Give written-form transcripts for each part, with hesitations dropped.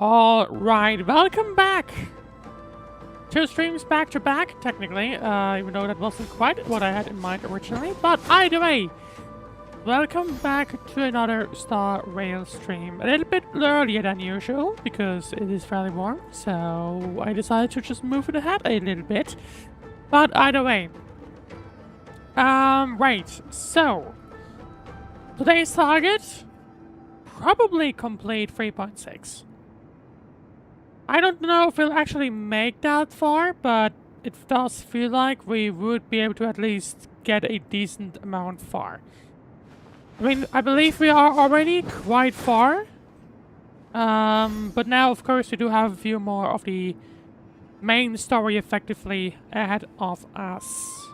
Alright, welcome back! 2 streams back to back, technically, even though that wasn't quite what I had in mind originally. But either way, welcome back to another Star Rail stream. A little bit earlier than usual, because it is fairly warm, so I decided to just move it ahead a little bit. But either way. Right, so today's target, probably complete 3.6. I don't know if we'll actually make that far, but it does feel like we would be able to at least get a decent amount far. I mean, I believe we are already quite far. But now, of course, we do have a few more of the main story effectively ahead of us.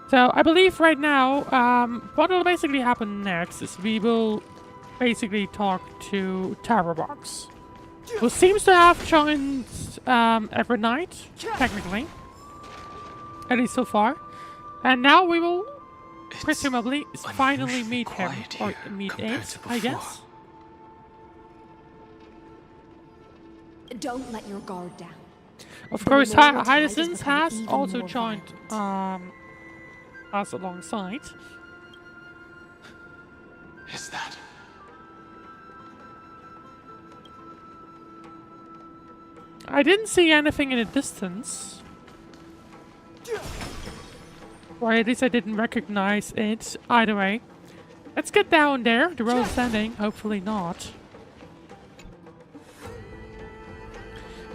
So, I believe right now, what will basically happen next is we will basically talk to Terravox, who seems to have joined Evernight, technically. At least so far. And now we will presumably finally meet him, or meet it, I guess. Don't let your guard down. Of course, Hyacinth has also joined us alongside. Is that? I didn't see anything in the distance. Or at least I didn't recognize it. Either way. Let's get down there. The road is ending. Hopefully not.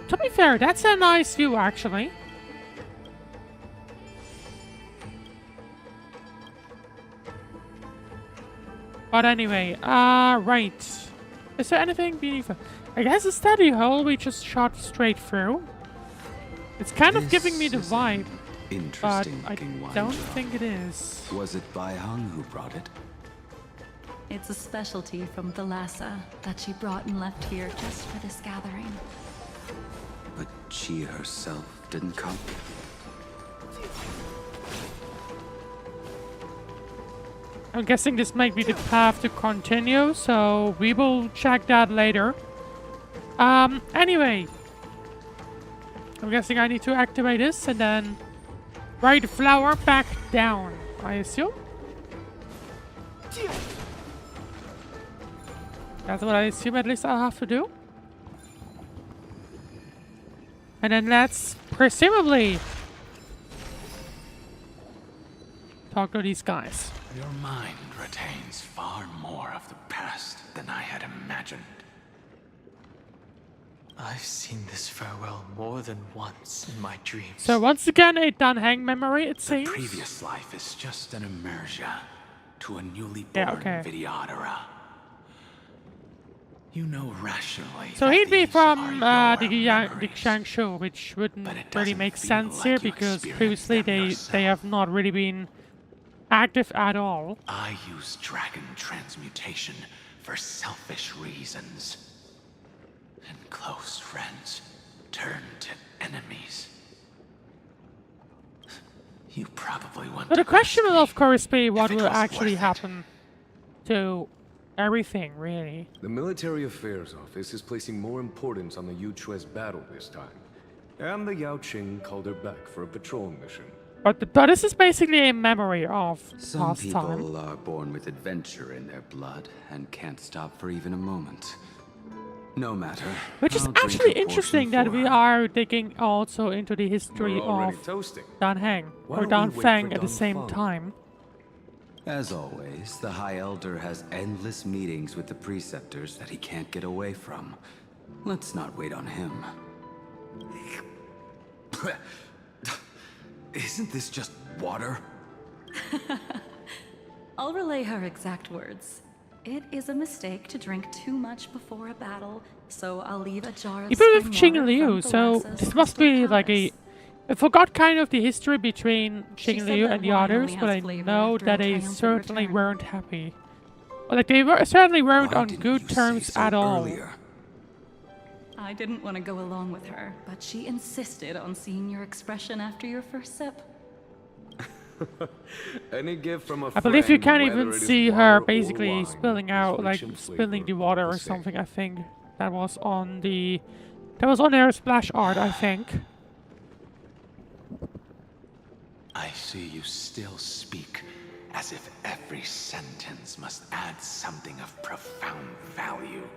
To be fair, that's a nice view actually. But anyway, right. Is there anything beautiful? I guess a steady hole we just shot straight through. It's kind of giving me the vibe, but I don't think it is. Was it Bai Hung who brought it? It's a specialty from Thalassa that she brought and left here just for this gathering. But she herself didn't come? I'm guessing this might be the path to continue, so we will check that later. Anyway. I'm guessing I need to activate this and then ride the flower back down, I assume. That's what I assume at least I'll have to do. And then let's presumably talk to these guys. Your mind retains far more of the past than I had imagined. I've seen this farewell more than once in my dreams. So once again, a Dan Heng memory, it seems. The previous life is just an immersion to a newly born Vidyadhara. You know rationally. So he'd be from the Xiangshu, which wouldn't really make sense here because previously they have not really been active at all. I use dragon transmutation for selfish reasons. And close friends turn to enemies. You probably want But to the question will of course be what it will was actually worth it. happen to everything, really. The Military Affairs Office is placing more importance on the Yuchue's battle this time. And the Yao Qing called her back for a patrol mission. But this is basically a memory of Some past people time. are born with adventure in their blood and can't stop for even a moment. No matter. Which is I'll drink actually a portion interesting that for we her. are digging also into the history We're already of toasting. Dan Heng, Why or don't Dan we wait Feng for at the Dan same Feng? time. As always, the High Elder has endless meetings with the preceptors that he can't get away from. Let's not wait on him. Isn't this just water? I'll relay her exact words. It is a mistake to drink too much before a battle, so I'll leave a jar of Even with spring Qing water Liu, from so Thalassa's this must crystal be like a... palace. I forgot kind of the history between She Qing said Liu that and the wine others, only but has I flavor know after a that they triumphant certainly return. weren't happy. Well, like they certainly weren't Why on didn't good you say terms so at all. earlier? I didn't want to go along with her, but she insisted on seeing your expression after your first sip. Any gift from a I believe you friend, can't whether even it is see water her or basically wine, spilling is out, rich like in flavor spilling the water all or the same. something, I think. That was on the... That was on their splash art, I think. I see you still speak as if every sentence must add something of profound value.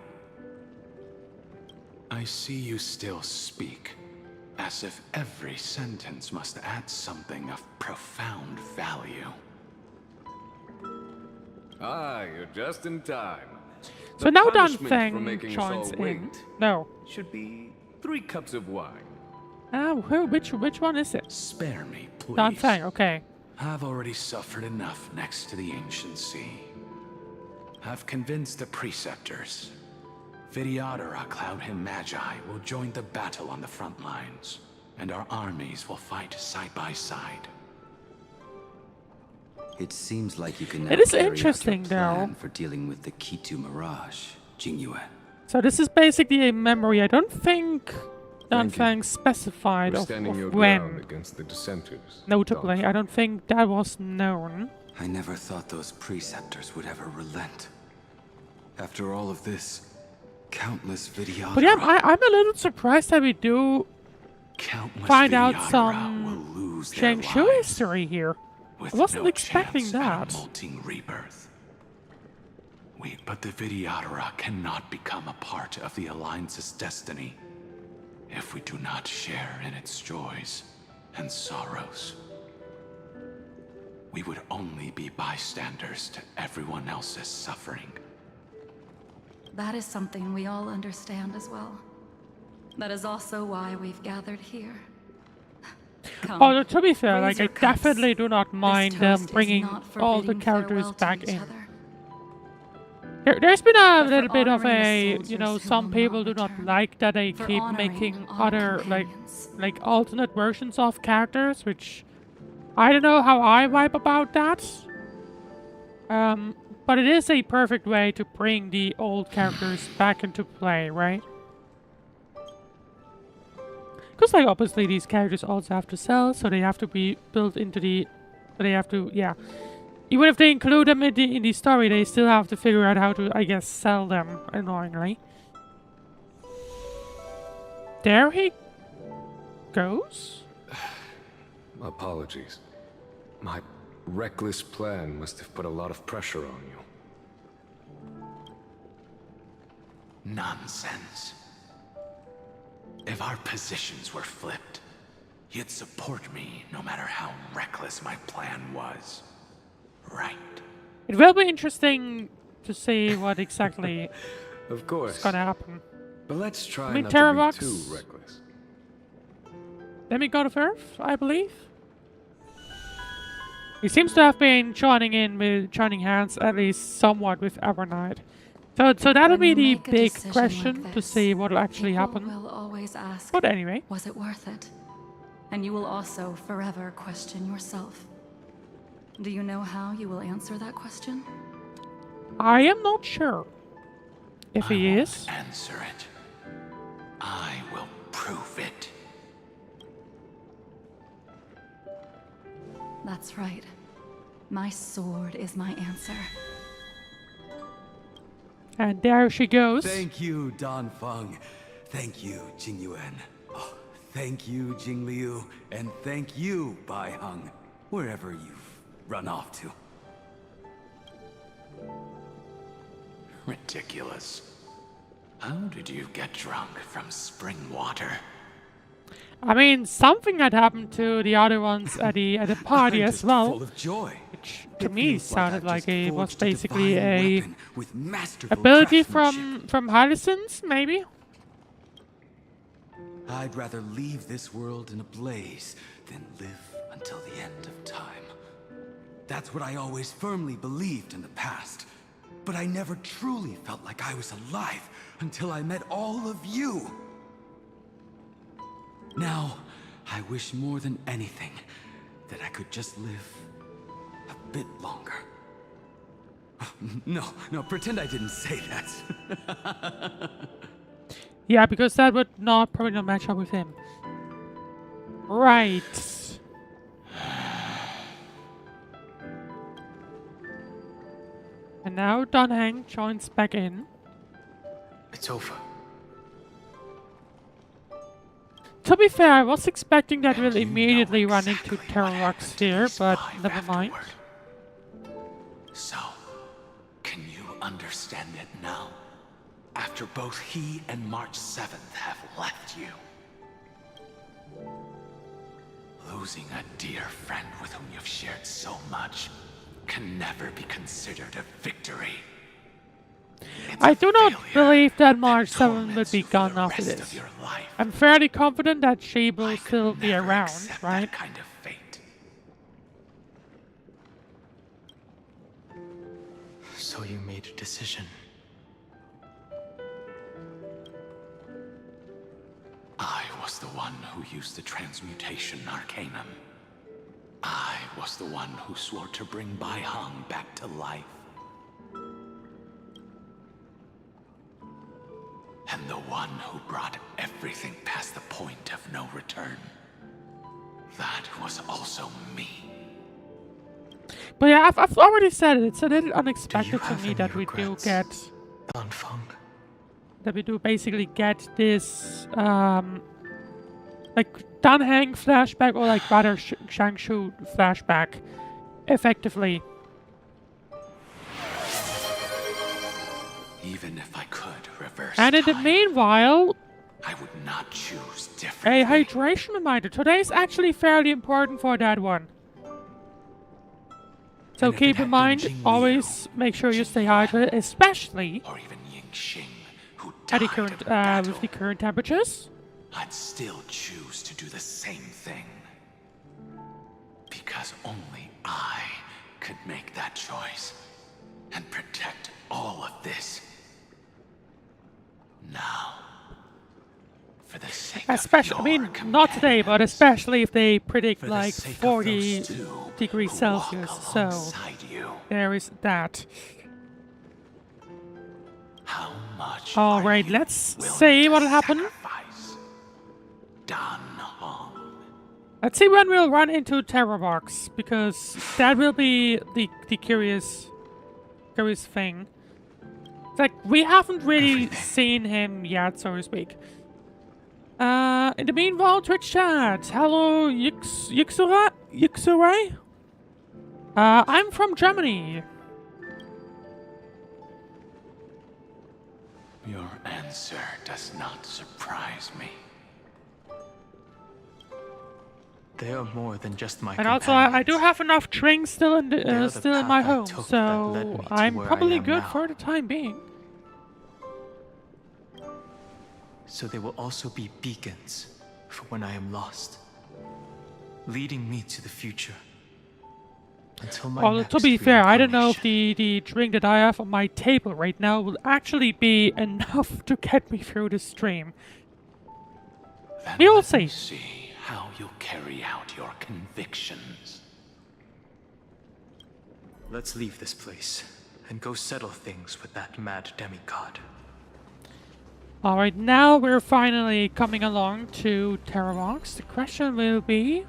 I see you still speak as if every sentence must add something of profound value. Ah, you're just in time. So The now Dan punishment for Heng making us joins all in. wait No. should be 3 cups of wine. Which one is it? Spare me, please. Dan Heng, okay. I've already suffered enough next to the ancient sea. I've convinced the preceptors. Vidyadhara, Cloud Him Magi, will join the battle on the front lines, and our armies will fight side by side. It seems like you can now It is carry out your interesting, plan though. for dealing with the Kitu Mirage, Jingyuan. So this is basically a memory. I don't think Dan Thank you. Heng specified You're of standing your when. ground against the dissenters. Notably, Don't I don't think that was known. I never thought those preceptors would ever relent. After all of this, countless Vidyadhara... But yeah, I'm a little surprised that we do Countless find out Vidyadhara some will lose their Shengshu lives, history here. with I wasn't no expecting chance at a that. molting rebirth. But the Vidyadhara cannot become a part of the Alliance's destiny if we do not share in its joys and sorrows. We would only be bystanders to everyone else's suffering. That is something we all understand as well. That is also why we've gathered here. Come, Although to be fair, raise like I your cups. definitely do not This mind them toast is bringing not all the forbidding characters farewell to back each in. other, There's been a but for little bit of honoring the a, you soldiers know, who some will people not do not return, like that they for keep honoring making our other companions. like alternate versions of characters, which I don't know how I vibe about that. But it is a perfect way to bring the old characters back into play, right? Because like obviously these characters also have to sell, so they have to be built into the, they have to, yeah. Even if they include them in the story, they still have to figure out how to, I guess, sell them, annoyingly. There he goes. Apologies. My reckless plan must have put a lot of pressure on you. Nonsense. If our positions were flipped, you'd support me no matter how reckless my plan was. Right. It will be interesting to see what exactly Of course. is gonna happen. But let's try I mean, not Terravox- to be too reckless. Demigod of Earth, I believe. He seems to have been joining hands at least somewhat with Evernight. So that'll When be you the make a big decision question like to this, see what will actually people happen. will always ask, But anyway, was it worth it? And you will also forever question yourself. Do you know how you will answer that question? I am not sure if I he won't is. answer it. I will prove it. That's right. My sword is my answer. And there she goes. Thank you, Dan Feng. Thank you, Jingyuan. Oh, thank you, Jingliu. And thank you, Bai Heng, wherever you've run off to. Ridiculous. How did you get drunk from spring water? I mean, something had happened to the other ones at the party I'm as just well, full of joy. which to It me feels sounded I've like just it was forged basically divine a weapon with masterful ability craftsmanship. from Hyacinth, maybe. I'd rather leave this world in a blaze than live until the end of time. That's what I always firmly believed in the past. But I never truly felt like I was alive until I met all of you. Now, I wish more than anything that I could just live a bit longer. No, pretend I didn't say that. Yeah, because that would probably not match up with him. Right. And now Dan Heng joins back in. It's over. To be fair, I was expecting that we'll And you know immediately run into exactly what Terravox happened to here, these but 5 never mind. afterward. So, can you understand it now? After both he and March 7th have left you. Losing a dear friend with whom you've shared so much can never be considered a victory. It's I a do not failure believe that that March 7 will torments be you for gone the after rest this. of your life. I'm fairly confident that she will I still could be never around, accept right? that kind of fate. So you made a decision. I was the one who used the transmutation arcanum. I was the one who swore to bring Bai Hong back to life. And the one who brought everything past the point of no return. That was also me. But yeah, I've already said it. It's a little Do unexpected you to have me any that we do regrets, get Dan Feng? that we do basically get this like Dan Heng flashback, or like rather Shangshu flashback effectively. Even if I could reverse And in the time, meanwhile, I would not choose a differently. hydration reminder. Today's actually fairly important for that one. So And if keep it in had mind, been Jing always make sure you stay hydrated, especially Or even Ying Xing, who at died the of current a battle, with the current temperatures. I'd still choose to do the same thing. Because only I could make that choice and protect all of this. Now, for the sake Especially, of I your mean, not today, but companions, especially if they predict for the like sake of 40 those two degrees who Celsius. walk So alongside you, there is that. how much All are right, you let's willing see to what'll happen. sacrifice? Dan Heng. Let's see when we'll run into Terravox, because that will be the curious thing. It's like we haven't really seen him yet, so to speak. In the meanwhile, Twitch chat. Hello, Yuxurai? I'm from Germany. Your answer does not surprise me. They are more than just my And also, I do companions. have enough drinks still in They are the still in my path I home, took that led me so to I'm where I probably am good now. for the time being. So they will also be beacons for when I am lost, leading me to the future. Until my Well, next to be fair, I don't know if reincarnation. the drink that I have on my table right now will actually be enough to get me through the stream. Then We will let see. me see how you'll carry out your convictions. Let's leave this place and go settle things with that mad demigod. Alright, now we're finally coming along to Terravox. The question will be...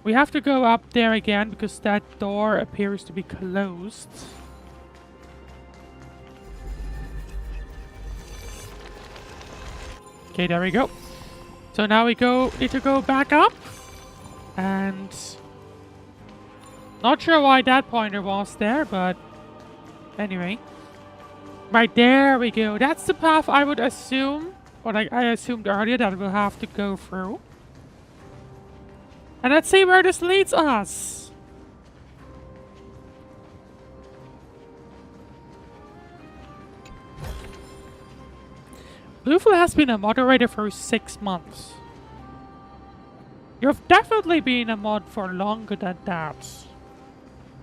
We have to go up there again because that door appears to be closed. Okay, there we go. So now we need to go back up. And... Not sure why that pointer was there, but... Anyway. Right, there we go. That's the path I would assume, or like I assumed earlier, that we'll have to go through. And let's see where this leads us. Blueful has been a moderator for 6 months. You've definitely been a mod for longer than that.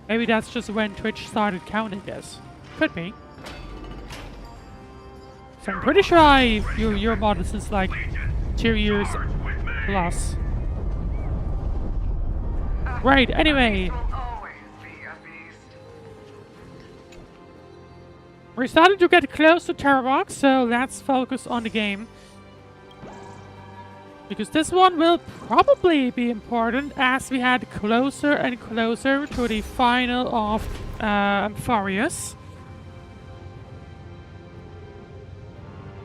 Maybe that's just when Twitch started counting this. Could be. So I'm pretty sure you're modded since like 2 years plus. Right, anyway. We're starting to get close to Terravox, so let's focus on the game. Because this one will probably be important as we head closer and closer to the final of Amphoreus.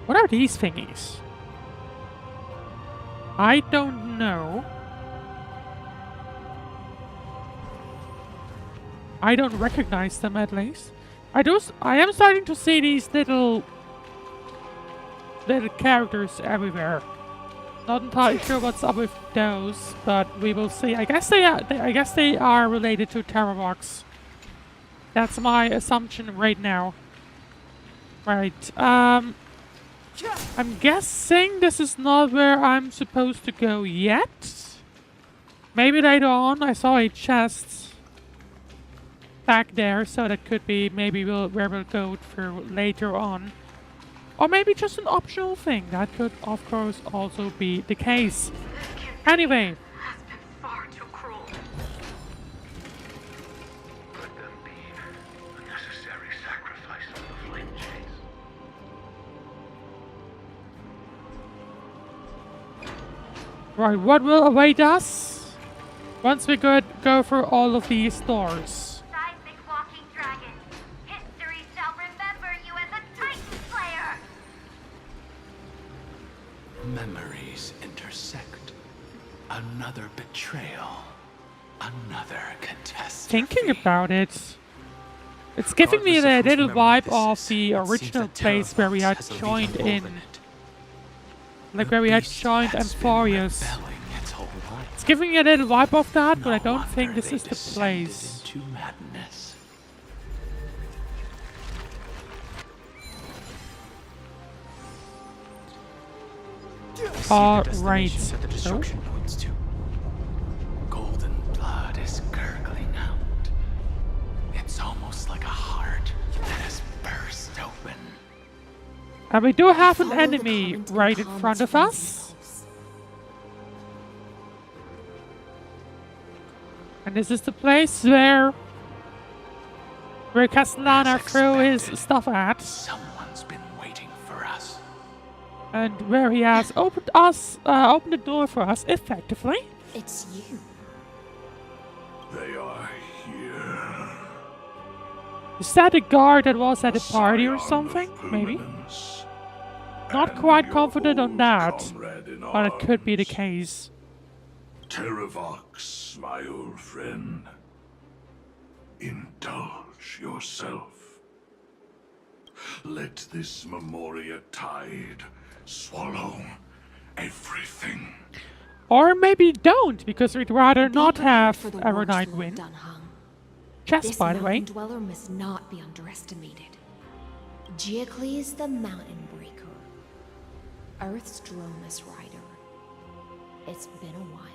What are these thingies? I don't know. I don't recognize them at least. I am starting to see these little characters everywhere. Not entirely sure what's up with those, but we will see. I guess they are related to Terravox. That's my assumption right now. Right. I'm guessing this is not where I'm supposed to go yet. Maybe later on. I saw a chest back there, so that could be maybe where we'll go through later on. Or maybe just an optional thing. That could, of course, also be the case. Anyway. Has been far too cruel. Let them be a necessary sacrifice of the flame chase. Right, what will await us once we go through all of these doors? Seismic walking dragon. History shall remember you as a Titan Slayer. Memories intersect. Another betrayal. Another catastrophe. Thinking about it, it's giving me the little vibe of the original place where we had joined in. Like where we had joined Amphoreus. It's giving me a little vibe of that, but I don't think this is the place. Into madness. Right. That the destruction points to. Golden blood is gurgling out. It's almost like a heart that has burst open. And we do have an enemy right in front of us. And this is the place where Castellana threw his stuff at. Someone's been waiting for us. And where he has opened the door for us effectively. It's you. They are here. Is that the guard that was at the party or something? Maybe? Not quite confident on that, but it could be the case. Terravox, my old friend. Indulge yourself. Let this Memoria tide swallow everything. Or maybe don't, because we'd rather not have Evernight win. Chest, by the way. This mountain dweller must not be underestimated. Giacles the Mountain Breaker. Earth's Dromus Rider. It's been a while.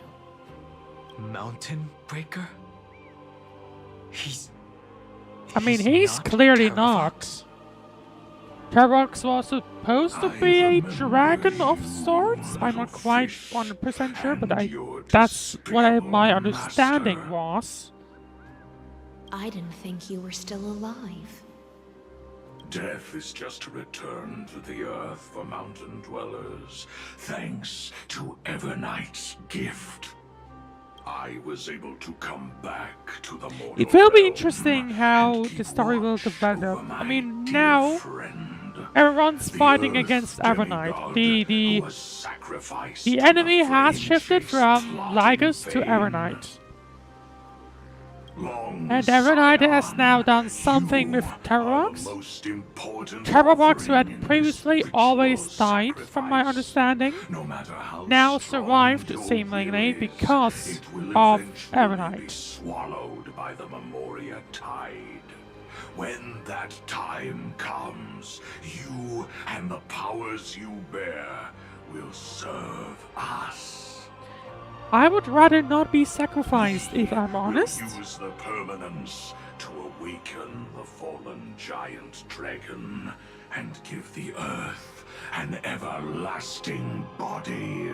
Mountain Breaker? He's He's clearly not. Terravox was supposed to be a dragon of sorts. I'm not quite 100% sure, but that's what my understanding was. I didn't think you were still alive. Death is just a return to the earth for mountain dwellers, thanks to Evernight's gift. I was able to come back to the mortal It will be realm interesting how and the keep story will watch develop. over I my mean, dear now friend, everyone's the fighting earth against Evernight. demigod who was sacrificed The to enemy the has flame shifted chase from plotting Lygus to fame. Evernight. Long And Evernight has Scion, now done something with you are Terravox. the most important Terravox, who offering had in previously this always ritual died, from my sacrifice. understanding, No matter how now strong survived your seemingly will is, because it will of eventually be Evernight. swallowed by the Memoria tide. When that time comes, you and the powers you bear will serve us. I would rather not be sacrificed, if I'm We'll honest. use the permanence to awaken the fallen giant dragon and give the earth an everlasting body.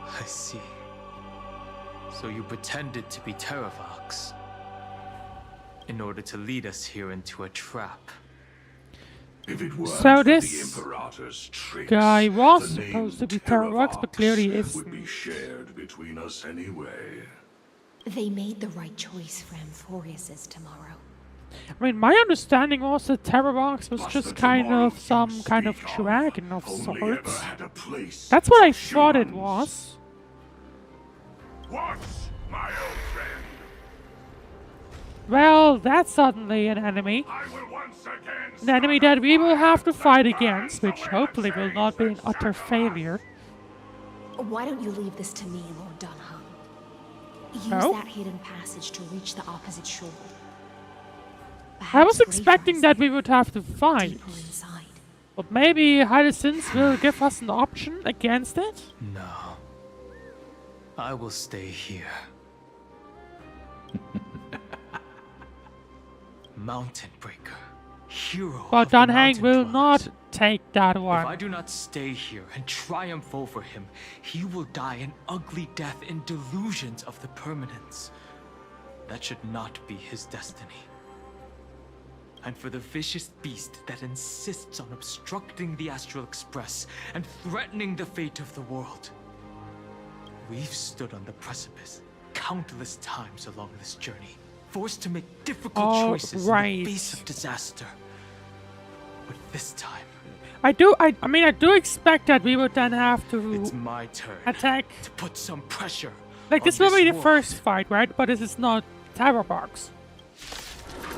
I see. So you pretended to be Terravox in order to lead us here into a trap. If it weren't So for the this Imperator's tricks, guy was the name supposed to be Terravox, but clearly Terravox isn't. would be shared between us anyway. They made the right choice for Amphoreus tomorrow. I mean, my understanding was that Terravox was Plus just the kind tomorrow of some you kind of speak of dragon of only ever sorts. had a place That's what I for thought it humans. was. What, my old friend? Well, that's suddenly an enemy. I will once again An enemy that we will have to fight against, which hopefully will not be an utter failure. Why don't you leave this to me, Lord Dan Heng? Use Oh? that hidden passage to reach the opposite shore. I was Perhaps expecting Greyfell's that we would have to fight. deeper inside. But maybe Hyacinth will give us an option against it? No. I will stay here. Mountain Breaker. Hero But of the Dan Heng mountain will dwellers. not take that If I one. do not stay here and triumph over him, he will die an ugly death in delusions of the permanence. That should not be his destiny. And for the vicious beast that insists on obstructing the Astral Express and threatening the fate of the world. We've stood on the precipice countless times along this journey, forced to make difficult choices in right. the face of disaster. But this time, I mean, I do expect that we would then have to it's my turn attack. to put some pressure. Like, on this will be the world. first fight, right? But this is not Terravox.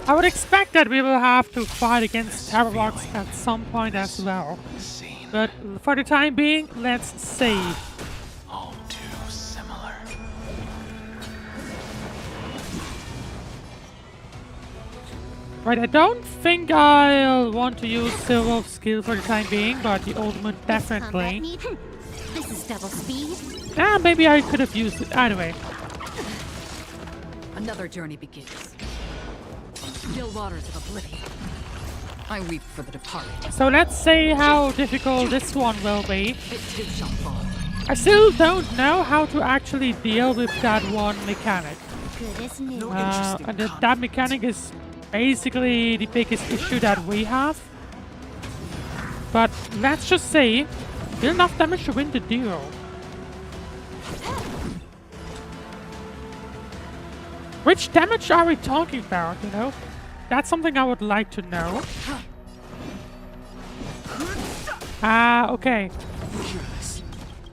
I would expect that we will have to fight against Terravox at some point as well. Scene. But for the time being, let's see. All too similar. Right, I don't think I'll want to use Silver's skill for the time being, but the ultimate definitely. This is double speed. Ah, maybe I could have used it. Anyway, Another journey begins. Still waters of oblivion. I weep for the departed. so let's see how difficult this one will be. It too shall fall. I still don't know how to actually deal with that one mechanic. Good as new. And that mechanic is basically the biggest issue that we have. But let's just say, deal enough damage to win the duel. Which damage are we talking about, you know? That's something I would like to know. Okay.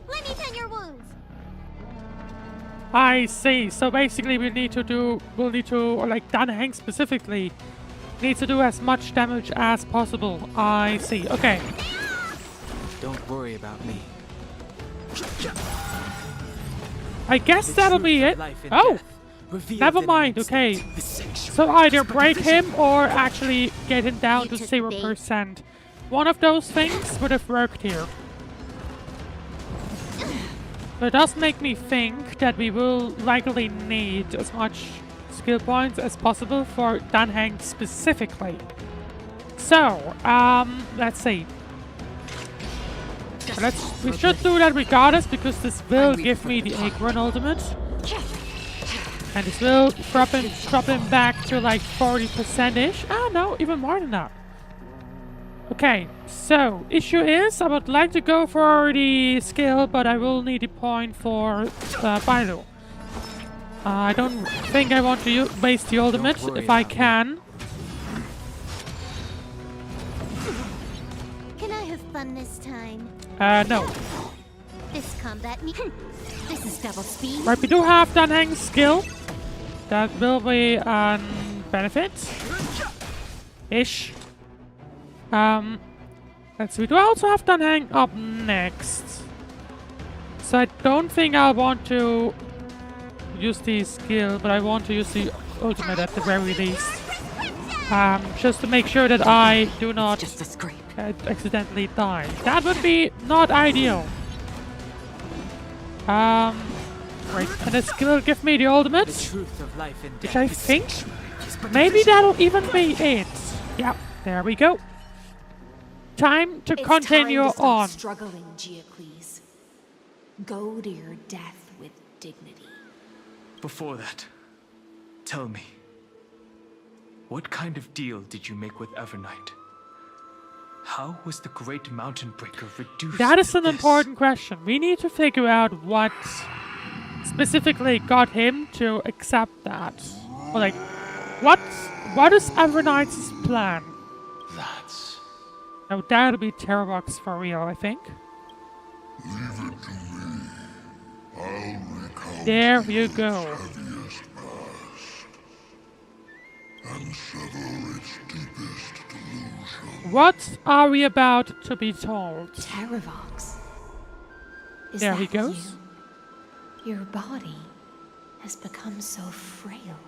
Let me tend your wounds. I see. So basically we'll need to, or like Dan Heng specifically, needs to do as much damage as possible. I see. Okay. Don't worry about me. I guess that'll be it. Oh! Never mind, okay. So either break him or actually get him down to 0%. One of those things would have worked here. But it does make me think that we will likely need as much skill points as possible for Dan Heng specifically. So, let's see. We should do that regardless because this will give me the Acorn ultimate. And this will drop him back to like 40%-ish. Ah, no, even more than that. Okay, so issue is I would like to go for the skill, but I will need a point for Bailu. I don't think I want to waste the ultimate if I can. Can I have fun this time? No. This combat me. This is double speed. Right, we do have Dan Heng's skill. That will be a benefit. Ish. Let's see, we do also have Dan Heng up next. So I don't think I want to use the skill, but I want to use the ultimate at the very least. Just to make sure that I do not Just a scrape. accidentally die. That would be not ideal. Right, and the skill will give me the ultimate, Truth of life and which I think maybe that'll even be it. Yep, there we go. Time to continue time to stop on. struggling, Giacles. Go to your death with dignity. Before that, tell me, what kind of deal did you make with Evernight? How was the Great Mountain Breaker reduced That is to an this? important question. We need to figure out what specifically got him to accept that. Or like, What is Evernight's plan? That's... Now that'll be Terravox for real, I think. Leave it to me. I'll recount There the you Earth's go. heaviest past and sever its deepest delusion. What are we about to be told? Terravox. Is There that he goes. you? Your body has become so frail.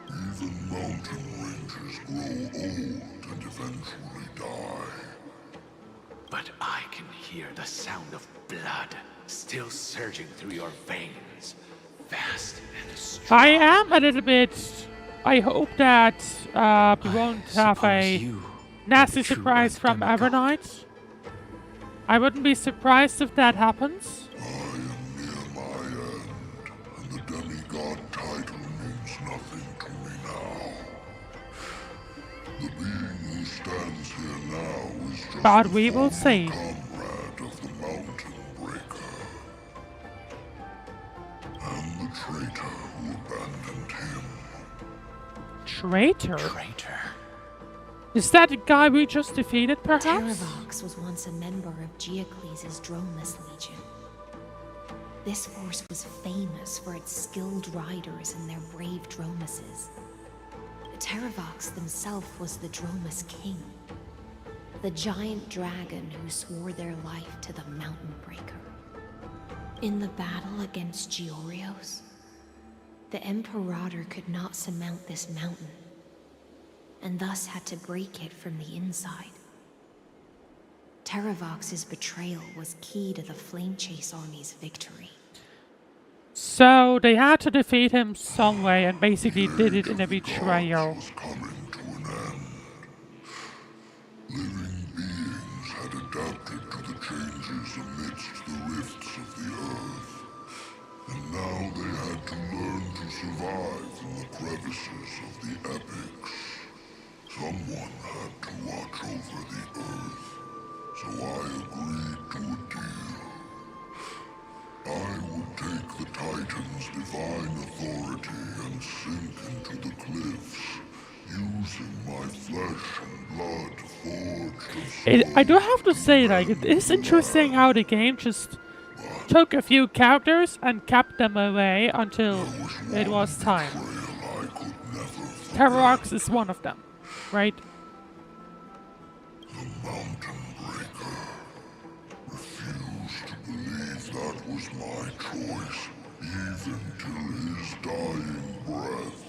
Even mountain ranges grow old and eventually die. But I can hear the sound of blood still surging through your veins. Fast and strong. I am a little bit... I hope that we won't have Suppose a you nasty are the true surprise from demigod. Evernight. I wouldn't be surprised if that happens. I am near my end, and the demigod title means nothing to me now. The being who stands here now is just But a we will former see. comrade of the Mountain Breaker. And the traitor who abandoned him. Traitor? Traitor. Is that the guy we just defeated, perhaps? Terravox was once a member of Geocles' Dromus Legion. This force was famous for its skilled riders and their brave Dromuses. Terravox himself was the Dromus King, the giant dragon who swore their life to the Mountain Breaker. In the battle against Georios, the Imperator could not surmount this mountain, and thus had to break it from the inside. Terravox's betrayal was key to the Flame Chase Army's victory. So they had to defeat him some way and basically did it in a betrayal. Was coming to an end. Living beings had adapted to the changes amidst the rifts of the earth, and now they had to learn to survive in the crevices of the epics. Someone had to watch over the earth, so I agreed to a deal. I would take the Titan's divine authority and sink into the cliffs, using my flesh and blood forged of I do have to say, like, it is interesting how the game just took a few characters and kept them away until it was time. I could never Terravox is one of them, right? The Mountain Breaker refused to believe that was my choice, even till his dying breath.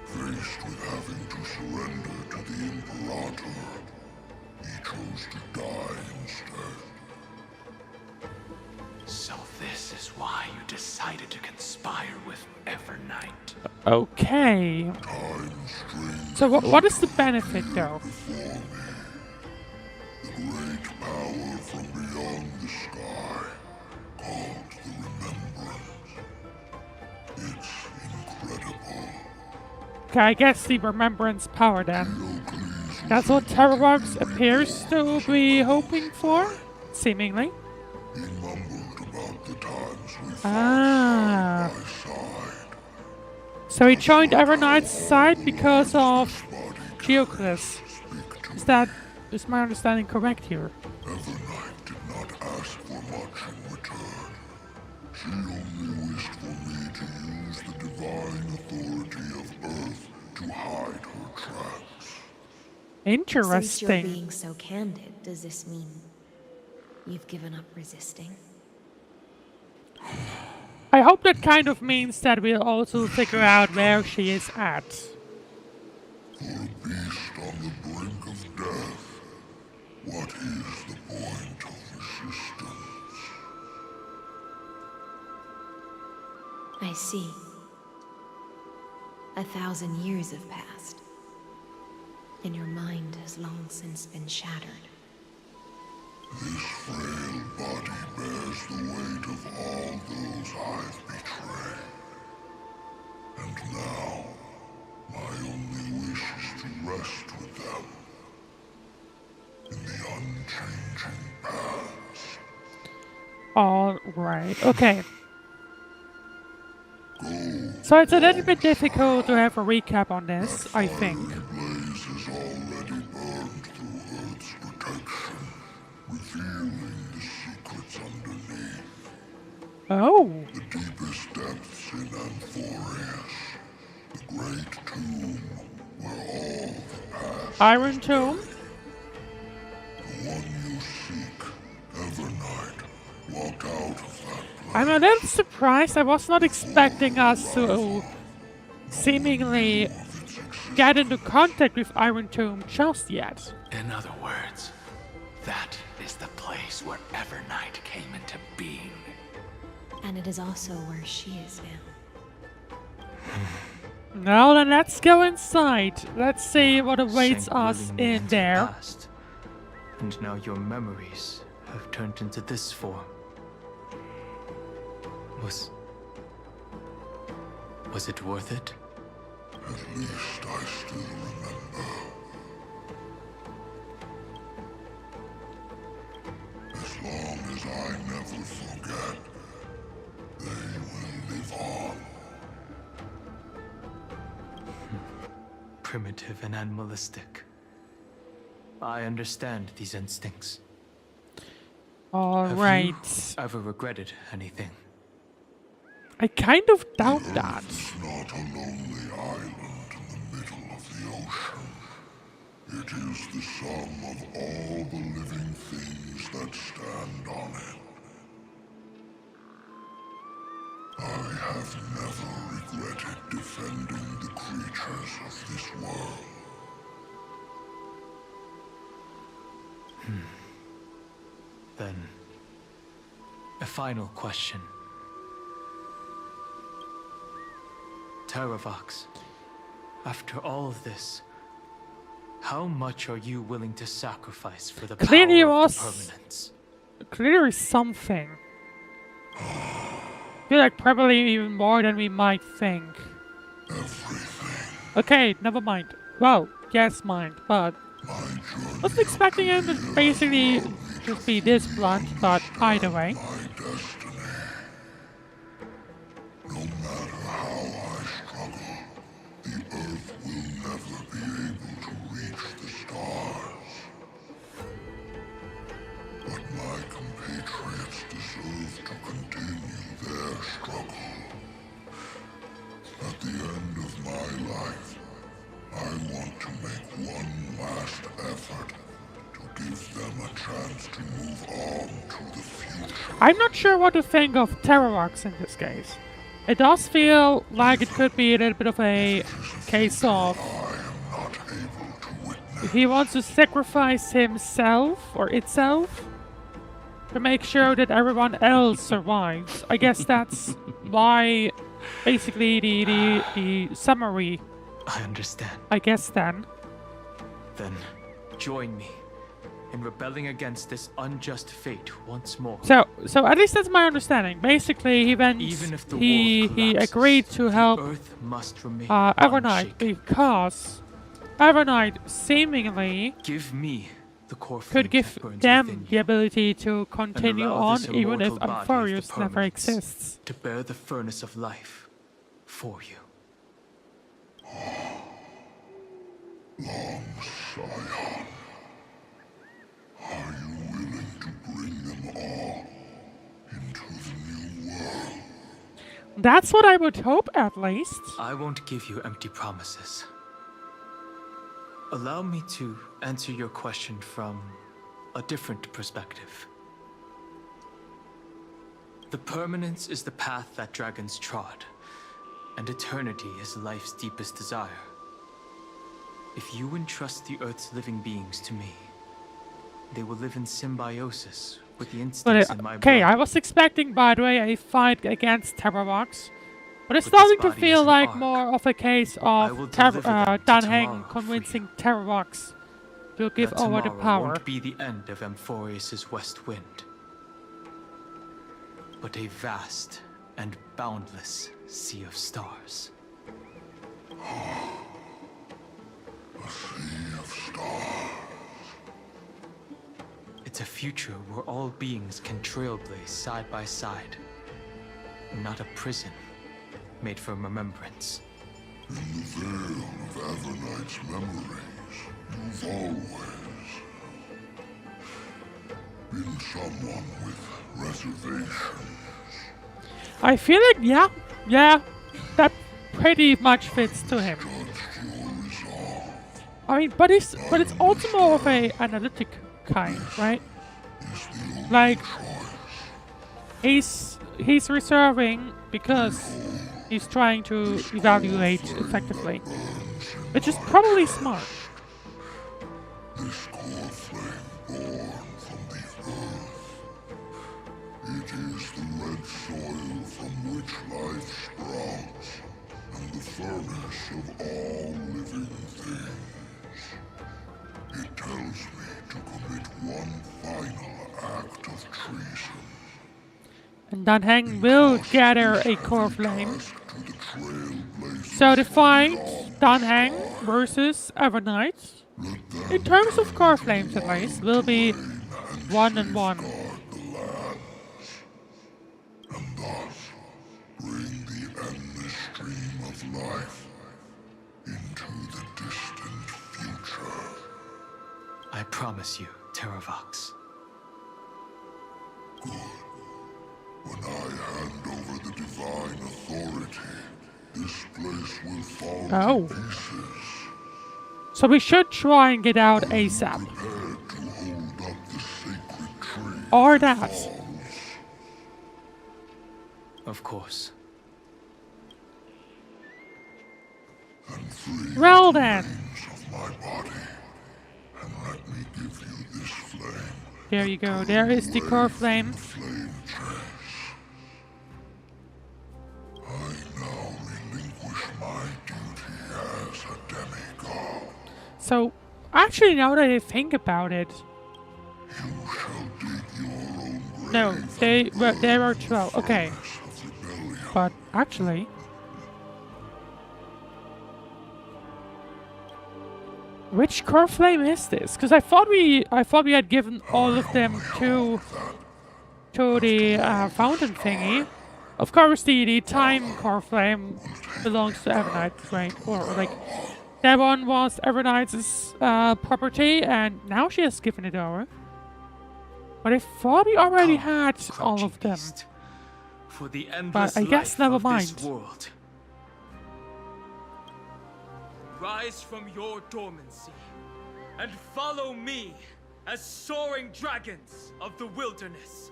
Faced with having to surrender to the Imperator, he chose to die instead. So this is why you decided to conspire with Evernight. Okay. Time strings So what is the benefit, though? before me. The great power from beyond the sky, called the Remembrance. It's incredible. Okay, I guess the remembrance power then. Geocles That's what Terravox appears to be hoping for, seemingly. He mumbled about the times we fought Ah. side by side. So he joined Evernight's side because of Body Geocles. speak to Is my understanding correct here? Evernight did not ask for much in return. She only wished for me to use the divine authority of Earth to hide her tracks. Since you're Interesting. being so candid, does this mean you've given up resisting? I hope that kind of means that we'll also figure out where she is at. For a beast on the brink of death, what is the point of resistance? I see. 1,000 years have passed, and your mind has long since been shattered. This frail body bears the weight of all those I've betrayed. And now, my only wish is to rest with them. In the unchanging past. Alright, okay. Go, So it's a little bit difficult to have a recap on this, I think. Blaze has already burned through Earth's protection, revealing the secrets underneath. Oh. The deepest depths in Amphoreus. The great tomb where all the past Iron Tomb? The one you seek, Evernight, walked out of that place. I'm a little surprised. I was not expecting us to seemingly get into contact with Iron Tomb just yet. In other words, that is the place where Evernight came into being. And it is also where she is now. Now then, let's go inside. Let's see what awaits Sank us willingly in into there. the past, and now your memories have turned into this form. Was it worth it? At least I still remember. As long as I never forget, they will live on. Primitive and animalistic. I understand these instincts. Alright. Have you ever regretted anything? I kind of doubt that. It's not a lonely island in the middle of the ocean. It is the sum of all the living things that stand on it. I have never regretted defending the creatures of this world. Then, a final question. Terravox, after all of this, how much are you willing to sacrifice for the Clearly power of was- the permanence? Clearly something. I feel like probably even more than we might think. Everything. Okay, never mind. Well, yes, mind, but My journey wasn't expecting him to basically just be this blunt, but either way. my destiny. No matter how I struggle, the Earth will never be able to reach the stars. But my compatriots deserve to continue their struggle. At the end of my life, I want to make one last effort to give them a chance to move on to the future. I'm not sure what to think of Terravox in this case. It does feel like it could be a little bit of a case of I am not able to witness. he wants to sacrifice himself or itself to make sure that everyone else survives. I guess that's why basically the summary, I understand. I guess then. Then, join me in rebelling against this unjust fate once more. So at least that's my understanding. Basically he went Even if the he world collapses, agreed to help the Earth must remain Evernight unshaken. because Evernight seemingly Give me the core flame could give that burns them within the you, ability to continue allow on this even if immortal body of the Amphoreus never permanence exists. to bear the furnace of life for you. Long Scion, are you willing to bring them all into the new world? That's what I would hope at least. I won't give you empty promises. Allow me to answer your question from a different perspective. The permanence is the path that dragons trod, and eternity is life's deepest desire. If you entrust the Earth's living beings to me, they will live in symbiosis with the instincts in my Okay, blood. I was expecting, by the way, a fight against Terravox, but it's But this starting to body feel is an like arc. more of a case I will of deliver them to Dan Heng tomorrow for convincing Terravox to give That over the tomorrow power. won't be the end of Amphoreus' west wind, but a vast and boundless sea of stars. A sea of stars. It's a future where all beings can trailblaze side by side. Not a prison, made from remembrance. In the veil of Evernight's memories, you've always been someone with reservations. I feel like, yeah, that pretty much fits to him. Judged your resolve. I mean, but it's also more of a analytic kind, right? Is the only Like, choice. he's reserving because he's trying to evaluate effectively, which is probably smart. This core flame born from the earth. It is the red soil from which life sprouts, and the furnace of all living things. It tells me to commit one final act of treason. And Dan Heng will gather a core flame. Task to the Trailblaze. So the fight, Dan Heng versus Evernight, in terms of core flames at least, will be 1-on-1. Guard the lands, and thus bring the endless stream of life into the distant future. I promise you, Terravox. Good. When I hand over the divine authority, this place will fall Oh. to pieces. So we should try and get out ASAP. Prepare to hold up the sacred tree. Or that. Of course. And free Well the then. veins of my body, and let me give you this flame. There you go. There is the core flame. Flame chase. I now relinquish my duty as a demigod. So, actually, now that I think about it, You shall dig your own grave. no, they were 12. Okay, Of rebellion. but actually, which core flame is this? Because I thought we had given all of them to the fountain thingy. Of course, the time core flame belongs to Evernight, right? Or like that one was Evernight's property, and now she has given it over. But I thought we already had all of them. Beast, for the endless I guess life never of this mind. world. Rise from your dormancy and follow me as soaring dragons of the wilderness.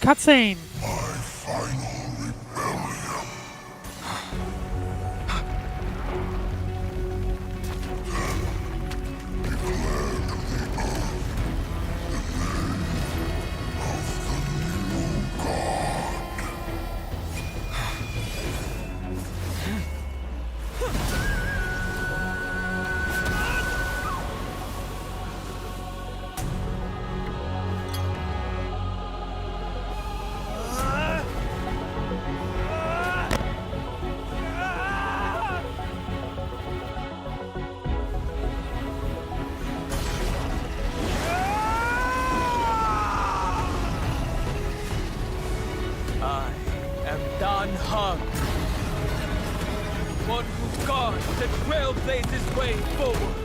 Cutscene. My final rebellion. Declare to the earth the name of the new god. I am Dan Heng, one who guards the Trailblaze's way forward.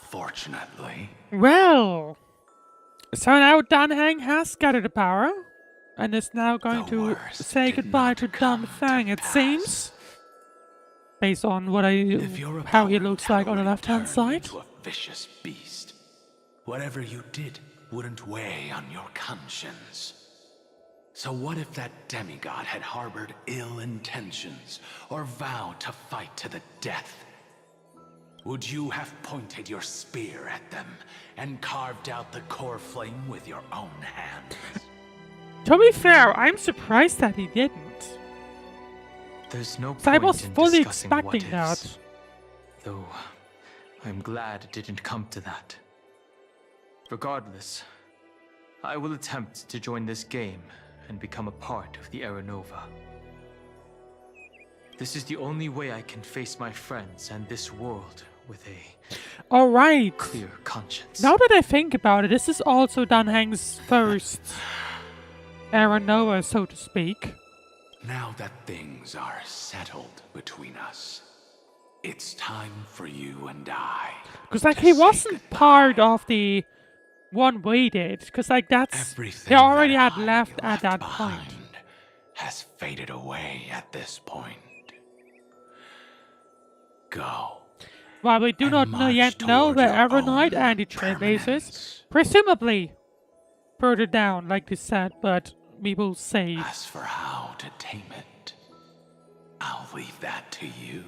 Fortunately. Well, so now Dan Heng has gathered the power, and is now going The to worst say did goodbye not to come Dan to Fang, it pass. seems. Based on what If you're how he about looks to like on the left-hand turn side. into a vicious beast, whatever you did wouldn't weigh on your conscience. So what if that demigod had harbored ill intentions or vowed to fight to the death? would you have pointed your spear at them and carved out the core flame with your own hands? To be fair, I'm surprised that he didn't. There's no I point was in fully discussing what expecting ifs, that. though I'm glad it didn't come to that. Regardless, I will attempt to join this game and become a part of the Era Nova. This is the only way I can face my friends and this world with a Alright. clear conscience. Now that I think about it, this is also Dan Heng's first Era Nova, so to speak. Now that things are settled between us, it's time for you and I. Because, like, to he say wasn't goodbye. part of the one we did. Because, like, that's... Everything He already that had I left at that behind point. has faded away at this point. Go. While we do and not know march yet know toward where your Evernight own and the Trailblaze is, permanence. presumably further down, like they said, but we will see. As for how to tame it, I'll leave that to you.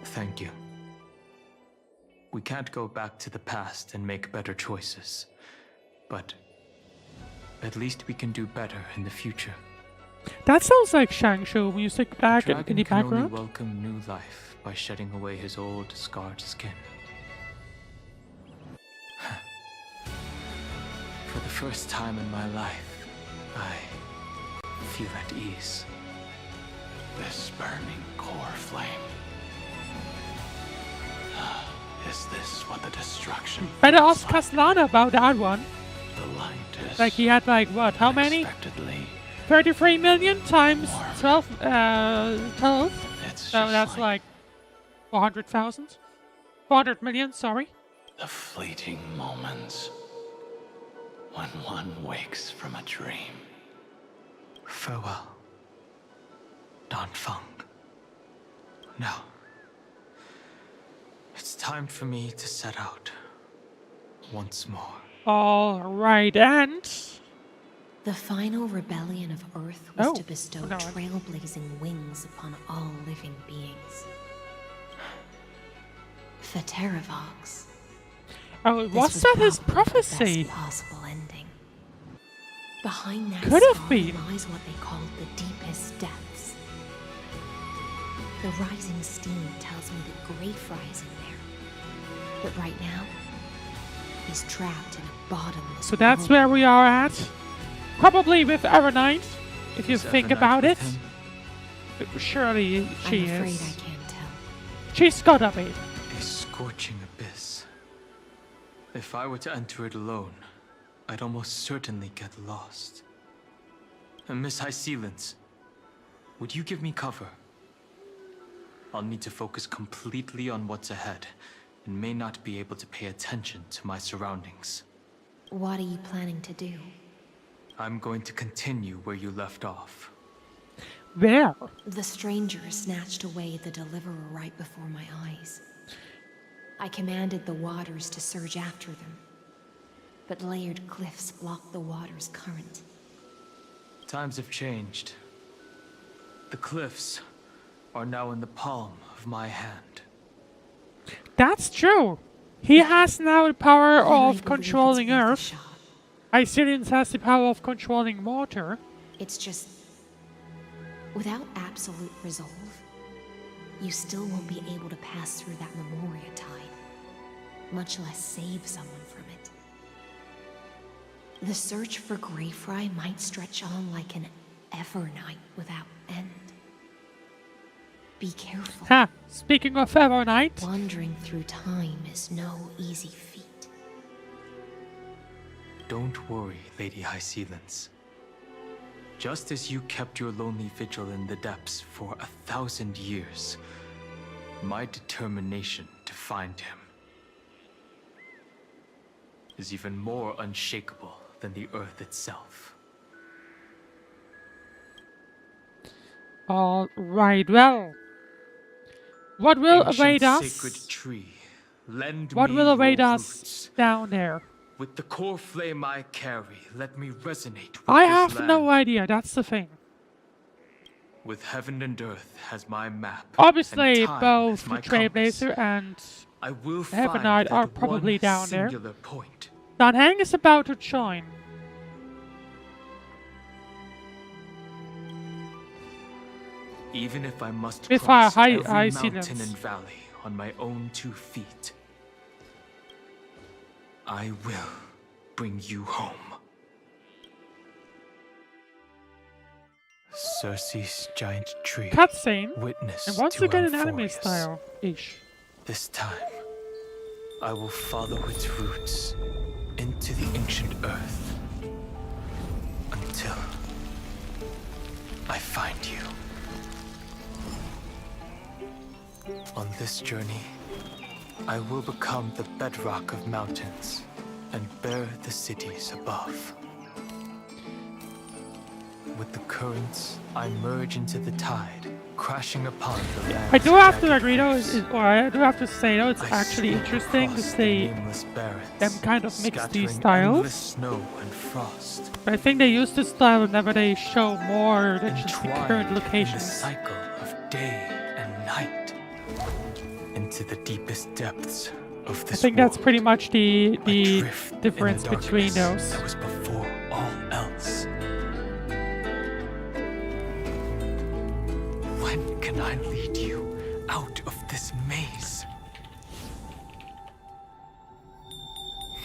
Thank you. We can't go back to the past and make better choices, but at least we can do better in the future. That sounds like Shangshu music back in Dragon the can only background. welcome new life by shedding away his old, scarred skin. For the first time in my life, I feel at ease. This burning core flame. Is this what the destruction Better feels ask like? Caslana about that one. The light is Like, he had, like, what, how many? unexpectedly 33 million times Warm. 12? It's So just that's like 400,000? 400 million, sorry. the fleeting moments when one wakes from a dream. Farewell, Dan Feng. Now, it's time for me to set out once more. Alright, and... The final rebellion of Earth was Oh, to bestow hold on. trailblazing wings upon all living beings. For Terravox, Oh, this was that his probably the prophecy? best possible ending. Behind that Could have scar been. lies what they called the deepest depths. The rising steam tells me that Greyfry's in there. But right now, he's trapped in a bottomless So that's world. where we are at. Probably with Evernight, if you Is think Evernight about it. with him? Surely she I'm afraid is. I can't tell. She's gotta be. A scorching abyss. If I were to enter it alone, I'd almost certainly get lost. And Miss High Sealants, would you give me cover? I'll need to focus completely on what's ahead, and may not be able to pay attention to my surroundings. What are you planning to do? I'm going to continue where you left off. Where? The stranger snatched away the deliverer right before my eyes. I commanded the waters to surge after them, but layered cliffs blocked the water's current. Times have changed. The cliffs are now in the palm of my hand. That's true. He has now the power Then I of believe controlling it's worth a Earth. shot. Icilians has the power of controlling water. It's just, without absolute resolve, you still won't be able to pass through that Memoria tide, much less save someone from it. The search for Greyfry might stretch on like an Evernight without end. Be careful. Ha! Speaking of Evernight, Wandering through time is no easy feat. Don't worry, Lady High Sealants. Just as you kept your lonely vigil in the depths for 1,000 years, my determination to find him is even more unshakable than the earth itself. alright, well. What will await Ancient sacred us? tree, lend What me will await your us roots. down there? With the core flame I carry, let me resonate with I this have no land. idea, that's the thing. With heaven and earth as my map, Obviously, and time both as my Trailblazer and I will Evernight find are that probably one down there. singular point. Dan Heng is about to join. Even if I must If cross I every see mountain them. and valley on my own 2 feet, I will bring you home. Circe's giant tree. Cutscene. Witness And once to again in anime Amphoreus. style-ish. This time, I will follow its roots into the ancient earth until I find you. On this journey, I will become the bedrock of mountains and bear the cities above. With the currents, I merge into the tide, crashing upon the land. I do have to agree though, or I do have to say though, it's I actually steal interesting to across the see nameless barrens, them kind of mix these scattering endless styles. snow and frost. But I think they use this style whenever they show more than just the Entwined current in the locations. cycle of day and night, into the deepest depths of this I think that's world. pretty much the I drift in the difference between darkness those. that was before all else. When can I lead you out of this maze?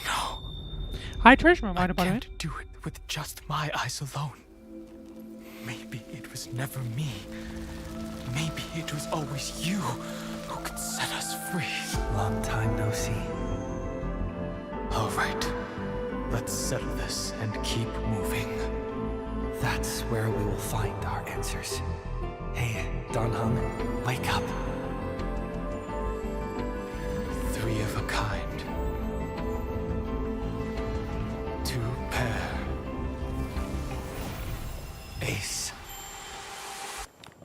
No, Hi Trishma, I mind about it? can't do it with just my eyes alone. Maybe it was never me. Maybe it was always you who could set us free. Long time no see. All right, let's settle this and keep moving. That's where we will find our answers. Hey, Dan Heng, wake up. 3 of a kind. 2 pair. Ace.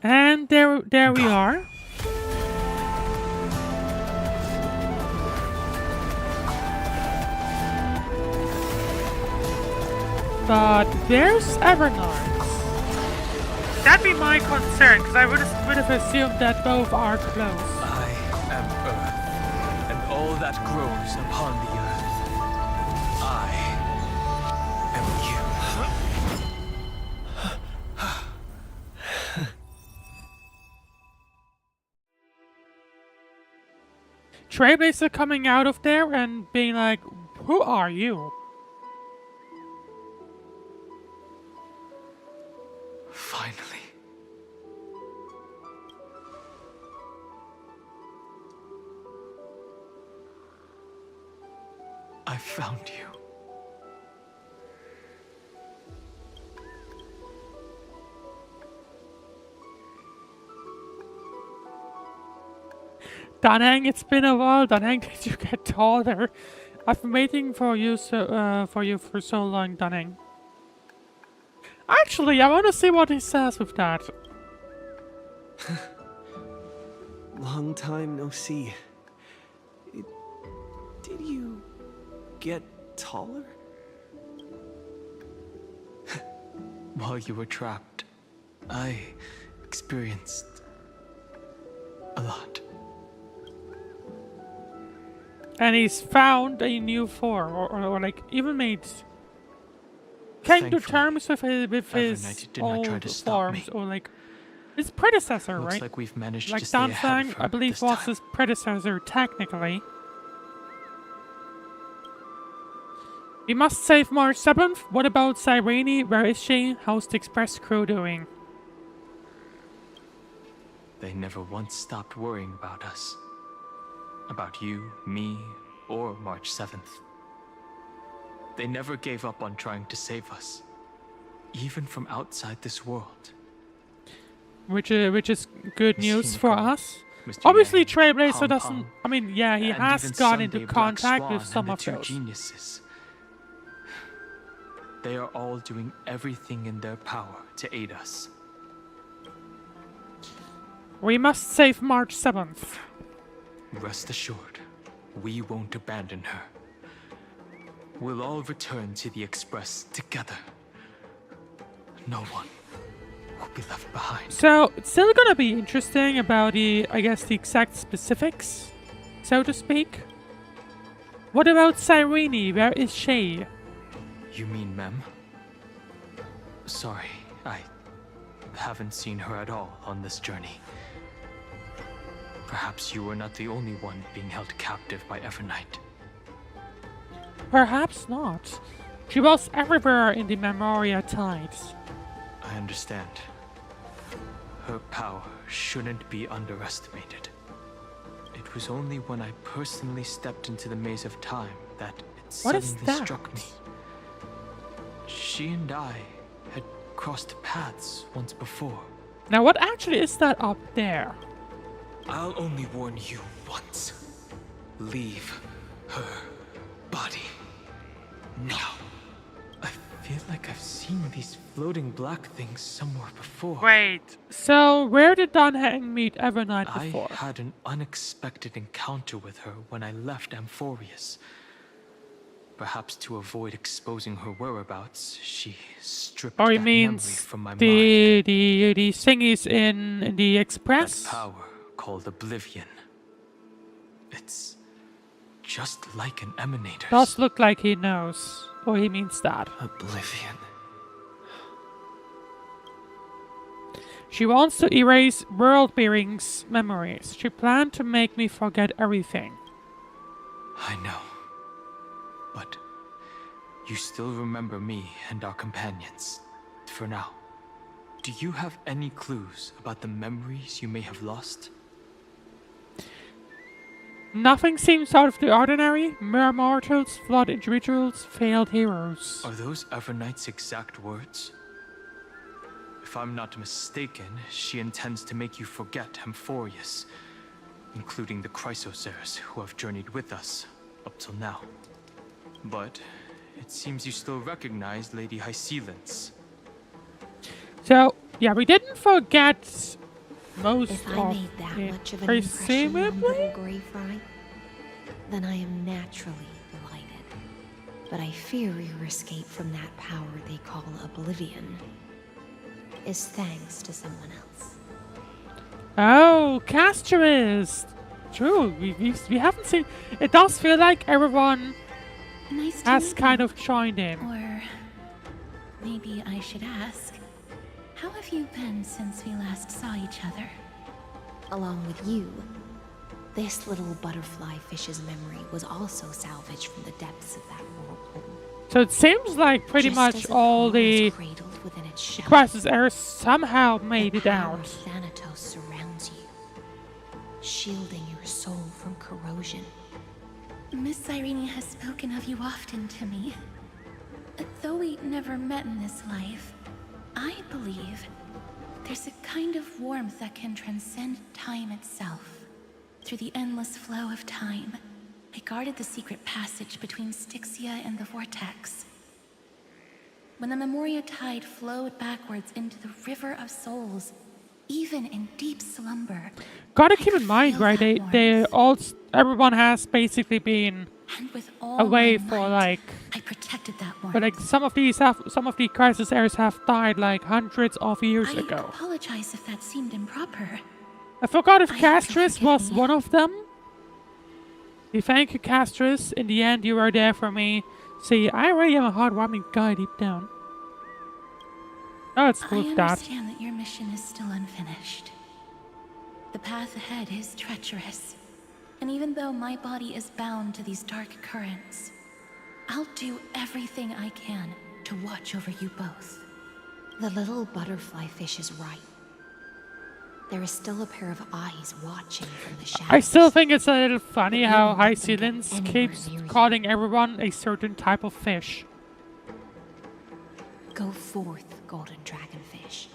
And there we are. But there's Evernight. That'd be my concern, because I would have assumed that both are close. I am Earth, and all that grows upon the earth. I am you. Trailblaze coming out of there and being like, who are you? Finally. I found you. Dan Heng, it's been a while. Dan Heng, did you get taller? I've been waiting for you for so long, Dan Heng. Actually, I want to see what he says with that. Long time no see. Did you get taller? While you were trapped, I experienced a lot. And he's found a new form, or like even made came to Thankfully, terms with his Evernight did not try old to stop forms, me. or like his predecessor, Looks right? like we've managed Like to stay Dan ahead of Fang, her I believe, this was time. his predecessor technically. We must save March 7th. What about Cyrene? Where is she? How's the express crew doing? They never once stopped worrying about us. About you, me, or March 7th. They never gave up on trying to save us. Even from outside this world. Which is good Miss news for Himiko, us. Mr. Obviously, Yang, Trailblazer Pom doesn't. Pom, I mean, yeah, he and has even gone Sunday into Black contact Swan with and some the of 2 those. geniuses. They are all doing everything in their power to aid us. We must save March 7th. Rest assured, we won't abandon her. We'll all return to the Express together. No one will be left behind. So, it's still gonna be interesting about the, I guess, the exact specifics, so to speak. What about Cyrene? Where is she? You mean Mem? Sorry, I haven't seen her at all on this journey. Perhaps you were not the only one being held captive by Evernight. Perhaps not. She was everywhere in the Memoria tides. I understand. Her power shouldn't be underestimated. It was only when I personally stepped into the maze of time that it What is suddenly that? struck me. She and I had crossed paths once before. Now, what actually is that up there? I'll only warn you once. Leave her body. Now. I feel like I've seen these floating black things somewhere before. Wait, so where did Dan Heng meet Evernight before? I had an unexpected encounter with her when I left Amphoreus. Perhaps to avoid exposing her whereabouts, she stripped Oh, he that memory means from my mind. the thingies in the Express? That power called Oblivion. It's just like an emanator. Does look like he knows. Or he means that. Oblivion. She wants to erase world beings' memories. She planned to make me forget everything. I know. But you still remember me and our companions, for now. Do you have any clues about the memories you may have lost? Nothing seems out of the ordinary. Mere mortals, flawed individuals, failed heroes. Are those Evernight's exact words? If I'm not mistaken, she intends to make you forget Amphoreus, including the Chrysosaurs who have journeyed with us up till now. But it seems you still recognize Lady Hycelence. So, yeah, we didn't forget most If of I made that it, much of an impression on presumably? little Grey Fry, then I am naturally delighted. But I fear your escape from that power they call Oblivion is thanks to someone else. Oh, Casterist! True, we haven't seen... It does feel like everyone Nice to has meet kind you. of joined in. Or maybe I should ask, how have you been since we last saw each other? Along with you, this little butterfly fish's memory was also salvaged from the depths of that whirlpool. So it seems like pretty Just much as a all pearl is the cradled within its shell, Crisis Heirs somehow made the it power out. of Thanatos surrounds you, shielding your soul from corrosion. Miss Cyrene has spoken of you often to me. Though we never met in this life, I believe there's a kind of warmth that can transcend time itself. Through the endless flow of time, I guarded the secret passage between Styxia and the Vortex. When the Memoria tide flowed backwards into the River of Souls, even in deep slumber, Gotta I keep could in mind, feel right? that They warmth. all, everyone has basically been And with all away my for might, like, I protected that warmth. but like some of the Crisis Heirs have died like hundreds of years I ago. apologize if that seemed improper. I forgot if I hope you'll Castris forgive was me. one of them. We thank you, Castris. In the end, you were there for me. See, I really am a heartwarming guy deep down. Oh, it's I cool with that. understand that your mission is still unfinished. The path ahead is treacherous. And even though my body is bound to these dark currents, I'll do everything I can to watch over you both. The little butterfly fish is right. There is still a pair of eyes watching from the shadows. I still think it's a little funny But how you won't let them get Hycelens anywhere keeps near you. calling everyone a certain type of fish. Go forth, golden dragonfish.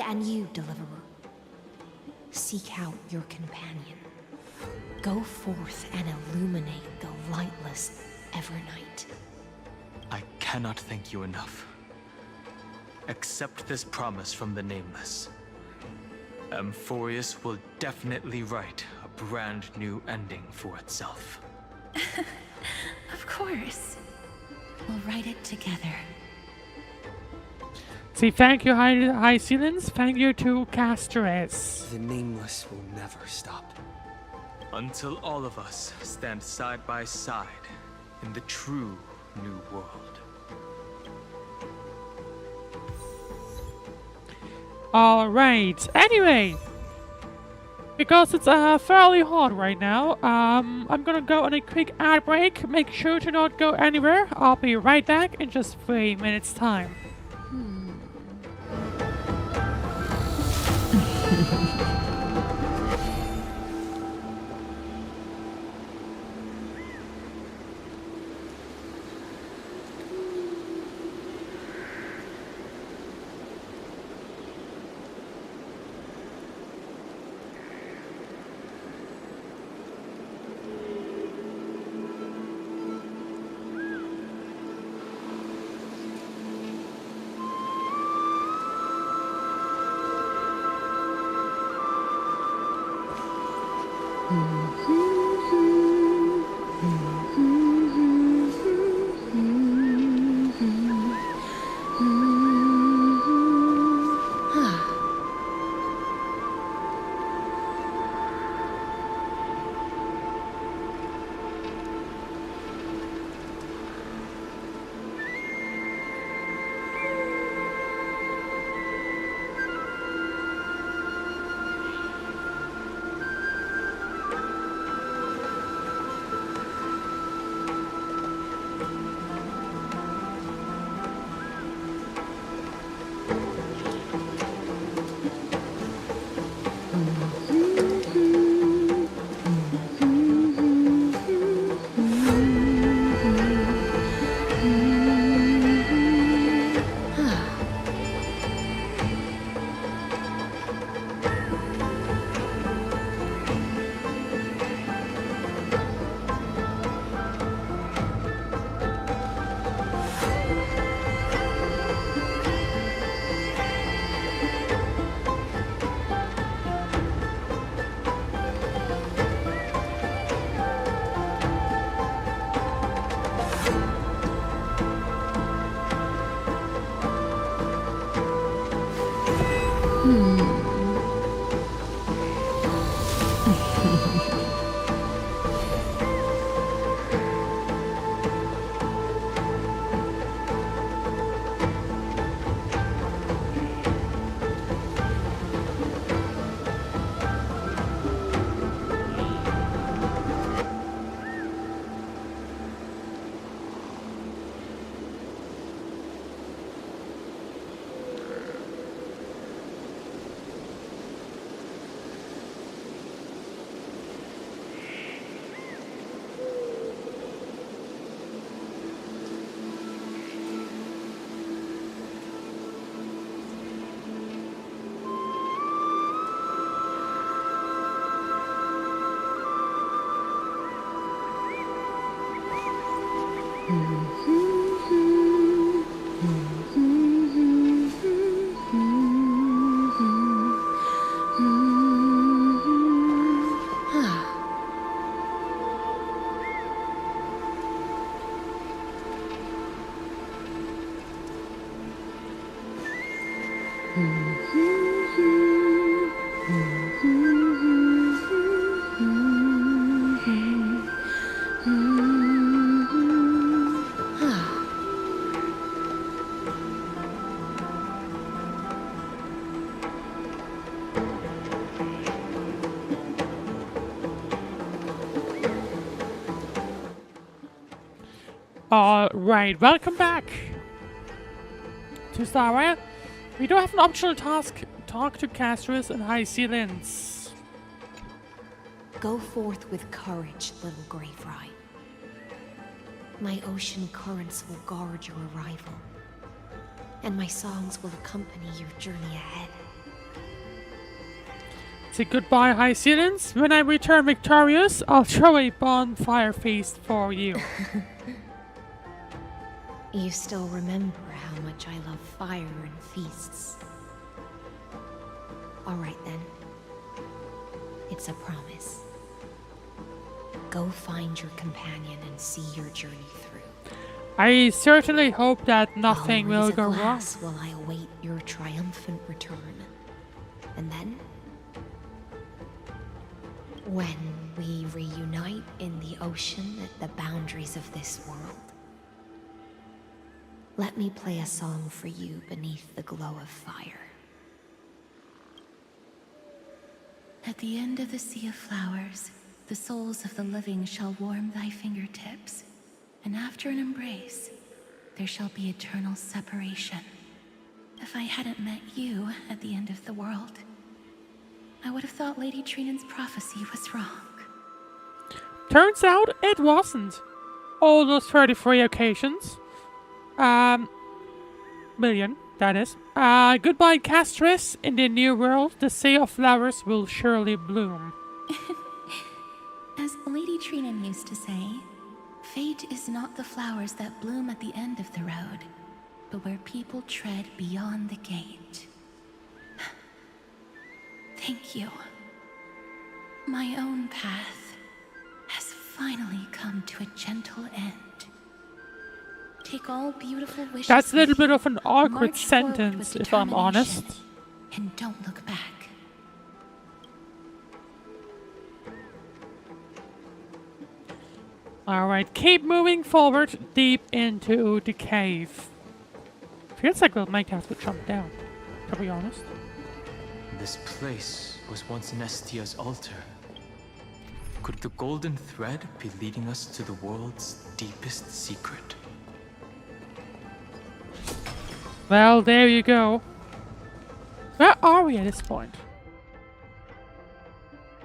And you, deliverer. Seek out your companion. Go forth and illuminate the lightless Evernight. I cannot thank you enough. Accept this promise from the Nameless. Amphoreus will definitely write a brand new ending for itself. Of course. We'll write it together. Say thank you, High Ceilings. Thank you to Castress. The Nameless will never stop. Until all of us stand side by side in the true new world. Alright, anyway. Because it's fairly hot right now, I'm gonna go on a quick ad break. Make sure to not go anywhere. I'll be right back in just 3 minutes time. Alright, welcome back to Starwire. We do have an optional task. Talk to Castress and High Ceilings. Go forth with courage, little Grey Fry. My ocean currents will guard your arrival, and my songs will accompany your journey ahead. Say goodbye, High Ceilings. When I return victorious, I'll throw a bonfire feast for you. You still remember how much I love fire and feasts. All right then. It's a promise. Go find your companion and see your journey through. I certainly hope that nothing will Always go a wrong. glass will I await your triumphant return. And then, when we reunite in the ocean at the boundaries of this world, let me play a song for you beneath the glow of fire. At the end of the sea of flowers, the souls of the living shall warm thy fingertips, and after an embrace, there shall be eternal separation. If I hadn't met you at the end of the world, I would have thought Lady Trinan's prophecy was wrong. Turns out it wasn't. All those 33 occasions. Million, that is. Goodbye, Castris. In the new world, the sea of flowers will surely bloom. As Lady Trinan used to say, fate is not the flowers that bloom at the end of the road, but where people tread beyond the gate. Thank you. My own path has finally come to a gentle end. Take all beautiful wishes. That's a little bit with of an you. awkward March forward sentence, with if I'm honest. determination, and don't look back. Alright, keep moving forward deep into the cave. Feels like we'll make have to jump down, to be honest. This place was once Nestia's altar. Could the golden thread be leading us to the world's deepest secret? Well, there you go. Where are we at this point?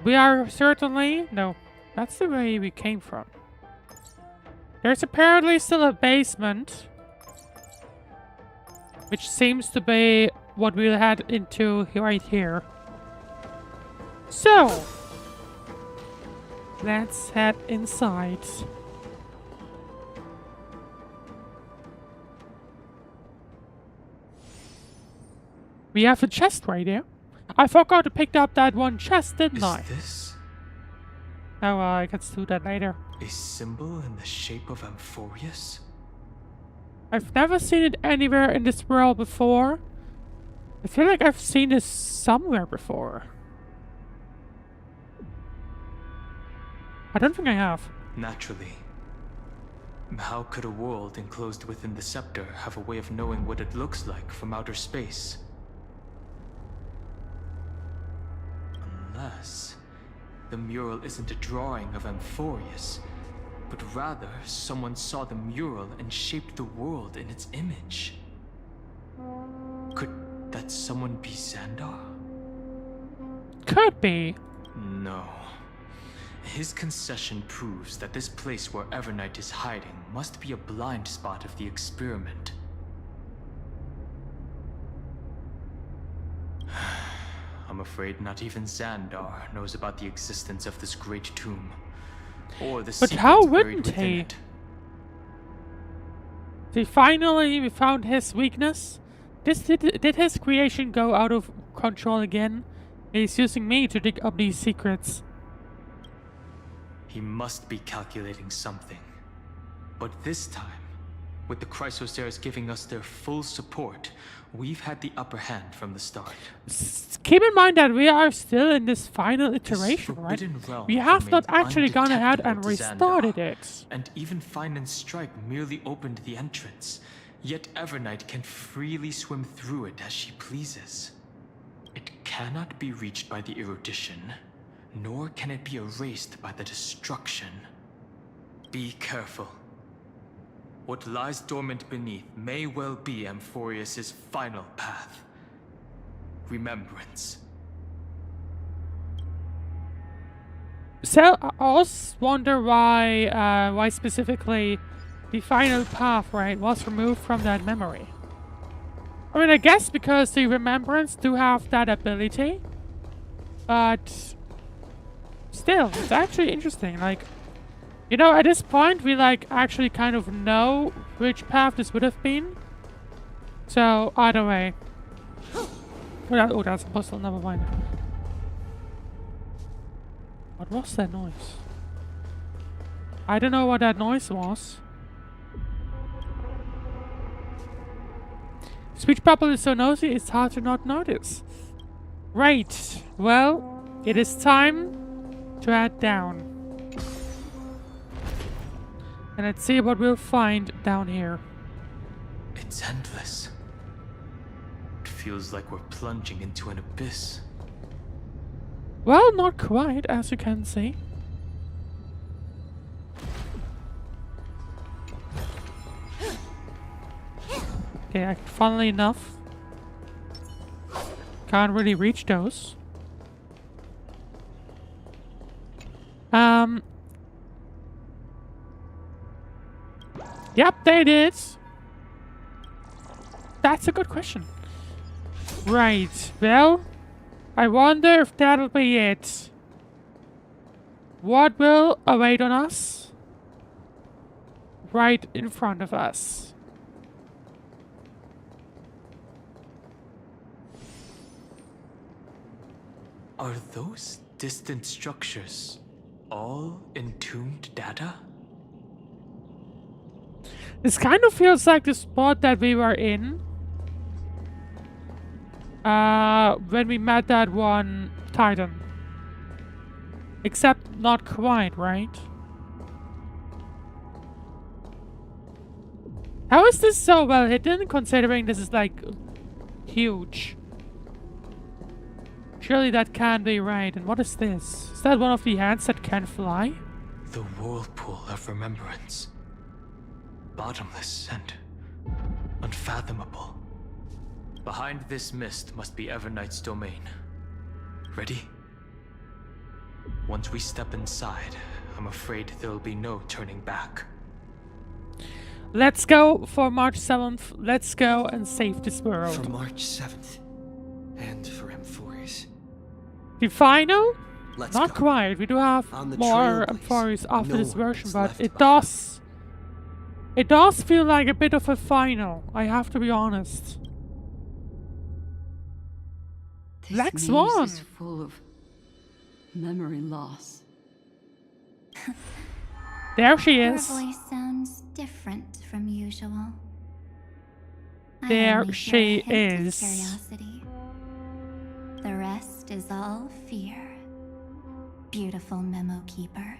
We are certainly... No, that's the way we came from. There's apparently still a basement, which seems to be what we'll head into right here. So, let's head inside. We have a chest right there. I forgot to pick up that one chest, didn't I? Is this Oh, I can do that later. a symbol in the shape of Amphoreus? I've never seen it anywhere in this world before. I feel like I've seen this somewhere before. I don't think I have. Naturally. How could a world enclosed within the scepter have a way of knowing what it looks like from outer space? Unless the mural isn't a drawing of Amphoreus, but rather someone saw the mural and shaped the world in its image. Could that someone be Xandar? Could be. No. His concession proves that this place where Evernight is hiding must be a blind spot of the experiment. I'm afraid not even Xandar knows about the existence of this great tomb, or the But secrets how buried wouldn't within he? it. We found his weakness. Did his creation go out of control again? He's using me to dig up these secrets. He must be calculating something. But this time, with the Chrysoceres giving us their full support, we've had the upper hand from the start. Keep in mind that we are still in this final iteration, right? forbidden realm We have not remains actually gone ahead and undetectable to restarted Xandar, it. And even Fine and Stripe merely opened the entrance. Yet Evernight can freely swim through it as she pleases. It cannot be reached by the erudition, nor can it be erased by the destruction. Be careful. What lies dormant beneath may well be Amphoreus' final path. Remembrance. So I also wonder why specifically the final path, right, was removed from that memory. I mean, I guess because the remembrance do have that ability, but still, it's actually interesting. Like, you know, at this point, we like actually kind of know which path this would have been. So either way. Oh, that's a puzzle. Never mind. What was that noise? I don't know what that noise was. Speech bubble is so nosy, it's hard to not notice. Right. Well, it is time to head down. And let's see what we'll find down here. It's endless. It feels like we're plunging into an abyss. Well, not quite, as you can see. Okay, funnily enough, can't really reach those. Yep, there it is. That's a good question. Right, well, I wonder if that'll be it. What will await on us? Right in front of us. Are those distant structures all entombed data? This kind of feels like the spot that we were in. When we met that one Titan. Except not quite, right? How is this so well hidden, considering this is like huge? Surely that can't be right. And what is this? Is that one of the hands that can fly? The whirlpool of remembrance. Bottomless and unfathomable. Behind this mist must be Evernight's domain. Ready? Once we step inside, I'm afraid there'll be no turning back. Let's go for March 7th. Let's go and save this world. For March 7th. And for Amphoreus. The final? Let's Not go. quite. We do have more Trailblaze, Amphoreus after no this one version, is but left it behind. It does feel like a bit of a final, I have to be honest. Black This Swan! maze is full of memory loss. There she Her is. voice sounds different from usual. I There only she hear a hint of is. Curiosity. The rest is all fear. Beautiful memo keeper.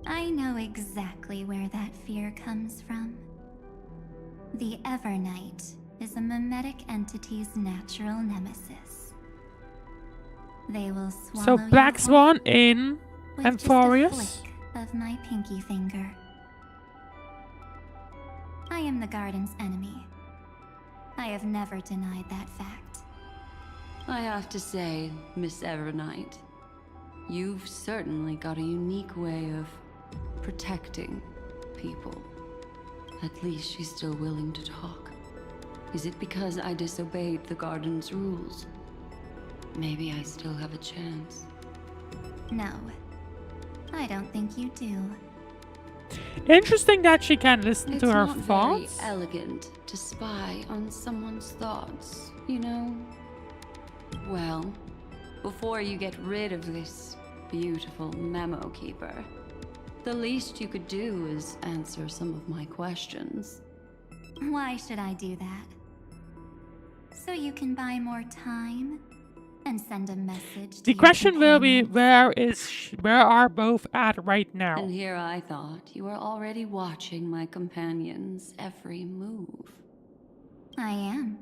I know exactly where that fear comes from. The Evernight is a mimetic entity's natural nemesis. They will swallow So Black you Swan whole in with just a Amphoreus. flick of my pinky finger. I am the garden's enemy. I have never denied that fact. I have to say, Miss Evernight, you've certainly got a unique way of protecting people. At least she's still willing to talk. Is it because I disobeyed the garden's rules? Maybe I still have a chance. No, I don't think you do. Interesting that she can listen It's to her not thoughts. very elegant to spy on someone's thoughts, you know? Well, before you get rid of this beautiful memo keeper, the least you could do is answer some of my questions. Why should I do that? So you can buy more time and send a message to The your question will be, companions? where are both at right now? And here I thought you were already watching my companion's every move. I am.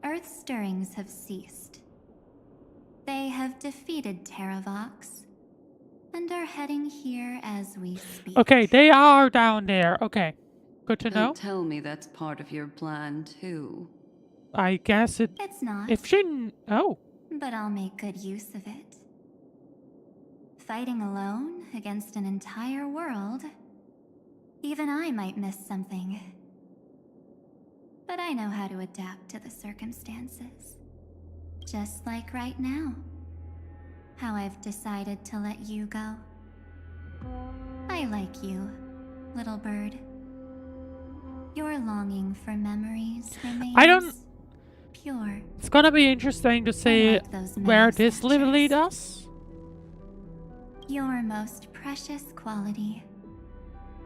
Earth stirrings have ceased. They have defeated Terravox and are heading here as we speak. Okay, they are down there. Okay, good to know. Don't tell me that's part of your plan too. I guess it. It's not. If she. Oh. But I'll make good use of it. Fighting alone against an entire world, even I might miss something. But I know how to adapt to the circumstances. Just like right now. How I've decided to let you go. I like you, little bird. Your longing for memories remains I don't. pure. It's gonna be interesting to see like those where memo this will snatchers. lead us. Your most precious quality.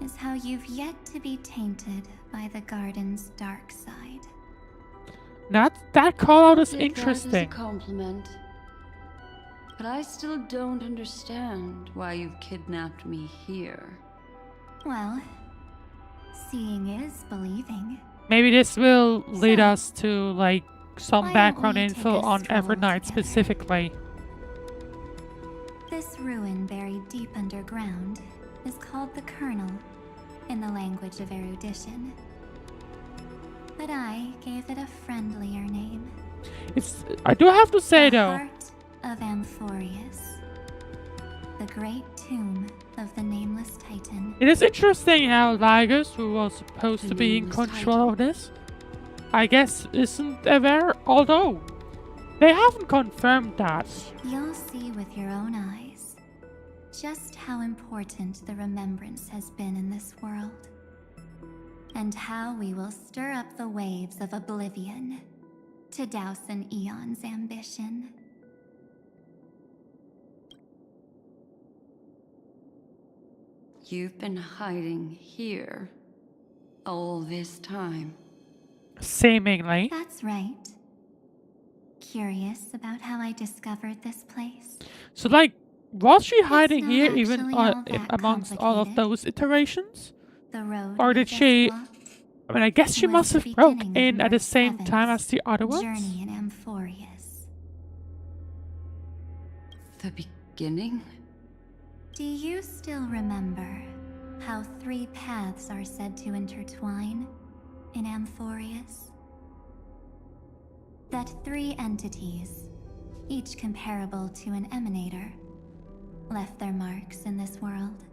is how you've yet to be tainted by the garden's dark side. That call out is Take that as a interesting. compliment. But I still don't understand why you've kidnapped me here. Well, seeing is believing. Maybe this will lead So, us to like some why don't background we info take a on stroll Evernight together? specifically. This ruin buried deep underground is called the Kernel in the language of erudition. But I gave it a friendlier name. I do have to say The though, Heart of Amphoreus, the great tomb of the Nameless Titan. it is interesting how Lygus, who was supposed The to be in Nameless control of this, I guess isn't aware, although they haven't confirmed that. You'll see with your own eyes just how important the remembrance has been in this world, and how we will stir up the waves of oblivion to douse an eon's ambition. You've been hiding here all this time. Seemingly. That's right. Curious about how I discovered this place? So like, was she hiding not here even actually all that amongst all of complicated. those iterations? The road Or we did just she... walked I mean, I guess she was must the have broke beginning of in at the Mark same time Seven's as the other ones. journey in Amphoreus. The beginning? Do you still remember how 3 paths are said to intertwine in Amphoreus? That 3 entities, each comparable to an emanator, left their marks in this world.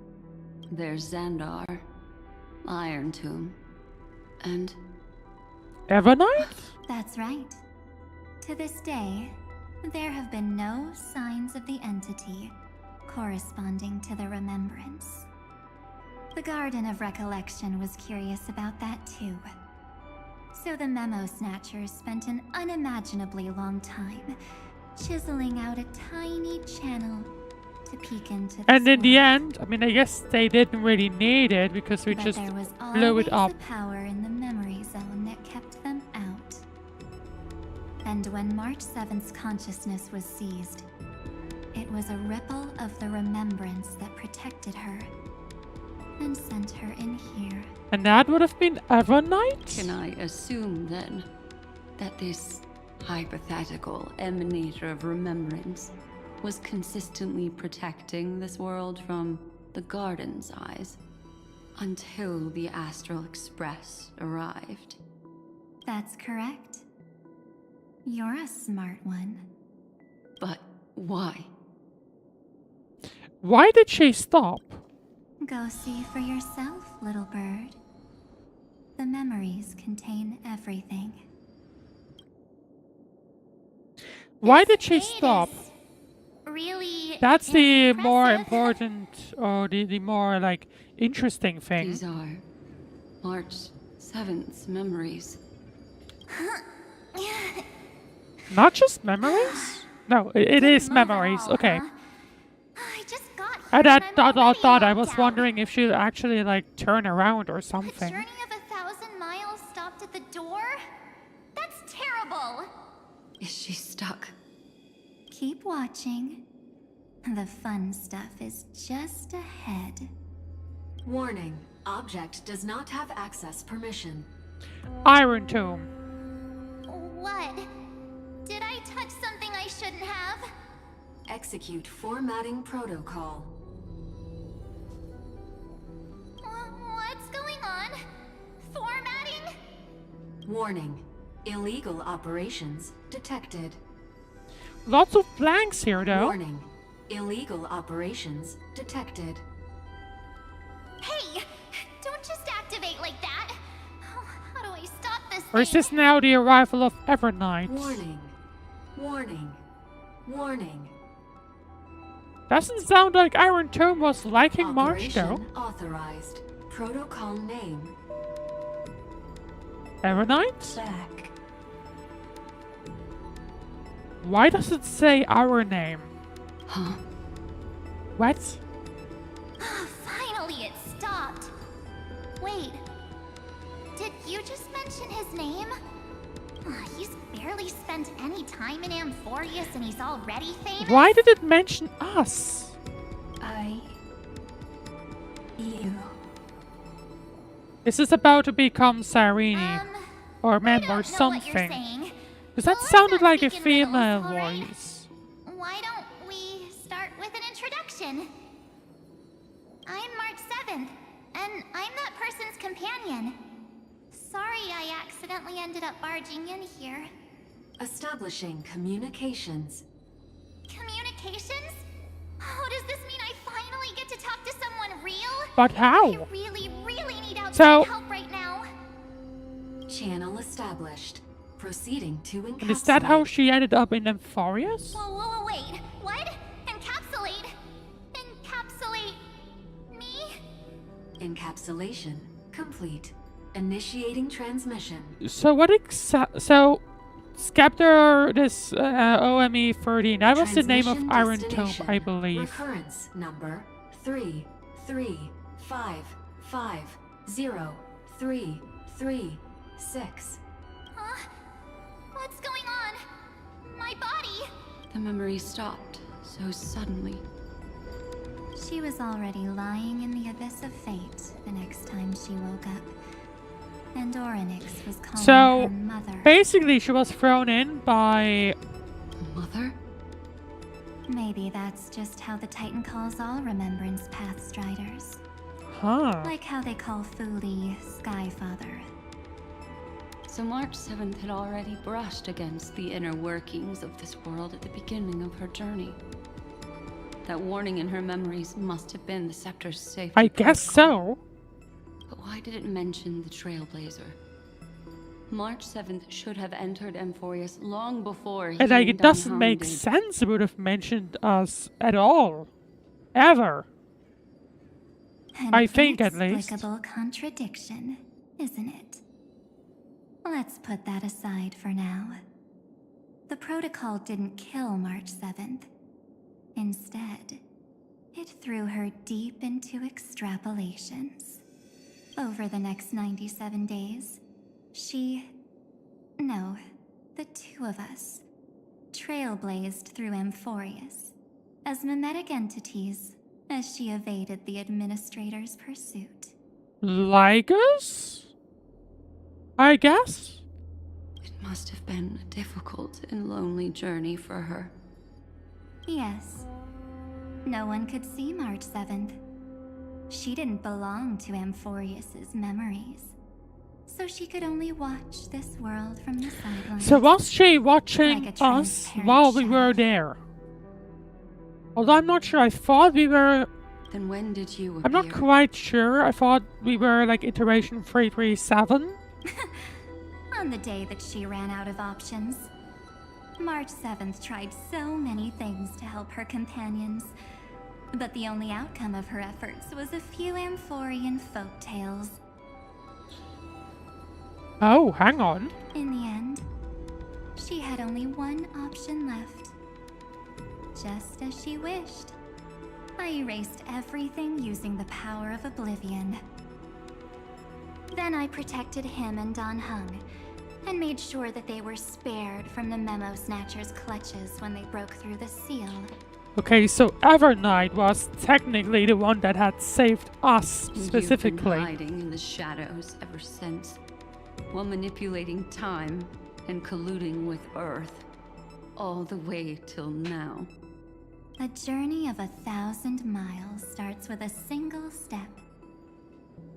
There's Xandar, Iron Tomb, and... Evernight? That's right. To this day, there have been no signs of the entity corresponding to the remembrance. The Garden of Recollection was curious about that too. So the Memo Snatchers spent an unimaginably long time chiseling out a tiny channel to peek into this And in the world. end, I mean, I guess they didn't really need it because we But just there was blew it always up. a power in the memory zone that kept them out. And when March 7th's consciousness was seized, it was a ripple of the remembrance that protected her and sent her in here. And that would have been Evernight? Can I assume then that this hypothetical emanator of remembrance was consistently protecting this world from the Garden's eyes until the Astral Express arrived? That's correct. You're a smart one. But why? Why did she stop? Go see for yourself, little bird. The memories contain everything. Why did she stop? Really? That's the more impressive. important, or the more, like, interesting thing. These are March 7th's memories. Not just memories? No, it is memories, okay. I just got here I and I'm already thought I locked was out. wondering if she'd actually, like, turn around or A something. journey of 1,000 miles stopped at the door? That's terrible. Is she stuck? Keep watching. The fun stuff is just ahead. Warning. Object does not have access permission. Iron Tomb. What? Did I touch something I shouldn't have? Execute formatting protocol. What's going on? Formatting? Warning. Illegal operations detected. Lots of blanks here, though. Warning. Illegal operations detected. Hey! Don't just activate like that! How do I stop this Or is thing? this now the arrival of Evernight? Warning. Warning. Warning. Doesn't sound like Iron Tomb was liking March, though. Operation authorized. Protocol name. Evernight? Back. Why does it say our name? Huh? What? Finally, it stopped. Wait. Did you just mention his name? He's barely spent any time in Amphoreus and he's already famous? Why did it mention us? You. Is this about to become Cyrene? Or member or something? Because that sounded like a female voice. Why don't we start with an introduction? I'm March 7th, and I'm that person's companion. Sorry I accidentally ended up barging in here. Establishing communications. Communications? Oh, does this mean I finally get to talk to someone real? But how? I really need outside help right now. Channel established. Proceeding to encapsulate. And is that how she ended up in Amphoreus? Whoa, wait. What? Encapsulate? Encapsulate me? Encapsulation complete. Initiating transmission. So what so Scepter, this OME 13, that was the name of Iron Tome, I believe. Recurrence number 335503336. What's going on? My body! The memory stopped so suddenly. She was already lying in the abyss of fate the next time she woke up. And Orynyx was calling her mother. Basically she was thrown in by... Mother? Maybe that's just how the Titan calls all Remembrance Path Striders. Huh. Like how they call Fuli Skyfather. So March 7th had already brushed against the inner workings of this world at the beginning of her journey. That warning in her memories must have been the Scepter's safety. I guess so. But why did it mention the Trailblazer? March 7th should have entered Amphoreus long before he And like, it Dan doesn't Heng make did. sense it would have mentioned us at all. Ever. I think at least. Inexplicable contradiction, isn't it? Let's put that aside for now. The protocol didn't kill March 7th. Instead, it threw her deep into extrapolations. Over the next 97 days, the two of us, trailblazed through Amphoreus as mimetic entities as she evaded the administrator's pursuit. Lygus? I guess? It must have been a difficult and lonely journey for her. Yes. No one could see March 7th. She didn't belong to Amphoreus's memories. So she could only watch this world from the sidelines. So was she watching like a us transparent while we shadow. were there? Although I'm not sure, I thought we were... Then when did you appear? I'm not quite sure, I thought we were like iteration 337. On the day that she ran out of options. March 7th tried so many things to help her companions. But the only outcome of her efforts was a few Amphorean folktales. Oh, hang on. In the end, she had only one option left. Just as she wished. I erased everything using the power of oblivion. Then I protected him and Dan Heng, and made sure that they were spared from the Memo Snatcher's clutches when they broke through the seal. Okay, so Evernight was technically the one that had saved us You've been specifically. hiding in the shadows ever since, while manipulating time and colluding with Earth, all the way till now. A journey of 1,000 miles starts with a single step.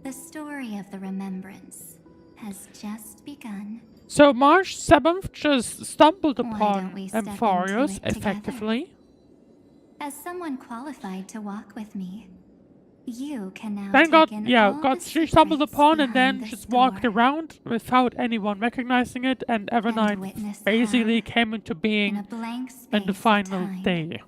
The story of the Remembrance has just begun. So March 7th just stumbled Why upon don't we step Amphoreus into it together? effectively. As someone qualified to walk with me, you can now Then got, take in yeah, all got the she stumbled secrets upon and behind then this just walked door. around without anyone recognizing it, and Evernight witness basically came into In being a blank in space the of final time. day.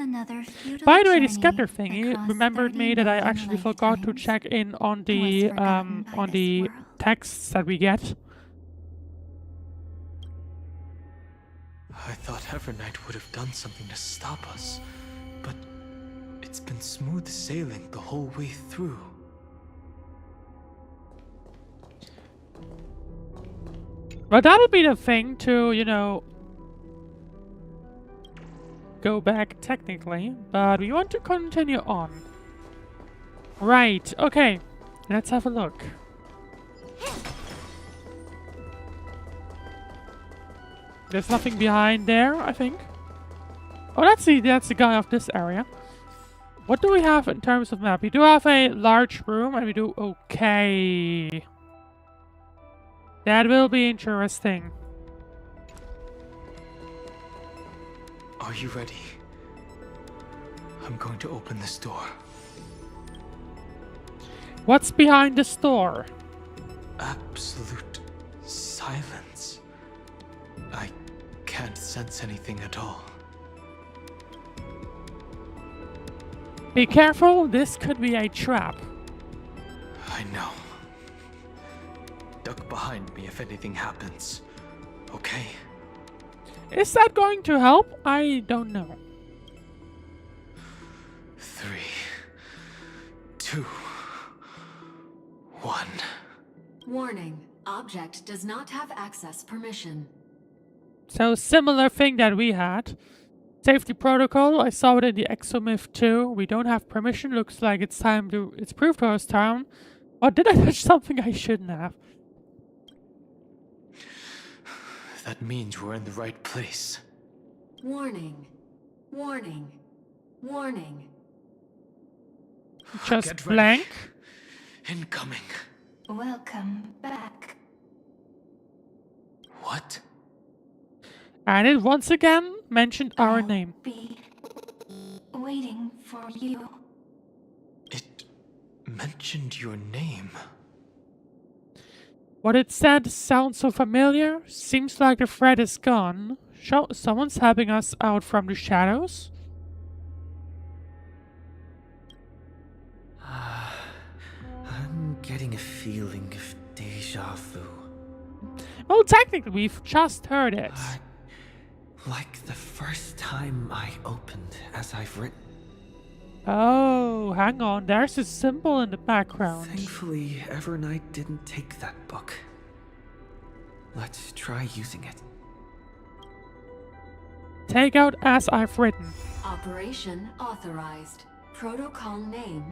Another futile By the way, the journey scepter thingy across remembered 30 me that I million actually forgot to lifetimes check in on was the forgotten by on this the world. texts that we get. I thought Evernight would have done something to stop us, but it's been smooth sailing the whole way through. But that'll be the thing to, you know, go back technically, but we want to continue on. Right, okay, let's have a look. There's nothing behind there, I think. Oh, that's the guy of this area. What do we have in terms of map? We do have a large room, and we do... Okay. That will be interesting. Are you ready? I'm going to open this door. What's behind this door? Absolute silence. I can't sense anything at all. Be careful, this could be a trap. I know. Duck behind me if anything happens. Okay? Is that going to help? I don't know. 3, 2, 1. Warning. Object does not have access permission. So similar thing that we had. Safety protocol, I saw it in the Exomyth too. We don't have permission, looks like it's time to... It's proof to us town. Or did I touch something I shouldn't have? That means we're in the right place. Warning. Warning. Warning. Just Get ready. blank. Incoming. Welcome back. What? And it once again mentioned our name. Be waiting for you. It mentioned your name. What it said sounds so familiar. Seems like the threat is gone. Someone's helping us out from the shadows. I'm getting a feeling of deja vu. Well, technically, we've just heard it. Like the first time I opened as I've written. Oh, hang on. There's a symbol in the background. Thankfully, Evernight didn't take that book. Let's try using it. Take out as I've written. Operation authorized. Protocol name.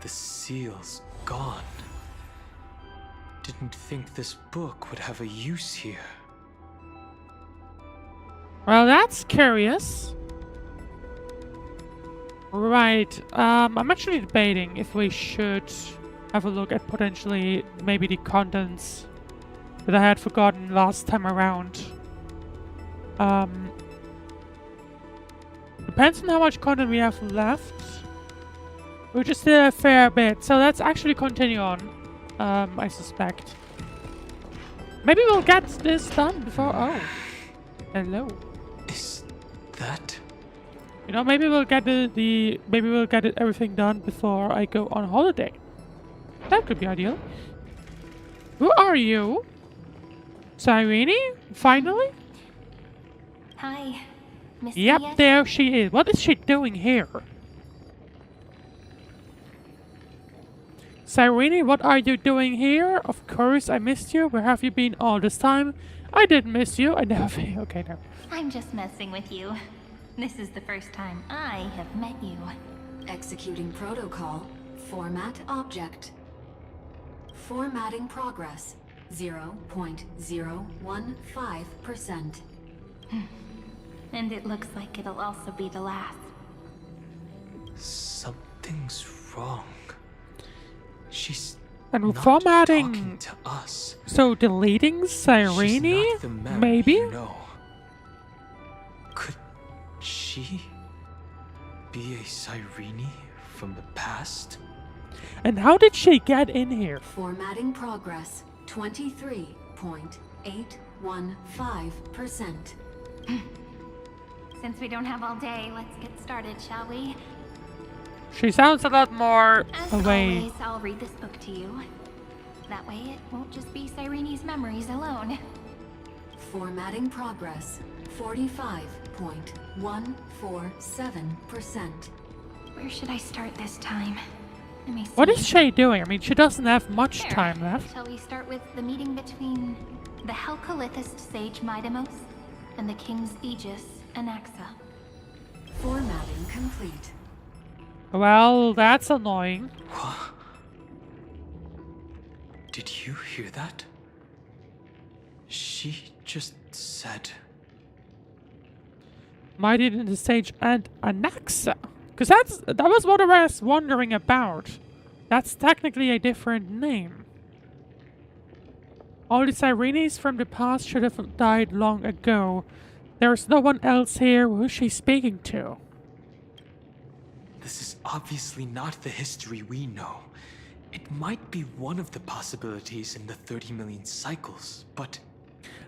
The seal's gone. Didn't think this book would have a use here. Well, that's curious. Right, I'm actually debating if we should have a look at potentially maybe the contents that I had forgotten last time around. Depends on how much content we have left. We just did a fair bit, so let's actually continue on, I suspect. Maybe we'll get this done before... Oh. Hello. Is that... You know, maybe we'll get maybe we'll get everything done before I go on holiday. That could be ideal. Who are you? Cyrene? Finally? Hi, Miss. Yep, Mia? there she is. What is she doing here? Cyrene, what are you doing here? Of course, I missed you. Where have you been all this time? I didn't miss you. I never... Okay, no. I'm just messing with you. This is the first time I have met you. Executing protocol. Format object. Formatting progress. 0.015%. And it looks like it'll also be the last. Something's wrong. She's And not formatting... talking to us. So deleting Cyrene? She's not the Mary Maybe? you know. Could she be a Cyrene from the past? And how did she get in here? Formatting progress. 23.815%. Since we don't have all day, let's get started, shall we? She sounds a lot more As away. always, I'll read this book to you. That way it won't just be Cyrene's memories alone. Formatting progress. 45.147%. Where should I start this time? Let me see. What is Shay doing? I mean, she doesn't have much There. time left. Shall we start with the meeting between the Helcolithist sage Midamos and the King's Aegis, Anaxa? Formatting complete. Well, that's annoying. What? Did you hear that? She just said... Mighty in the stage and Anaxa. Because that was what I was wondering about. That's technically a different name. All the Sirenes from the past should have died long ago. There's no one else here. Who's she speaking to? This is obviously not the history we know. It might be one of the possibilities in the 30 million cycles, but...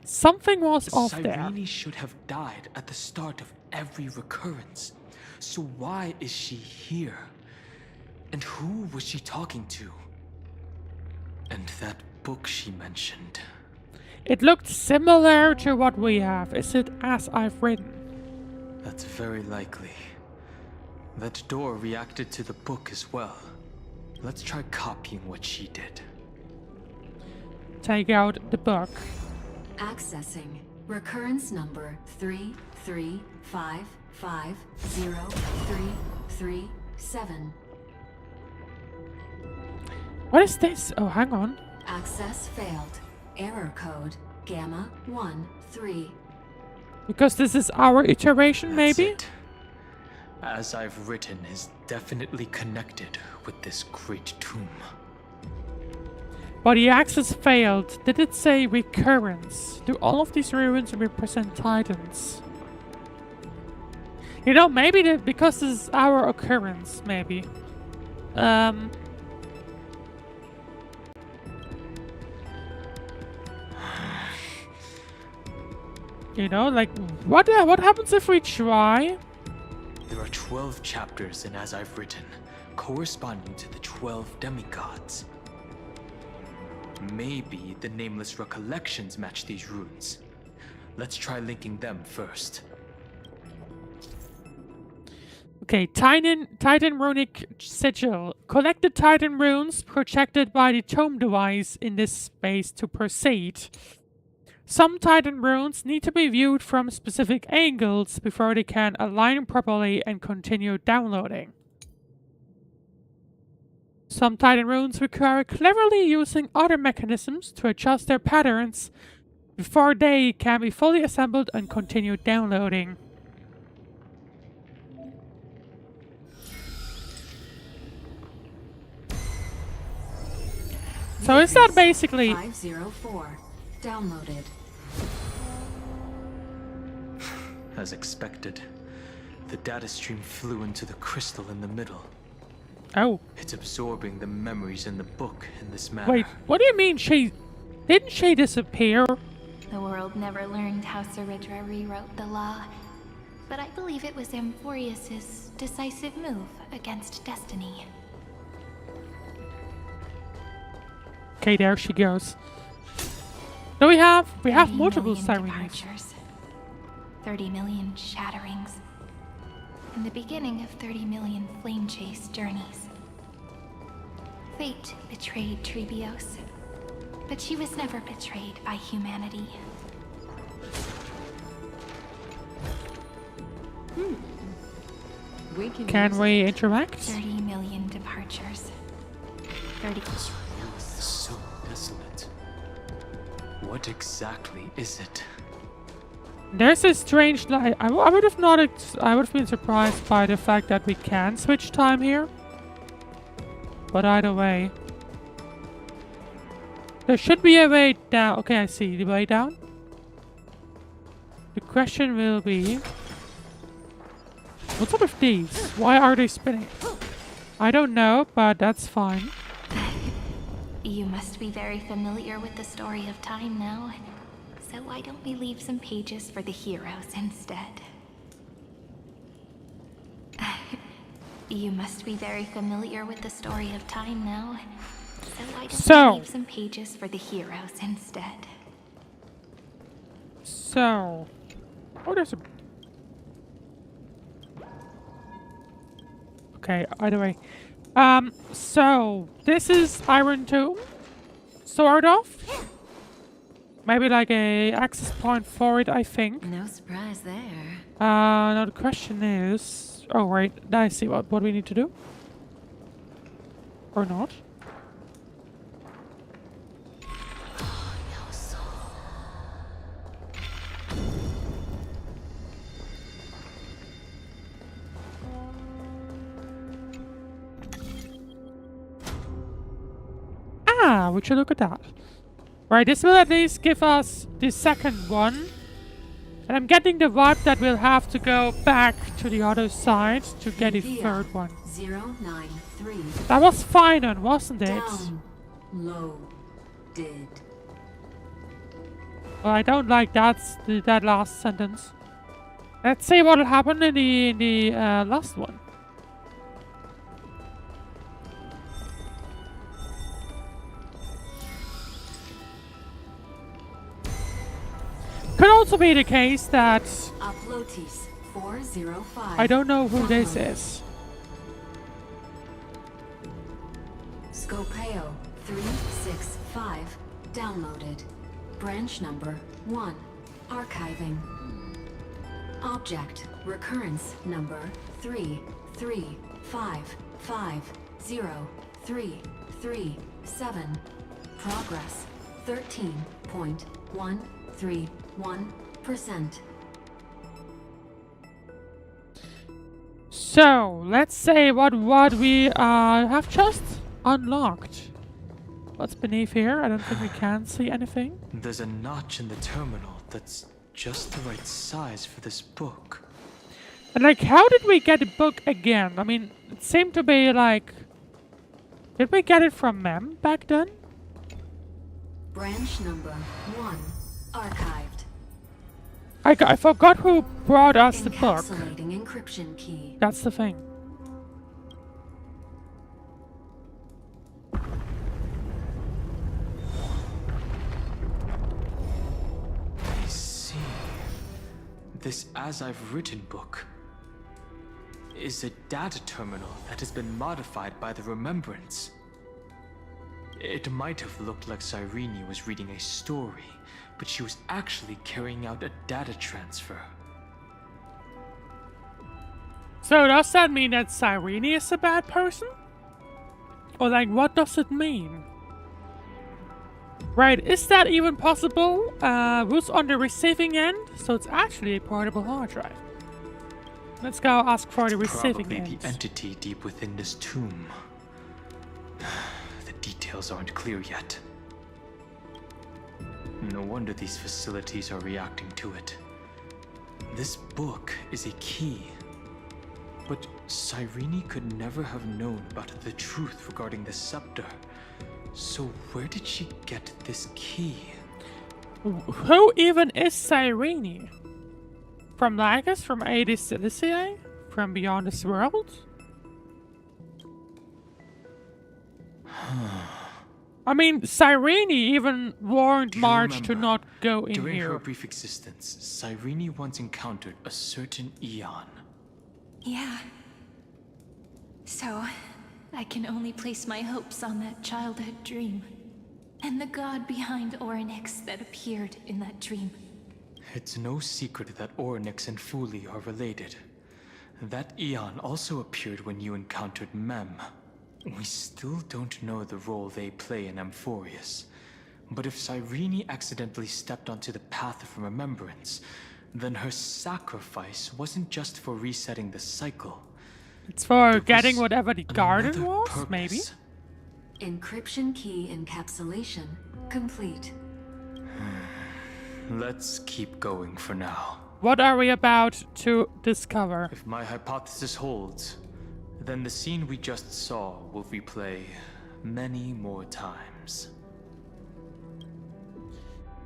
Something was off there. Cyrene should have died at the start of every recurrence. So why is she here? And who was she talking to? And that book she mentioned. It looked similar to what we have. Is it as I've written? That's very likely. That door reacted to the book as well. Let's try copying what she did. Take out the book. Accessing recurrence number 335503337. What is this? Oh, hang on. Access failed. Error code Gamma 13. Because this is our iteration, That's maybe? it. As I've written is definitely connected with this great tomb. But the access failed. Did it say recurrence? Do all of these ruins represent titans? You know, maybe because this is our occurrence, maybe. You know, like, what happens if we try? There are 12 chapters in As I've Written, corresponding to the 12 demigods. Maybe the nameless recollections match these runes. Let's try linking them first. Okay, Titan runic sigil. Collect the Titan runes projected by the tome device in this space to proceed. Some Titan runes need to be viewed from specific angles before they can align properly and continue downloading. Some Titan runes require cleverly using other mechanisms to adjust their patterns before they can be fully assembled and continue downloading. So is that basically 504 downloaded. As expected, the data stream flew into the crystal in the middle. Oh. It's absorbing the memories in the book in this manner. Wait, what do you mean didn't she disappear? The world never learned how Saridra rewrote the law, but I believe it was Amphoreus' decisive move against destiny. Okay, there she goes. So we have 30 multiple million Sirenes. departures, 30 million shatterings, and the beginning of 30 million flame chase journeys. Fate betrayed Trebios, but she was never betrayed by humanity. Can we interact? 30 million departures. 30. This room is so desolate. What exactly is it? There's a strange light. I would have not. I would have been surprised by the fact that we can switch time here. But either way, there should be a way down. Okay, I see the way down. The question will be, what's up with these? Why are they spinning? I don't know, but that's fine. You must be very familiar with the story of time now. So why don't we leave some pages for the heroes instead? You must be very familiar with the story of time now. So why don't we leave some pages for the heroes instead? So, oh, there's a. Okay, either way, So this is Iron Tomb, sort of. Maybe like a access point for it, I think. No surprise there. Now the question is... Oh, right. Now I see what we need to do. Or not. Ah, we should look at that. Right, this will at least give us the second one. And I'm getting the vibe that we'll have to go back to the other side to get the third one. 093. That was final, wasn't it? Down. Low. Did. Well, I don't like that last sentence. Let's see what'll happen in the last one. Could also be the case that Uplotis 405. I don't know who this is. Scopeo 365. Downloaded. Branch number 1. Archiving. Object recurrence number 335503337. Progress 13.131%. So let's say what we have just unlocked. What's beneath here? I don't think we can see anything. There's a notch in the terminal that's just the right size for this book. And like, how did we get the book again? I mean, it seemed to be like... Did we get it from Mem back then? Branch number 1. Archived. I forgot who brought us the book. Encapsulating encryption key. That's the thing. I see. This As I've Written book is a data terminal that has been modified by the Remembrance. It might have looked like Cyrene was reading a story, but she was actually carrying out a data transfer. So does that mean that Cyrene is a bad person? Or like, what does it mean? Right, is that even possible? Who's on the receiving end? So it's actually a portable hard drive. Let's go ask for the receiving end. Probably the entity deep within this tomb. The details aren't clear yet. No wonder these facilities are reacting to it. This book is a key. But Cyrene could never have known about the truth regarding the scepter. So where did she get this key? Who even is Cyrene? From Lygus? From Aedis Siliciae? From beyond this world? I mean, Cyrene even warned March to not go in During here. her brief existence, Cyrene once encountered a certain Eon. Yeah. So, I can only place my hopes on that childhood dream. And the god behind Orynyx that appeared in that dream. It's no secret that Orynyx and Fuli are related. That Eon also appeared when you encountered Mem. We still don't know the role they play in Amphoreus. But if Cyrene accidentally stepped onto the path of remembrance, then her sacrifice wasn't just for resetting the cycle. It's for getting whatever the garden was, purpose. maybe? Encryption key encapsulation complete. Let's keep going for now. What are we about to discover? If my hypothesis holds, then the scene we just saw will replay many more times.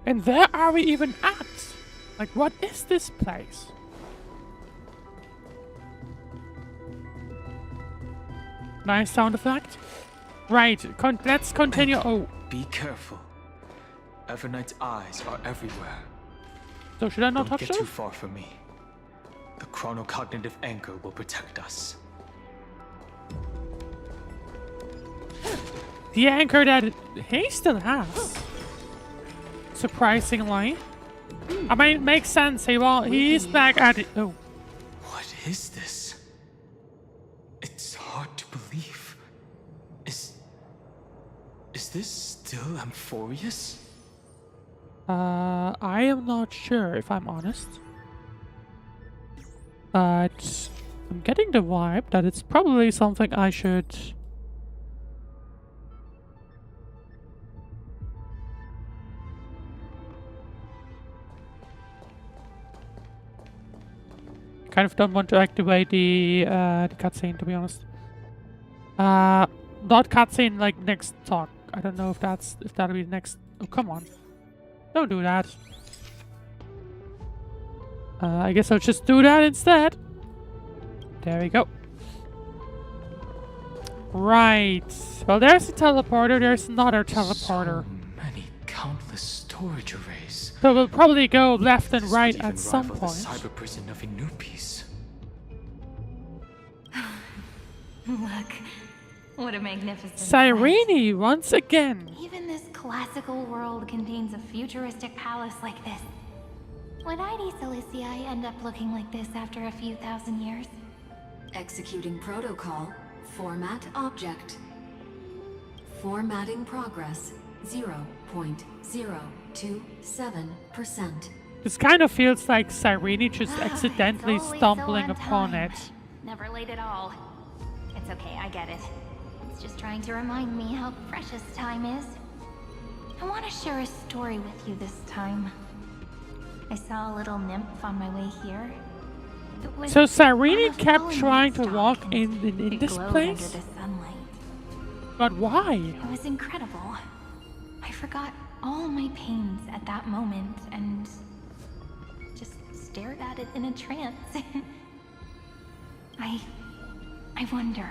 And where are we even at? Like, what is this place? Nice sound effect. Right, let's continue. Oh, Be careful. Evernight's eyes are everywhere. so should I not Don't touch get too them? far from me. The chronocognitive anchor will protect us. the anchor that he still has. Surprisingly. I mean, it makes sense. He's back at it. Oh. What is this? It's hard to believe. Is this still Amphoreus? I am not sure if I'm honest. But I'm getting the vibe that it's probably something I should... kind of don't want to activate the cutscene, to be honest. Not cutscene, like next talk. I don't know if that'll be the next... Oh, come on. Don't do that. I guess I'll just do that instead. There we go. Right. Well, there's a teleporter. There's another teleporter. So many countless storage arrays. So we'll probably go left and right Could at even some rival point. The cyber prison of Inupis. Look, what a magnificent Cyrene, once again. Even this classical world contains a futuristic palace like this. Would ID Silicii end up looking like this after a few thousand years? Executing protocol. Format object. Formatting progress. 0.027%. This kind of feels like Cyrene just accidentally It's always stumbling so on upon time. it. Never late at all. It's okay, I get it. It's just trying to remind me how precious time is. I want to share a story with you this time. I saw a little nymph on my way here. It was So Cyrene on a kept fallen trying to stalk walk and in it this glowed place? under the sunlight. But why? It was incredible. I forgot all my pains at that moment and just stared at it in a trance. I wonder,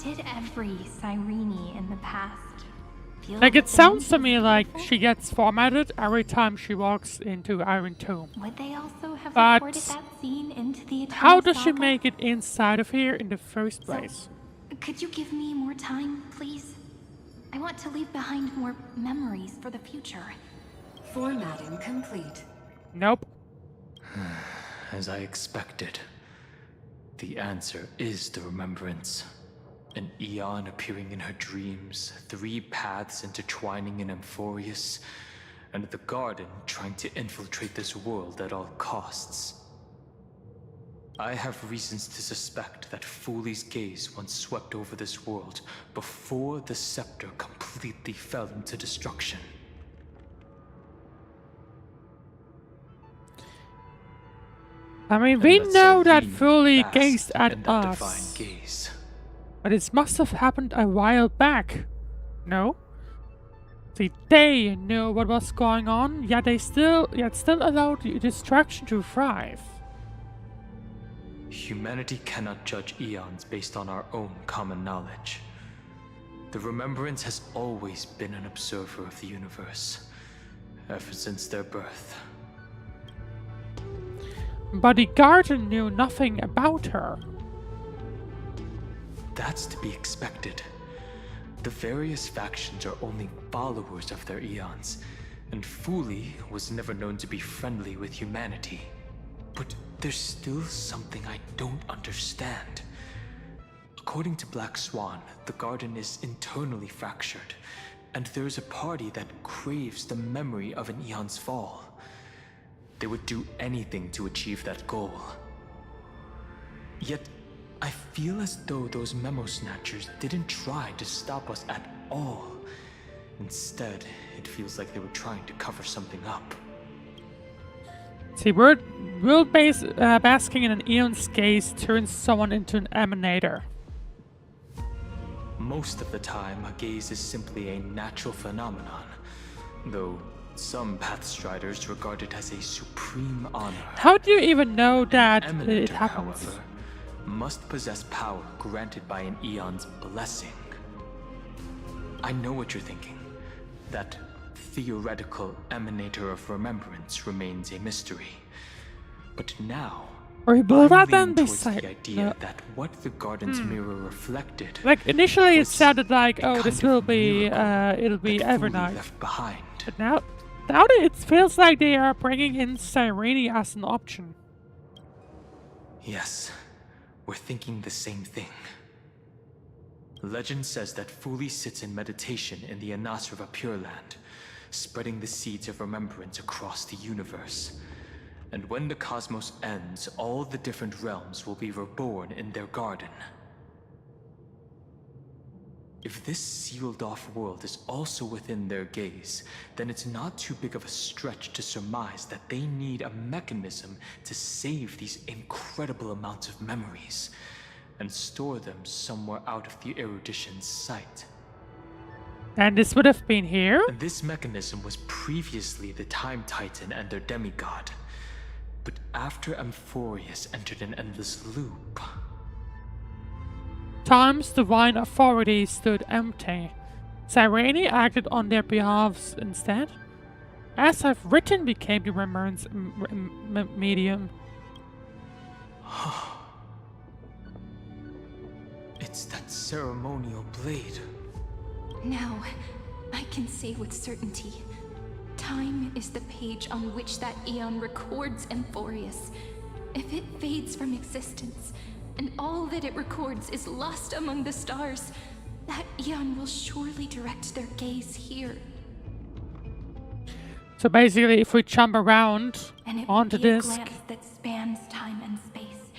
did every Cyrene in the past feel Like, it the sounds to things me like before? she gets formatted every time she walks into Iron Tomb. Would they also have But recorded that scene into the Eternal how does she Saga? make it inside of here in the first place? Could you give me more time, please? I want to leave behind more memories for the future. Formatting complete. Nope. As I expected. The answer is the remembrance. An eon appearing in her dreams, 3 paths intertwining in Amphoreus, and the garden trying to infiltrate this world at all costs. I have reasons to suspect that Fooley's gaze once swept over this world before the scepter completely fell into destruction. I mean, we And know that Cyrene Fully basked gazed at in that us. divine gaze. But it must have happened a while back. No? See, they knew what was going on, yet still allowed the destruction to thrive. Humanity cannot judge eons based on our own common knowledge. The Remembrance has always been an observer of the universe, ever since their birth. But the garden knew nothing about her. That's to be expected. The various factions are only followers of their eons, and Fooley was never known to be friendly with humanity. But there's still something I don't understand. According to Black Swan, the garden is internally fractured, and there's a party that craves the memory of an eon's fall. They would do anything to achieve that goal. Yet, I feel as though those memo snatchers didn't try to stop us at all. Instead, it feels like they were trying to cover something up. See, basking in an eon's gaze turns someone into an emanator. Most of the time, a gaze is simply a natural phenomenon, though some Pathstriders regard it as a supreme honor. How do you even know that An it emanator, happens? however, must possess power granted by an eon's blessing. I know what you're thinking. That theoretical emanator of remembrance remains a mystery. But now, Rebuild I'm that then leaning towards beside the idea that what the garden's mirror reflected, like initially it was sounded like, a oh, this kind will of be miracle it'll be that Fully Evernight. left behind. But now it feels like they are bringing in Cyrene as an option. Yes, we're thinking the same thing. Legend says that Fully sits in meditation in the Anasrava Pure Land, spreading the seeds of remembrance across the universe. And when the cosmos ends, all the different realms will be reborn in their garden. If this sealed-off world is also within their gaze, then it's not too big of a stretch to surmise that they need a mechanism to save these incredible amounts of memories and store them somewhere out of the erudition's sight. And this would have been here? And this mechanism was previously the Time Titan and their demigod. But after Amphoreus entered an endless loop... Time's divine authority stood empty. Cyrene acted on their behalves instead. As I've written became the remembrance medium. It's that ceremonial blade. Now, I can say with certainty, time is the page on which that eon records Amphoreus. If it fades from existence, and all that it records is lost among the stars, that eon will surely direct their gaze here. So basically, if we jump around And it onto will be a this, glance that spans time and space,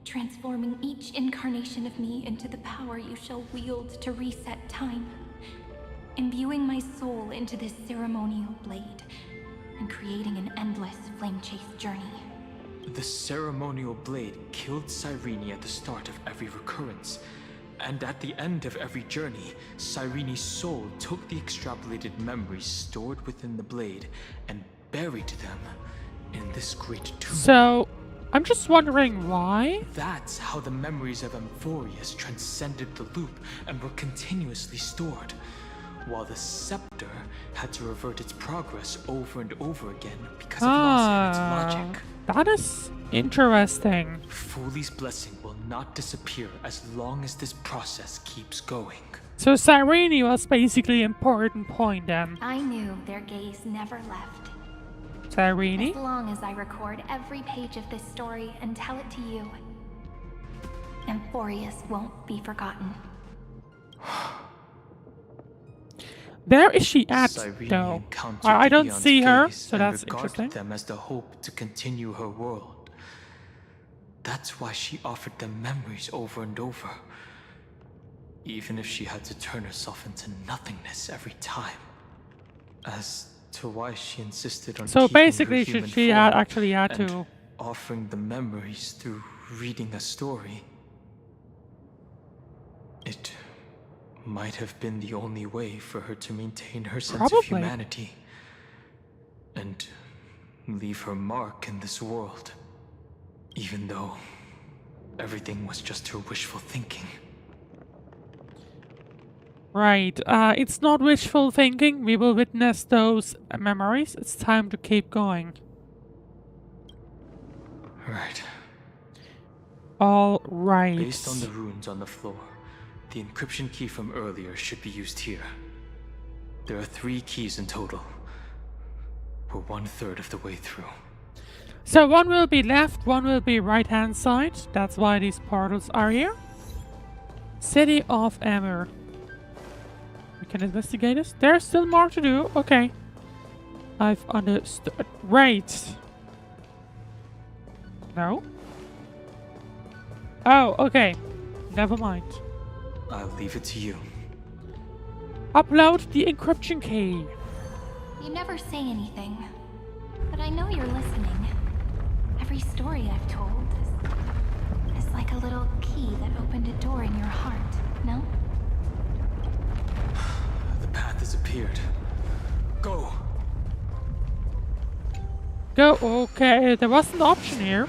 transforming each incarnation of me into the power you shall wield to reset time, imbuing my soul into this ceremonial blade, and creating an endless flame-chased journey. The ceremonial blade killed Cyrene at the start of every recurrence, and at the end of every journey, Cyrene's soul took the extrapolated memories stored within the blade and buried them in this great tomb. So, I'm just wondering why? That's how the memories of Amphoreus transcended the loop and were continuously stored, while the scepter had to revert its progress over and over again because of loss in its logic. That is interesting. Fully's blessing will not disappear as long as this process keeps going. So Cyrene was basically an important point then. I knew their gaze never left. Cyrene? As long as I record every page of this story and tell it to you, Amphoreus won't be forgotten. Where is she at, Cyrene though? encountered I don't Eon's see her, gaze so and that's regarded interesting. them as the hope to continue her world. That's why she offered them memories over and over, even if she had to turn herself into nothingness every time. As to why she insisted on So keeping her basically, human she form actually had and to. offering the memories through reading a story. It might have been the only way for her to maintain her sense of humanity and leave her mark in this world, even though everything was just her wishful thinking. Right, it's not wishful thinking. We will witness those memories. It's time to keep going. Right. All right. Based on the runes on the floor, the encryption key from earlier should be used here. There are 3 keys in total. We're 1/3 of the way through. So one will be left, one will be right-hand side. That's why these portals are here. City of Emir. We can investigate this. There's still more to do. Okay. I've understood. Right. No? Oh, okay. Never mind. I'll leave it to you. Upload the encryption key. You never say anything, but I know you're listening. Every story I've told is like a little key that opened a door in your heart, no? The path has appeared. Go! Go, okay. There was an option here.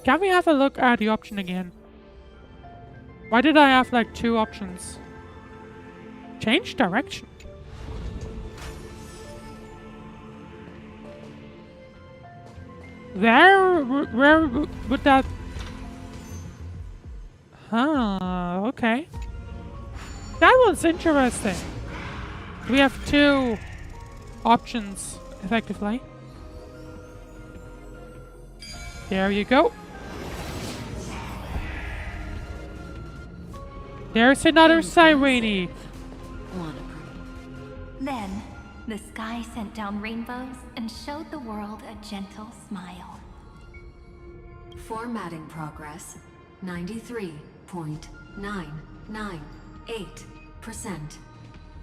Can we have a look at the option again? Why did I have like 2 options? Change direction. Where would that... Huh, okay. That one's interesting. We have two options, effectively. There you go. There's another Cyrene. Then, the sky sent down rainbows and showed the world a gentle smile. Formatting progress 93.998%.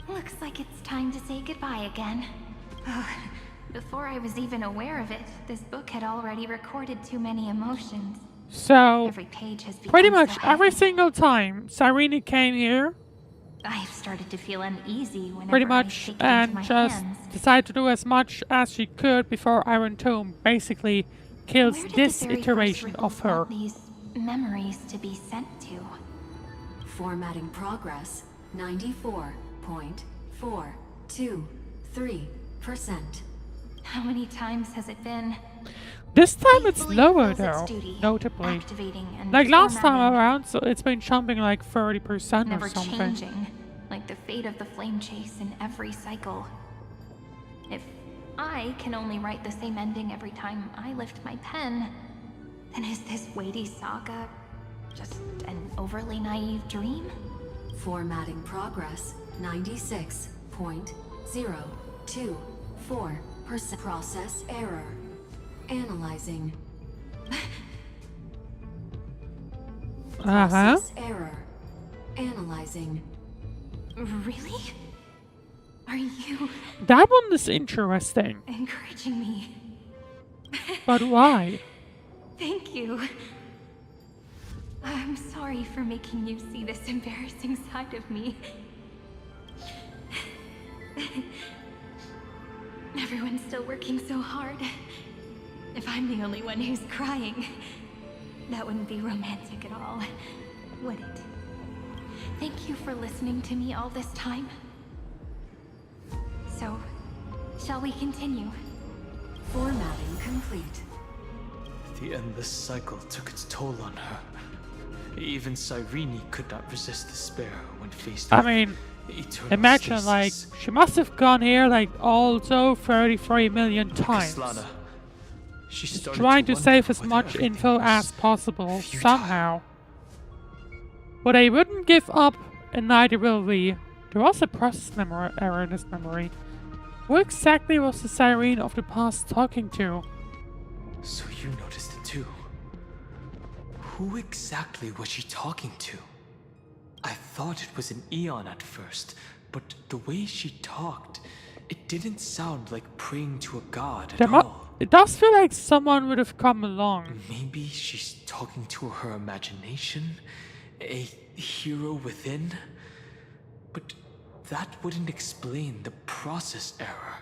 Looks like it's time to say goodbye again. Before I was even aware of it, this book had already recorded too many emotions. So, Every page has become pretty much so every heavy. single time Cyrene came here, I've started to feel uneasy whenever pretty I much, take it into and my just hands. decided to do as much as she could before Iron Tomb basically kills Where did this the very iteration first of rules her. want these memories to be sent to? Formatting progress 94.423%. How many times has it been? This time it's Faithfully lower fulfills though, its duty, notably. activating and Like last time formatting, around, so it's been jumping like 30% never or something. changing, like the fate of the flame chase in every cycle. If I can only write the same ending every time I lift my pen, then is this weighty saga just an overly naive dream? Formatting progress 96.024%. Process error. Analyzing. Process error. Analyzing. Really? Are you That one is interesting. encouraging me? But why? Thank you. I'm sorry for making you see this embarrassing side of me. Everyone's still working so hard. If I'm the only one who's crying, that wouldn't be romantic at all, would it? Thank you for listening to me all this time. So, shall we continue? Formatting complete. The endless cycle took its toll on her. Even Cyrene could not resist despair when faced with I mean, eternal imagine stasis. like, she must have gone here like also 33 million times. Kaslana, she started Trying to wonder save as whether much everything info was as possible, futile. somehow. But I wouldn't give up, and neither will we. There was a process error in this memory. Who exactly was the Cyrene of the past talking to? So you noticed it too. Who exactly was she talking to? I thought it was an Eon at first, but the way she talked, it didn't sound like praying to a god at all. It does feel like someone would have come along. Maybe she's talking to her imagination, a hero within. But that wouldn't explain the process error.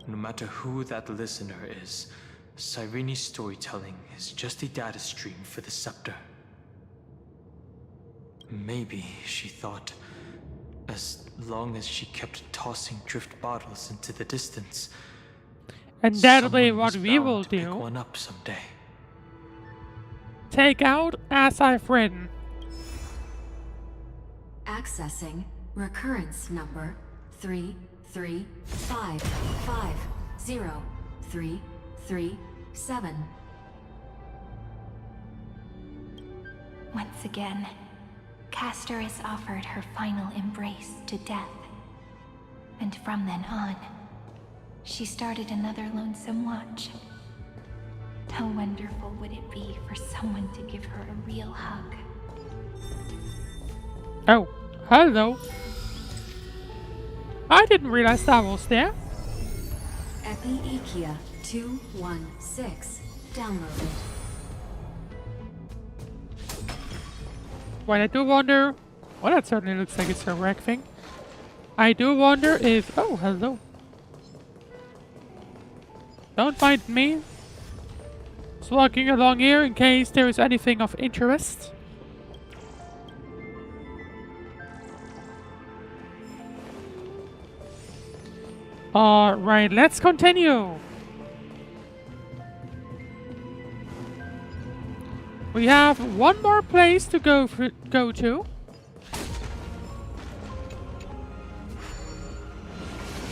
No matter who that listener is, Cyrene's storytelling is just a data stream for the scepter. Maybe, she thought, as long as she kept tossing drift bottles into the distance, Undoubtedly someone what was we bound will to pick do. one up someday. Take out as I've written. Accessing recurrence number 335503337. Once again, Castor is offered her final embrace to death. And from then on, she started another lonesome watch. How wonderful would it be for someone to give her a real hug? Oh, hello. I didn't realize that was there. Epi-Ikia 216 downloaded. Well, I do wonder... Well, that certainly looks like it's a wreck thing. I do wonder if... Oh, hello. Don't mind me. Just walking along here in case there is anything of interest. Alright, let's continue. We have one more place to go to.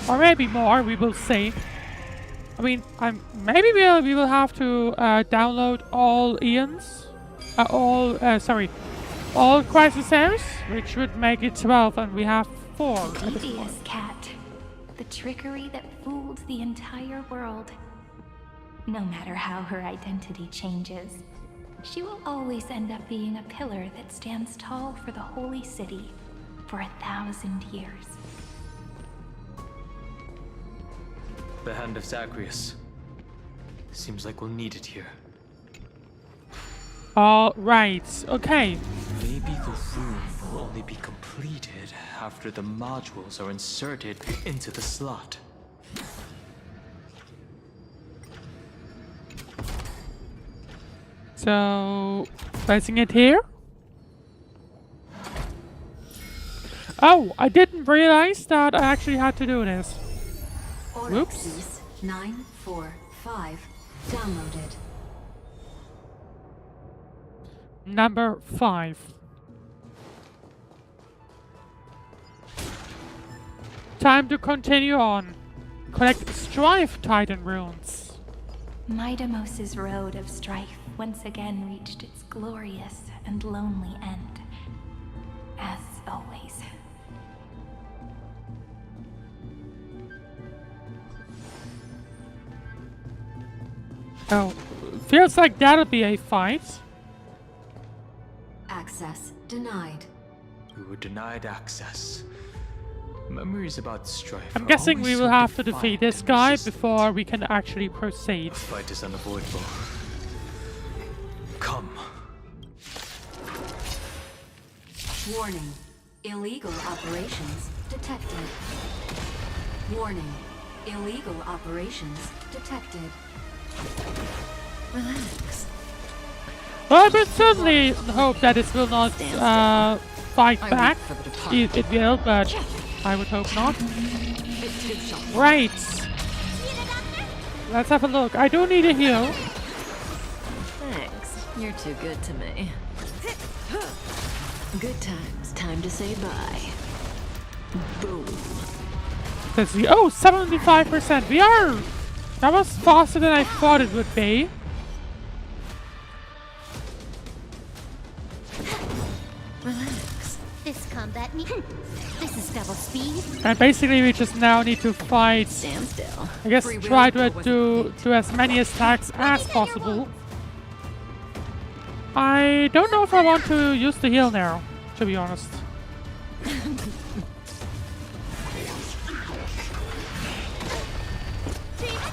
Or maybe more, we will see. I mean, maybe we will have to download all Ians. All Crisis Airs, which would make it 12, and we have 4 at this point. Devious cat. The trickery that fooled the entire world. No matter how her identity changes, she will always end up being a pillar that stands tall for the holy city for 1,000 years. The Hand of Zagreus. Seems like we'll need it here. Alright, okay. Maybe the room will only be completed after the modules are inserted into the slot. So, placing it here. Oh, I didn't realize that I actually had to do this. Whoops. 945 downloaded. Number 5. Time to continue on. Collect Strife Titan runes. Midamos's road of strife once again reached its glorious and lonely end. As always. Oh, feels like that'll be a fight. Access denied. We were denied access. Memories about strife. I'm guessing we will have to defeat this guy before we can actually proceed. The fight is unavoidable. Come. Warning. Illegal operations detected. Warning. Illegal operations detected. Relax. Well, I would certainly hope that it will not fight back. It will, but I would hope not. Right. Let's have a look. I do need a heal. Thanks. You're too good to me. Good times. Time to say bye. Boom. Let's see. Oh, 75%. We are... That was faster than I thought it would be. Relax. This combat need. This is double speed. And basically we just now need to fight. Stand still. I guess try to do as many attacks as possible. I don't know if I want to use the heal now, to be honest.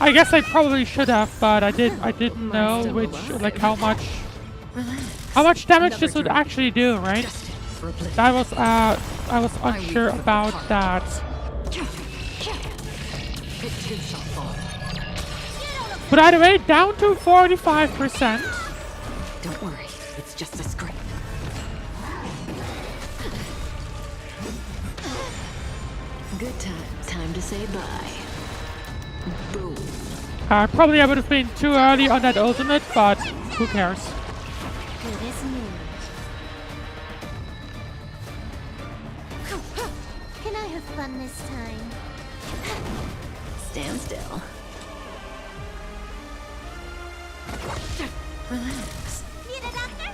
I guess I probably should have, but I didn't know how much damage this would actually do, right? I was unsure about that. But either way, down to 45%. Don't worry, it's just a scrape. Good times. Time to say bye. Boom. Probably I would have been too early on that ultimate, but who cares? Good as new. Can I have fun this time? Stand still. Relax. Need a doctor?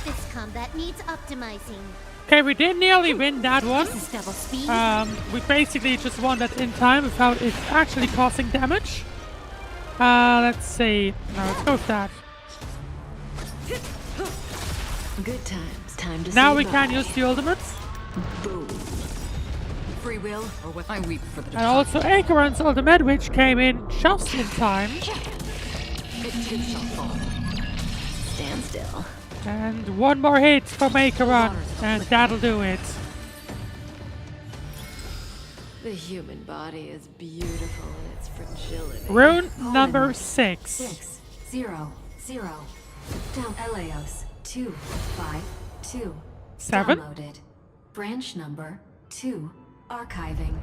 This combat needs optimizing. Okay, we did nearly win that one. This is double speed. We basically just won that in time without it actually causing damage. Let's see. No, let's go with that. Good times. Time to Now say we bye. can use the ultimates. Boom. Free will, or what I weep for the And also Acheron's ultimate, which came in just in time. It too shall fall. Stand still. And one more hit from Acheron, and that'll do it. The human body is beautiful in its fragility. Rune number 6. 600. Down Eleos 252. 7. Downloaded. Branch number 2, archiving.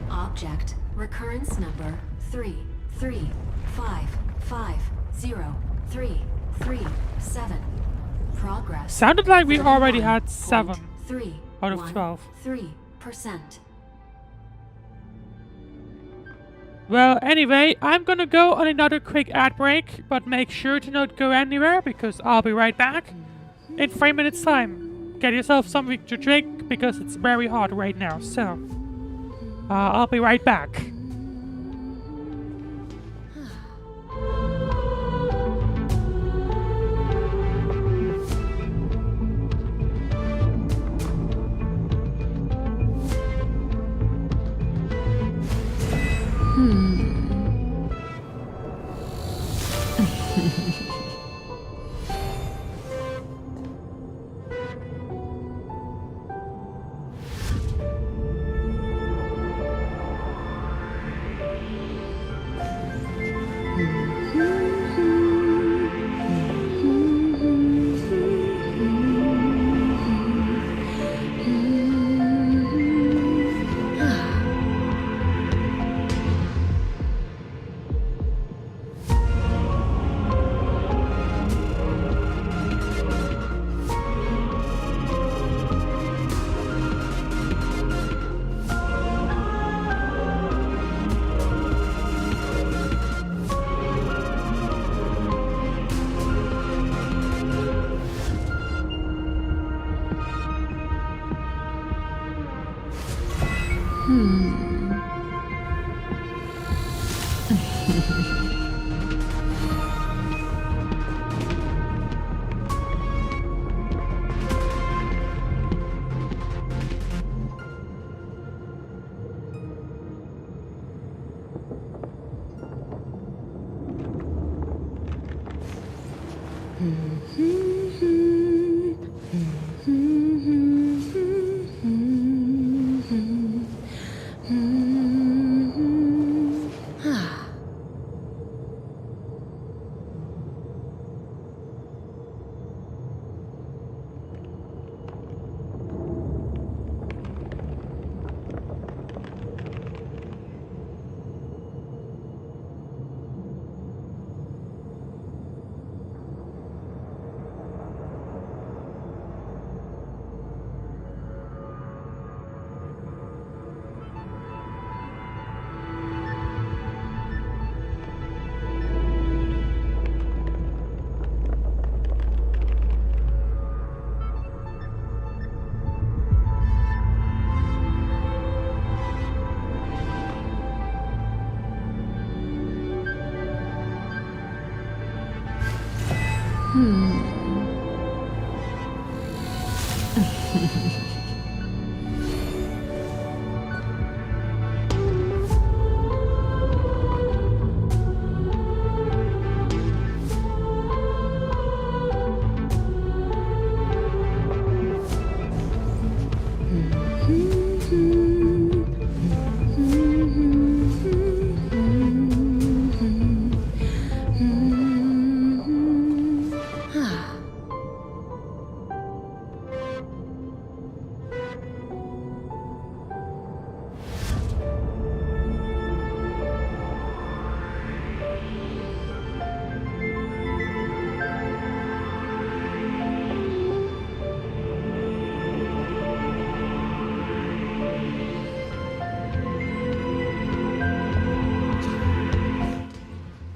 Object, recurrence number 335503337. Progress. Sounded like we already had 7 3 out of 12. 3%. Well, anyway, I'm gonna go on another quick ad break, but make sure to not go anywhere because I'll be right back in 3 minutes time. Get yourself something to drink because it's very hot right now, so I'll be right back.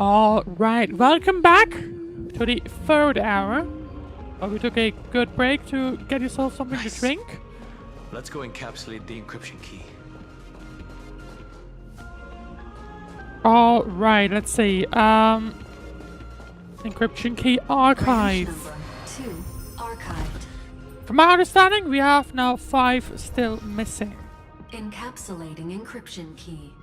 Alright, welcome back to the 3rd hour. We took a good break to get yourself something to drink. Let's go encapsulate the encryption key. Alright, let's see. Encryption key archive. Number 2, archived. From my understanding, we have now 5 still missing. Encapsulating encryption key.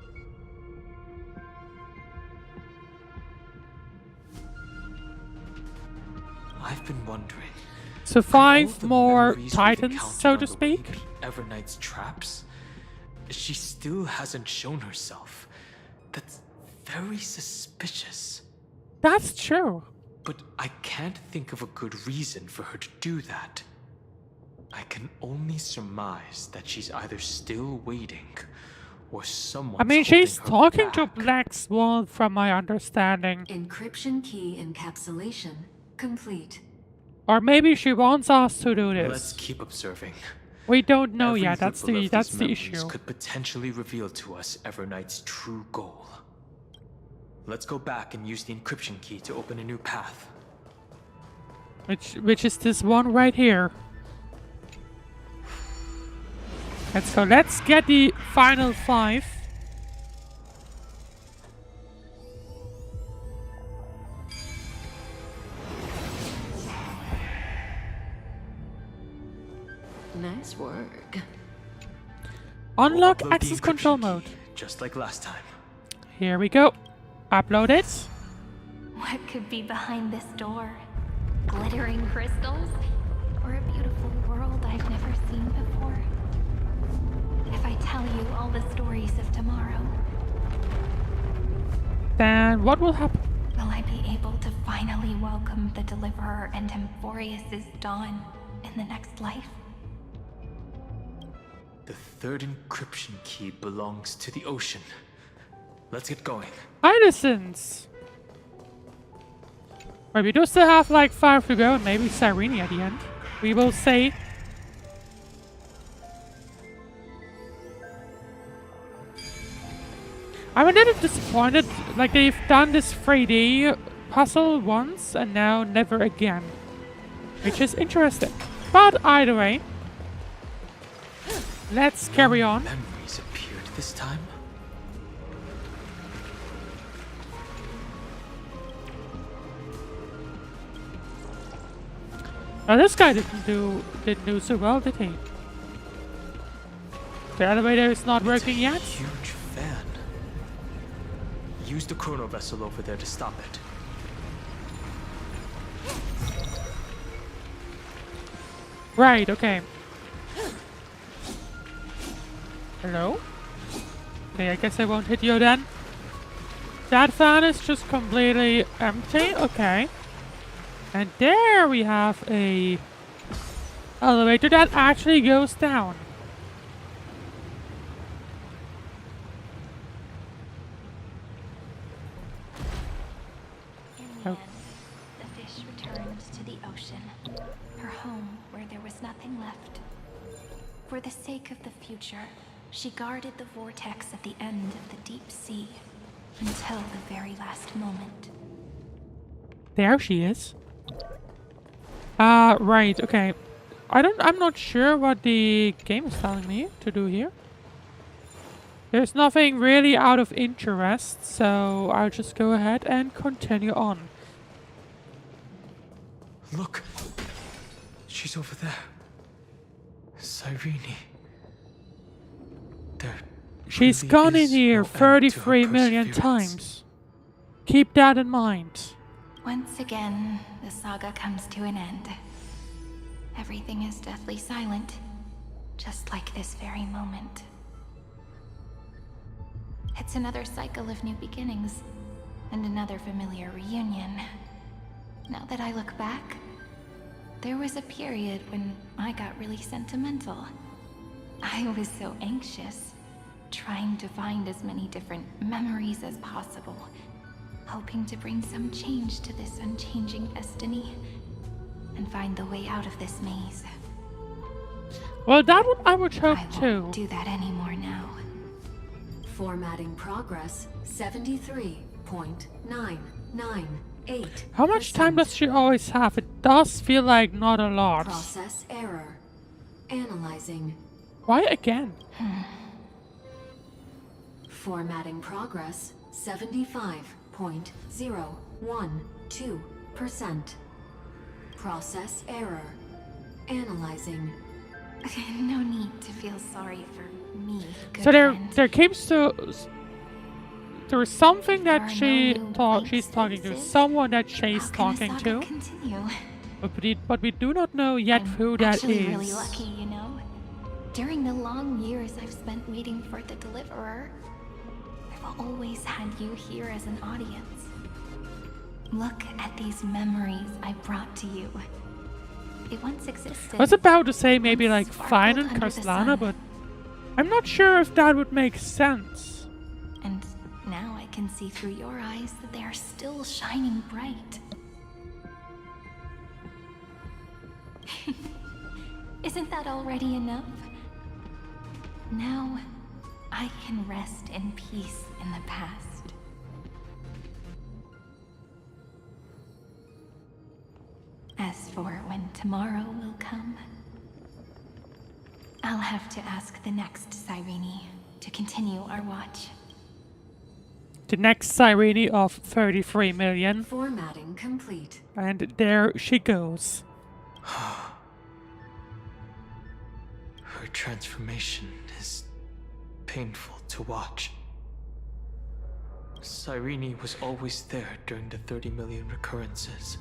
I've been wondering. So 5 more titans, so to speak. Evernight's traps. She still hasn't shown herself. That's very suspicious. That's true. But I can't think of a good reason for her to do that. I can only surmise that she's either still waiting, or someone. I mean, she's talking to Black Swan from my understanding. Encryption key encapsulation complete. Or maybe she wants us to do this. Let's keep observing. We don't know Every yet. That's ripple the of that's these the memories issue. could potentially reveal to us Evernight's true goal. Let's go back and use the encryption key to open a new path. Which is this one right here. Let's go. Let's get the final 5. Nice work. Unlock Upload the access encryption control key, mode. just like last time. Here we go. Upload it. What could be behind this door? Glittering crystals? Or a beautiful world I've never seen before? If I tell you all the stories of tomorrow, Then what will happen? will I be able to finally welcome the Deliverer and Amphoreus' dawn in the next life? The third encryption key belongs to the ocean. Let's get going. Innocence. But we do still have like 5 to go, and maybe Cyrene at the end. We will see. I'm a little disappointed. Like, they've done this 3D puzzle once and now never again, which is interesting. But either way, let's carry on. Memories appeared this time. Now this guy didn't do so well, did he? The elevator is not working yet. Huge fan. Use the chrono vessel over there to stop it. Right, okay. Hello? Okay, I guess I won't hit you then. That fan is just completely empty, okay. And there we have a elevator that actually goes down. In the end, the fish returned to the ocean, her home where there was nothing left. For the sake of the future, she guarded the vortex at the end of the deep sea until the very last moment. There she is. Right, okay. I'm not sure what the game is telling me to do here. There's nothing really out of interest, so I'll just go ahead and continue on. Look! She's over there. Cyrene. She's really gone in is here no end to her 33 million perseverance. times. Keep that in mind. Once again, the saga comes to an end. Everything is deathly silent, just like this very moment. It's another cycle of new beginnings, and another familiar reunion. Now that I look back, there was a period when I got really sentimental. I was so anxious, trying to find as many different memories as possible, hoping to bring some change to this unchanging destiny, and find the way out of this maze. Well, that one I would hope I too. won't do that anymore now. Formatting progress 73.998. How much time does she always have? It does feel like not a lot. Process error. Analyzing. Why again? Formatting progress 75.012%. Process error. Analyzing. No need to feel sorry for me, good So friend. there keeps to there is something There that are she's no new talking to, places. someone that she's How can a talking saga to, continue? but we do not know yet who that Actually is. really lucky, you know. During the long years I've spent waiting for the Deliverer, I've always had you here as an audience. Look at these memories I brought to you. It once existed. I was about to say maybe like Sparkled Fine and under the Castellana, sun. but I'm not sure if that would make sense. And now I can see through your eyes that they are still shining bright. Isn't that already enough? Now, I can rest in peace in the past. As for when tomorrow will come, I'll have to ask the next Cyrene to continue our watch. The next Cyrene of 33 million. Formatting complete. And there she goes. Her transformation is painful to watch. Cyrene was always there during the 30 million recurrences.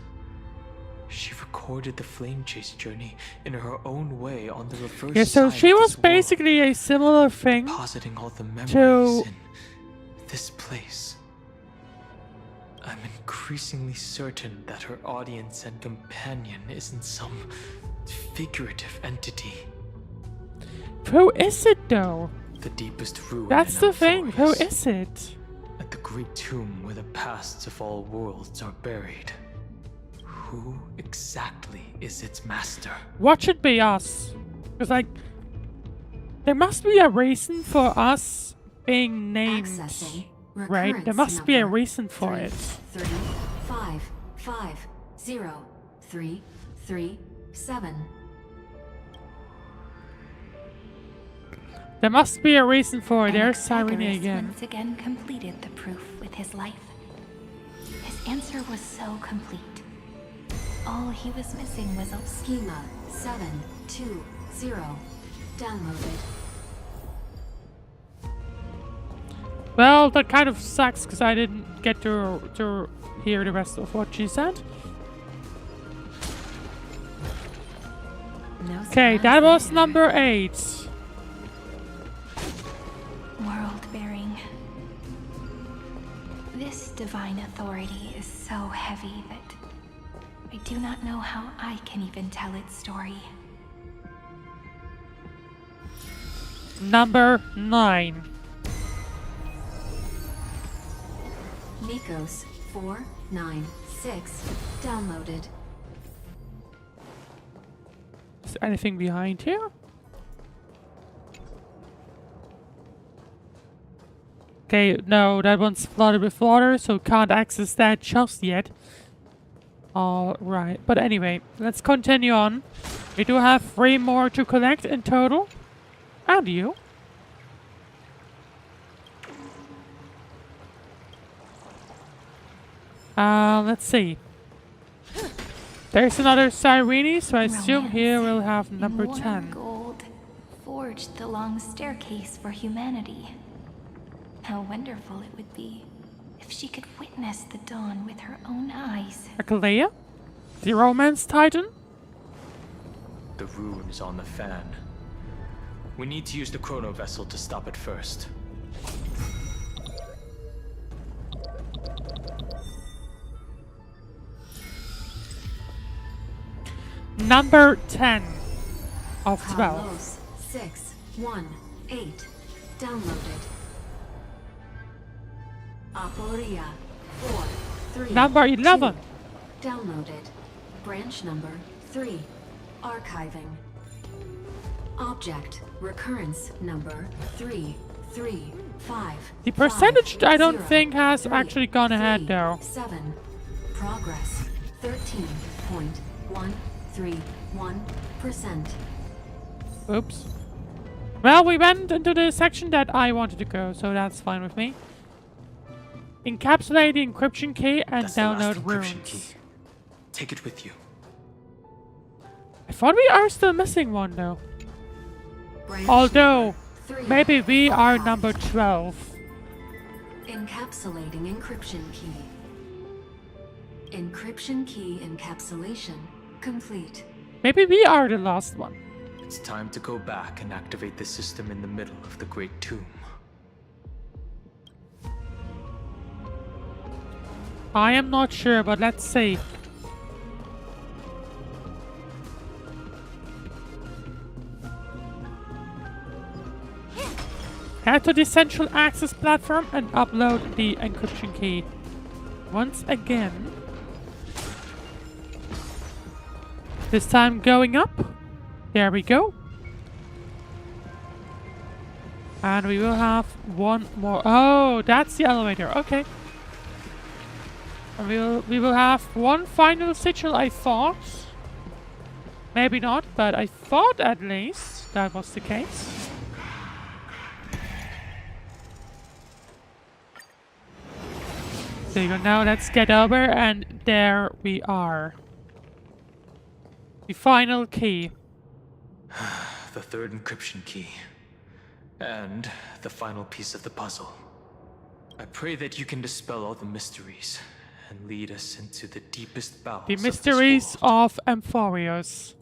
She recorded the flame chase journey in her own way on the reverse Yeah, so side she of was this basically a similar thing depositing all the memories to in this place. I'm increasingly certain that her audience and companion isn't some figurative entity. Who is it though? The deepest ruin. That's in the thing. Who Amphoreus, is it? at the great tomb where the pasts of all worlds are buried. Who exactly is its master? What should be us? Because like, there must be a reason for us being named, Accessing right? There must be a reason for it. 3 5 5 0 3 3 7. There must be a reason for it. And There's Cyrene Amphoreus again. once again completed the proof with his life. His answer was so complete. All he was missing was a Schema 720 downloaded. Well, that kind of sucks because I didn't get to hear the rest of what she said. No Okay, surprise that was there. number 8. World-bearing. This divine authority is so heavy that I do not know how I can even tell its story. Number 9. Nikos 496 downloaded. Is there anything behind here? Okay, no, that one's flooded with water, so can't access that just yet. Alright, but anyway, let's continue on. We do have 3 more to collect in total. And you? Let's see. There's another Cyrene, so I assume here we'll have number In 10. gold forged the long staircase for humanity. How wonderful it would be if she could witness the dawn with her own eyes. Akalea? The romance titan? The rune is on the fan. We need to use the chrono vessel to stop it first. Number 10 of 12. Carlos 618 downloaded. Amphoreus 432 Number 11. downloaded. Branch number 3 archiving. Object recurrence number 335. The percentage I don't think has actually gone ahead though. 7. Progress 13.131%. Oops. Well, we went into the section that I wanted to go, so that's fine with me. Encapsulate the encryption key and That's the last download encryption runes. key. Take it with you. I thought we are still missing one though. Branch Although, number 3. maybe we are number 12. Encapsulating encryption key. Encryption key encapsulation complete. Maybe we are the last one. It's time to go back and activate the system in the middle of the Great Tomb. I am not sure, but let's see. Head to the central access platform and upload the encryption key. Once again. This time going up. There we go. And we will have one more. Oh, that's the elevator. Okay. And we will have one final sigil, I thought. Maybe not, but I thought at least that was the case. There you go. Now let's get over, and there we are. The final key. The third encryption key. And the final piece of the puzzle. I pray that you can dispel all the mysteries and lead us into the deepest bowels The of mysteries this world. of Amphoreus.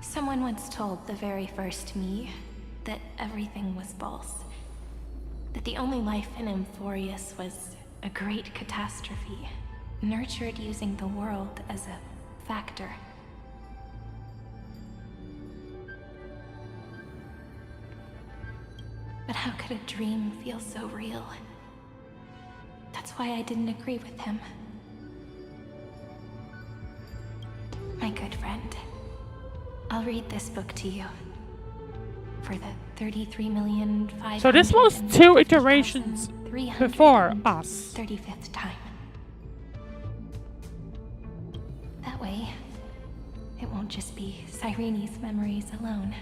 Someone once told the very first me that everything was false. That the only life in Amphoreus was a great catastrophe, nurtured using the world as a factor. But how could a dream feel so real? That's why I didn't agree with him. My good friend, I'll read this book to you. For the 33,500,000. So this was 2 iterations before us. 35th time. That way, it won't just be Cyrene's memories alone.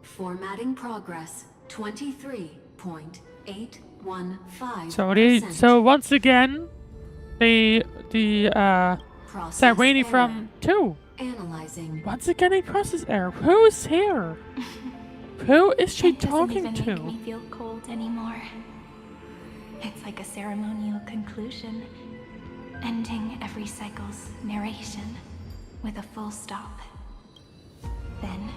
Formatting progress 23.815%. So once again, the Cyrene from 2. Analyzing. Once again a process error. Who's here? Who is she It doesn't talking even to? make me feel cold anymore. It's like a ceremonial conclusion, ending every cycle's narration with a full stop. Then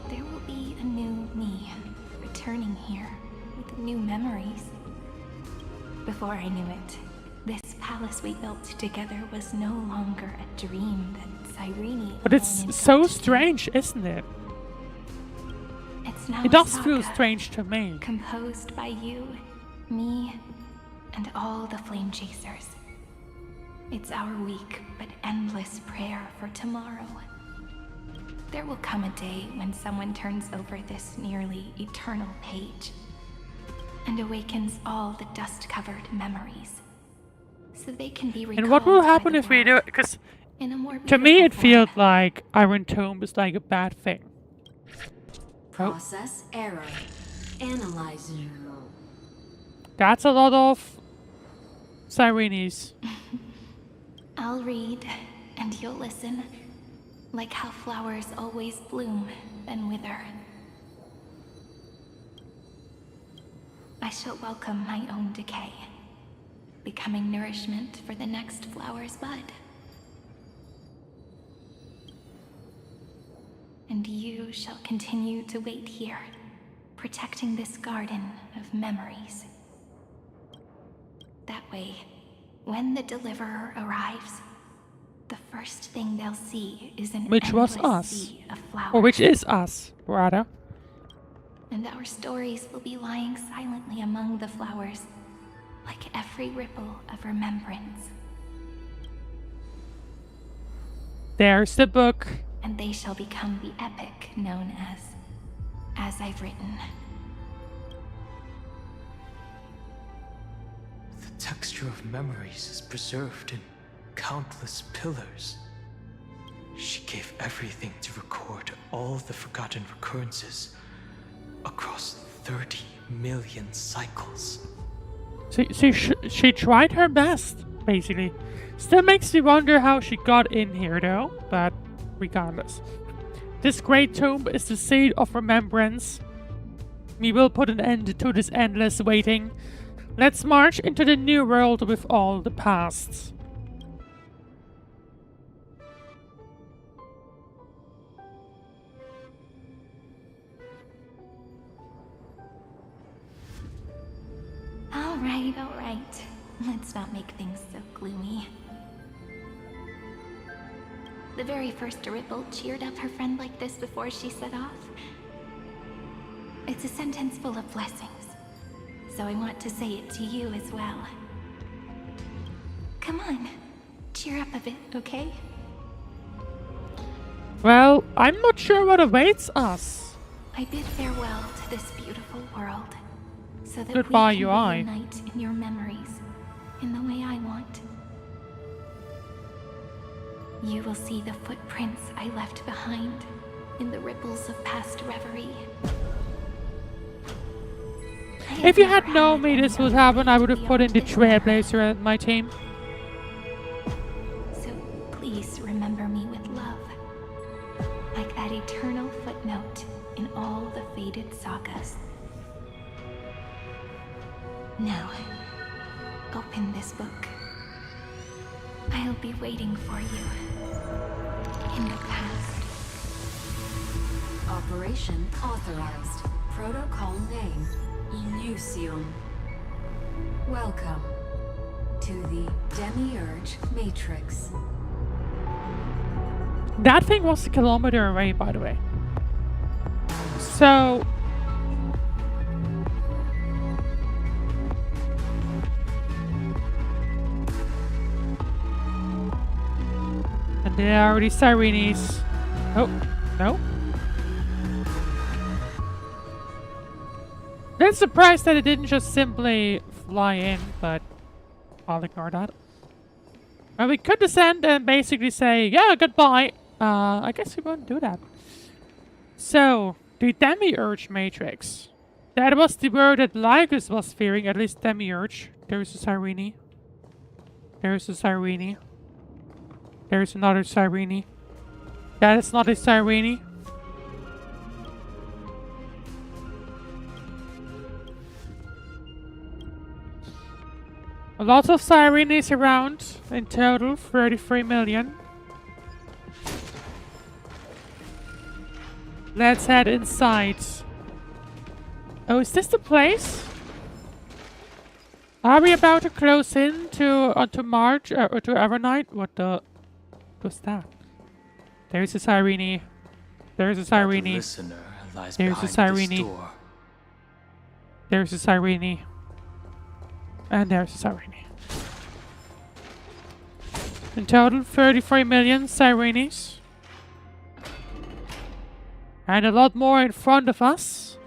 there will be a new me returning here with new memories. Before I knew it, this palace we built together was no longer a dream that Cyrene. But it's so strange, isn't it? It's now It does a feel saga strange to me. composed by you, me, and all the flame chasers. It's our weak but endless prayer for tomorrow. There will come a day when someone turns over this nearly eternal page and awakens all the dust-covered memories, so they can be recalled. And what will by happen the if we do world it? Because in a more to me it beautiful feels like Iron Tomb is like a bad thing. Process error. Analyzing. That's a lot of Cyrenes. I'll read, and you'll listen, like how flowers always bloom, then wither. I shall welcome my own decay, becoming nourishment for the next flower's bud. And you shall continue to wait here, protecting this garden of memories. That way, when the Deliverer arrives, the first thing they'll see is an Which was endless us. sea of flowers. Or which is us, rather. And our stories will be lying silently among the flowers, like every ripple of remembrance. There's the book. And they shall become the epic known as I've written. The texture of memories is preserved in countless pillars. She gave everything to record all the forgotten recurrences across 30 million cycles. She tried her best, basically. Still makes me wonder how she got in here, though, but regardless. This great tomb is the seed of remembrance. We will put an end to this endless waiting. Let's march into the new world with all the pasts. alright. Let's not make things so gloomy. The very first Ripple cheered up her friend like this before she set off. It's a sentence full of blessings, so I want to say it to you as well. Come on, cheer up a bit, okay? Well, I'm not sure what awaits us. I bid farewell to this beautiful world, so that Goodbye, we can UI. reunite in your memories, in the way I want. You will see the footprints I left behind in the ripples of past reverie. If you had known me this would happen, I would have put in the Trailblazer at my team. So please remember me with love, like that eternal footnote in all the faded sagas. Now, open this book. I'll be waiting for you in the past. Operation authorized. Protocol name, Elysium. Welcome to the Demiurge Matrix. That thing was a kilometer away, by the way. So... and there are the Sirenes. Oh, no. I'm surprised that it didn't just simply fly in, but I'll ignore that. Well, we could descend and basically say, yeah, goodbye. I guess we won't do that. So, the Demiurge Matrix. That was the word that Lygus was fearing, at least Demiurge. There's a Sirene. There's a Sirene. There's another Sirene. That is not a Sirene. Lots of Sirenes around. In total, 33 million. Let's head inside. Oh, is this the place? Are we about to close in to March or to Evernight? What the? What's that? There's a Sirene. There's a Sirene. There's a Sirene. There's a Sirene. And there's a Sirene. In total, 33 million Sirenes. And a lot more in front of us.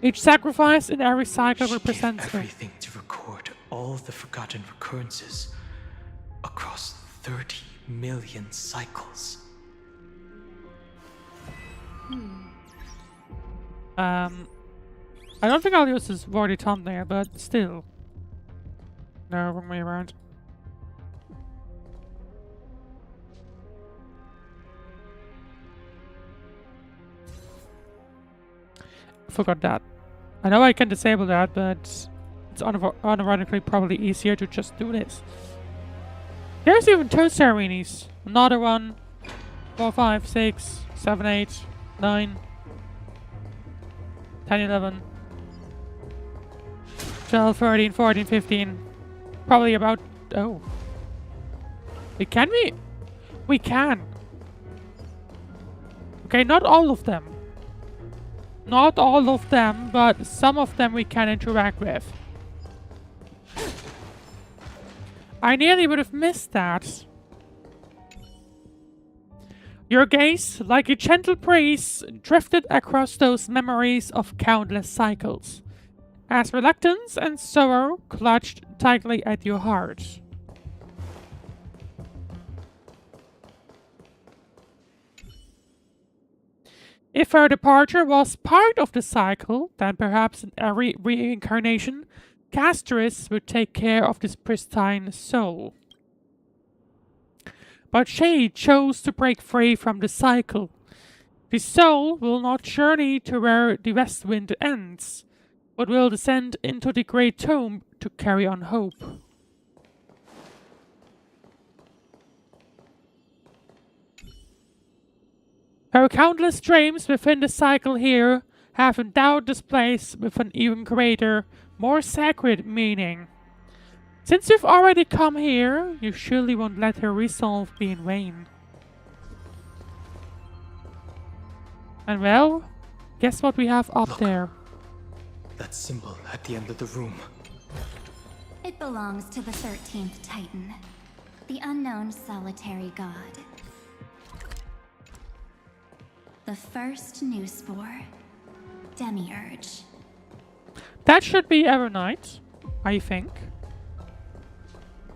Each sacrifice in every cycle represents everything to record all the forgotten recurrences across 30 million cycles. I don't think I'll use this wordy tom there, but still. No, wrong way around. Forgot that. I know I can disable that, but it's unironically probably easier to just do this. There's even 2 Sirenes. Another one. 4, 5, 6, 7, 8, 9, 10, 11, 12, 13, 14, 15. Probably about... oh. Can we? We can. Okay, not all of them. Not all of them, but some of them we can interact with. I nearly would have missed that. Your gaze, like a gentle breeze, drifted across those memories of countless cycles, as reluctance and sorrow clutched tightly at your heart. If her departure was part of the cycle, then perhaps in every reincarnation, Castris would take care of this pristine soul. But she chose to break free from the cycle. The soul will not journey to where the west wind ends, but will descend into the great tomb to carry on hope. Her countless dreams within the cycle here have endowed this place with an even greater, more sacred meaning. Since you've already come here, you surely won't let her resolve be in vain. And well, guess what we have up there? That symbol at the end of the room. It belongs to the 13th Titan, the unknown solitary god. The first new spore, Demiurge. That should be Evernight, I think.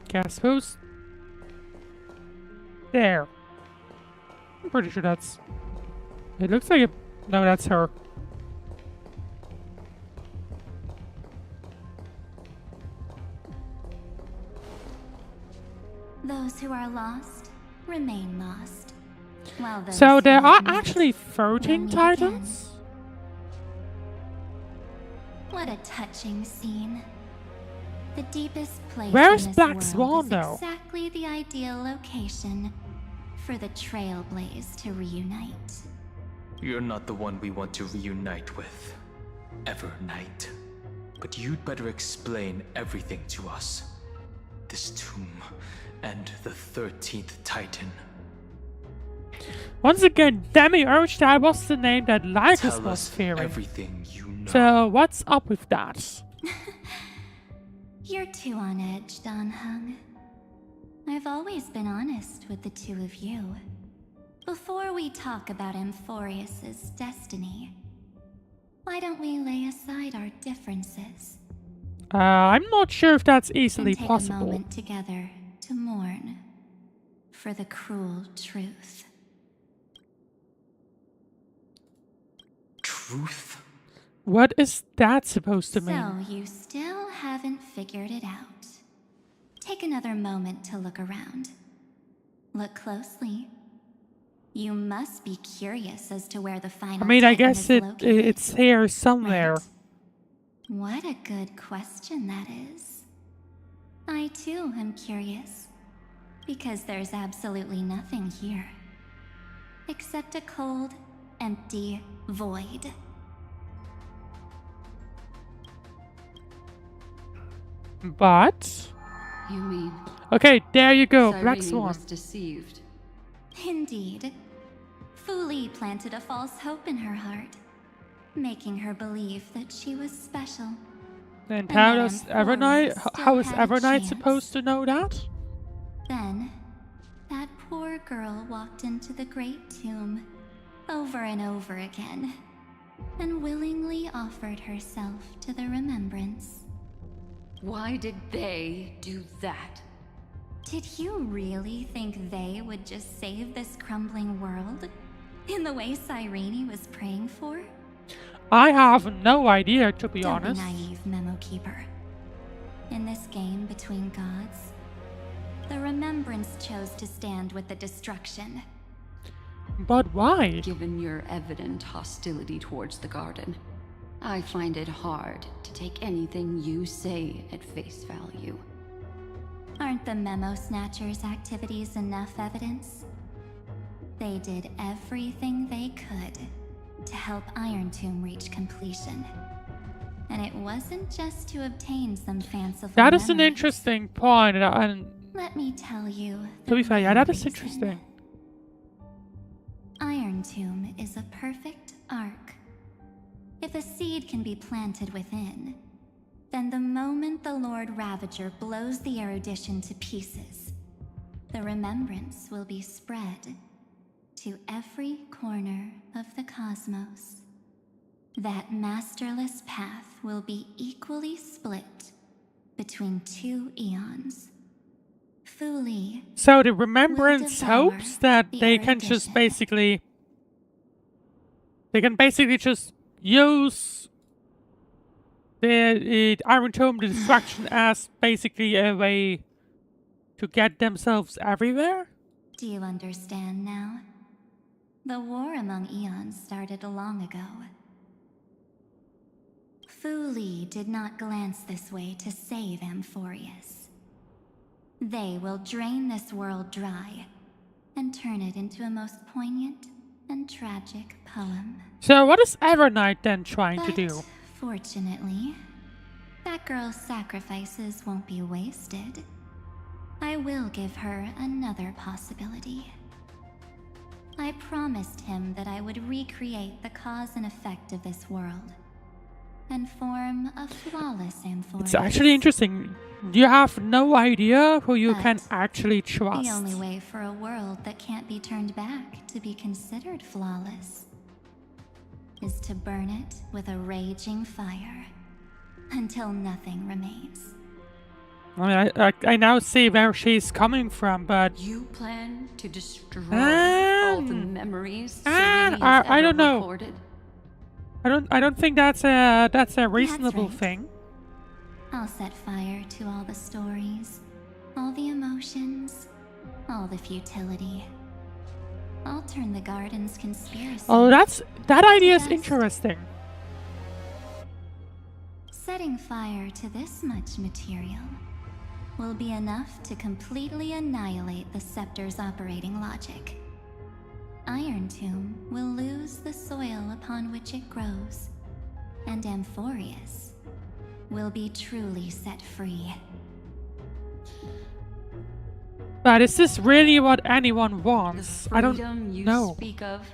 Guess who's there? I'm pretty sure that's... It looks like it... No, that's her. Those who are lost remain lost. While those So there who are admit actually 13 will meet Titans? again. What a touching scene. The deepest place Where's in this Black world Swan, is though? exactly the ideal location for the Trailblaze to reunite. You're not the one we want to reunite with, Evernight. But you'd better explain everything to us. This tomb and the 13th Titan. Once again, Demiurge, that was the name that Lygus Tell was us fearing. everything you know. So what's up with that? You're too on edge, Dan Heng. I've always been honest with the two of you. Before we talk about Amphoreus' destiny, why don't we lay aside our differences I'm not sure if that's easily and take a possible. moment together to mourn for the cruel truth? Truth? What is that supposed to mean? So you still haven't figured it out. Take another moment to look around. Look closely. You must be curious as to where the final I mean, I Titan guess is located. it's here somewhere. What a good question that is. I too am curious, because there's absolutely nothing here, except a cold, empty void. But... You mean... Okay, there you go, Black Cyrene Swan. was deceived. Indeed. Fuli planted a false hope in her heart, making her believe that she was special. And And how that does Amphoreus Evernight... still How is had a Evernight chance. supposed to know that? Then, that poor girl walked into the great tomb over and over again, and willingly offered herself to the remembrance. Why did they do that? Did you really think they would just save this crumbling world in the way Cyrene was praying for? I have no idea, to be Don't honest. be naive, Memo Keeper. In this game between gods, the Remembrance chose to stand with the destruction. But why? Given your evident hostility towards the garden, I find it hard to take anything you say at face value. Aren't the Memo Snatchers' activities enough evidence? They did everything they could to help Iron Tomb reach completion. And it wasn't just to obtain some fanciful That is an memories. interesting point, and Let me tell you. to be fair, yeah, that is reason. interesting. Iron Tomb is a perfect arc. If a seed can be planted within, then the moment the Lord Ravager blows the erudition to pieces, the remembrance will be spread to every corner of the cosmos. That masterless path will be equally split between two eons. Fuli. So the Remembrance devour hopes that the they can just erudition. basically... They can basically just use the Iron Tomb, the destruction, as basically a way to get themselves everywhere? Do you understand now? The war among eons started long ago. Fuli did not glance this way to save Amphoreus. They will drain this world dry and turn it into a most poignant and and tragic poem. So what is Evernight then trying to But do? fortunately, that girl's sacrifices won't be wasted. I will give her another possibility. I promised him that I would recreate the cause and effect of this world and form a flawless Amphoreus. It's actually interesting. You have no idea who you can But actually trust. the only way for a world that can't be turned back to be considered flawless is to burn it with a raging fire until nothing remains. I mean, I now see where she's coming from, but You plan to destroy all the memories Serene has I ever don't know. recorded? I don't think that's a reasonable right. thing. I'll set fire to all the stories, all the emotions, all the futility. I'll turn the garden's conspiracy. Oh, that idea is Yes. interesting. Setting fire to this much material will be enough to completely annihilate the scepter's operating logic. Iron Tomb will lose the soil upon which it grows, and Amphoreus will be truly set free. But is this really what anyone wants? I don't Freedom you know. speak of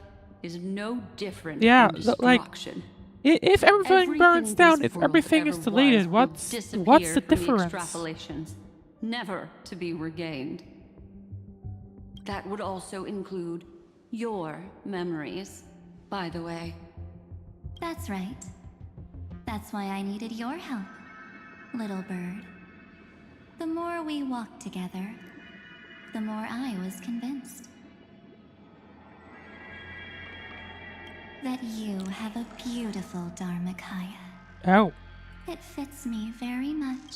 is no different Yeah, from like destruction. if everything burns in down, this if world everything is ever deleted, was will what's disappear the from difference? Extrapolations, never to be regained. That would also include your memories, by the way. That's right. That's why I needed your help, little bird. The more we walked together, the more I was convinced that you have a beautiful Dharmakaya. Oh. It fits me very much.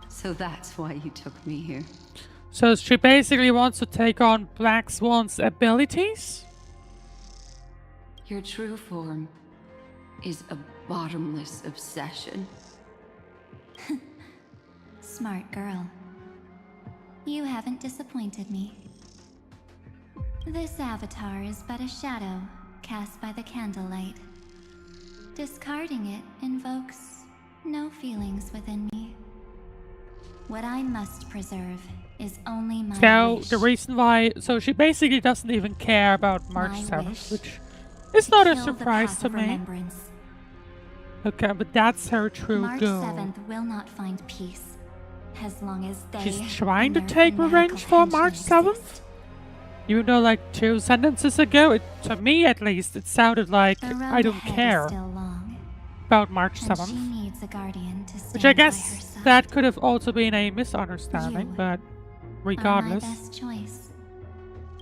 So that's why you took me here. So she basically wants to take on Black Swan's abilities? Your true form is a bottomless obsession. Smart girl. You haven't disappointed me. This avatar is but a shadow cast by the candlelight. Discarding it invokes no feelings within me. What I must preserve is only my So wish. the reason why, so she basically doesn't even care about March My 7th, wish which is not a Kill the surprise path to of me. remembrance. Okay, but that's her true March goal. 7th will not find peace as long as they She's trying to and their take fanatical revenge for March henchmen 7th? exist. Even though, like, 2 sentences ago, to me at least, it sounded like The road I don't ahead is care still long, about March and 7th. she needs a guardian to stand Which I by guess her side. that could have also been a misunderstanding, You but are regardless. my best choice.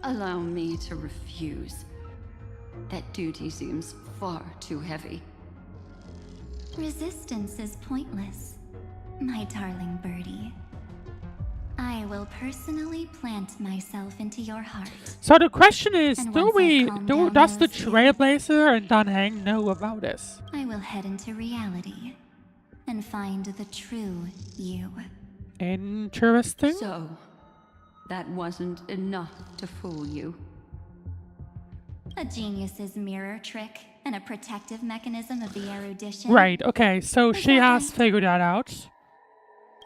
Allow me to refuse. That duty seems far too heavy. Resistance is pointless, my darling birdie. I will personally plant myself into your heart. So the question is, And does once I've calmed down the those fears, Trailblazer and Dan Heng know about this? I will head into reality and find the true you. Interesting. So, that wasn't enough to fool you. A genius's mirror trick and a protective mechanism of the erudition. Right, okay, so she has figured that out.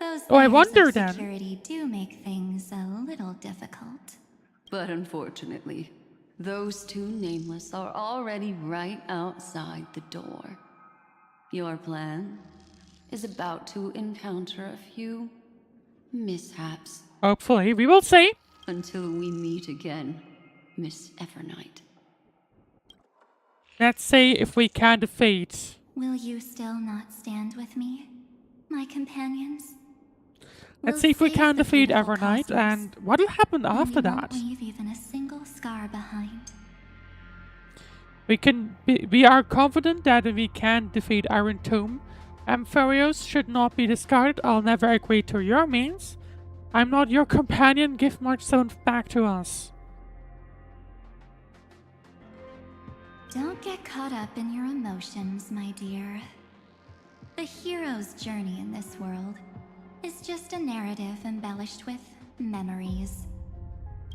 Those Oh, I layers wonder of then. security do make things a little difficult. But unfortunately, those two nameless are already right outside the door. Your plan is about to encounter a few mishaps. Hopefully, we will see. Until we meet again, Miss Evernight. Let's see if we can defeat. Will you still not stand with me, my companions? Let's We'll see if we save can the defeat beautiful Evernight, cosmos, and what'll happen and after we won't that? leave even a single scar behind. We are confident that we can defeat Iron Tomb. Amphoreus should not be discarded. I'll never agree to your means. I'm not your companion. Give March 7th back to us. Don't get caught up in your emotions, my dear. The hero's journey in this world is just a narrative embellished with memories.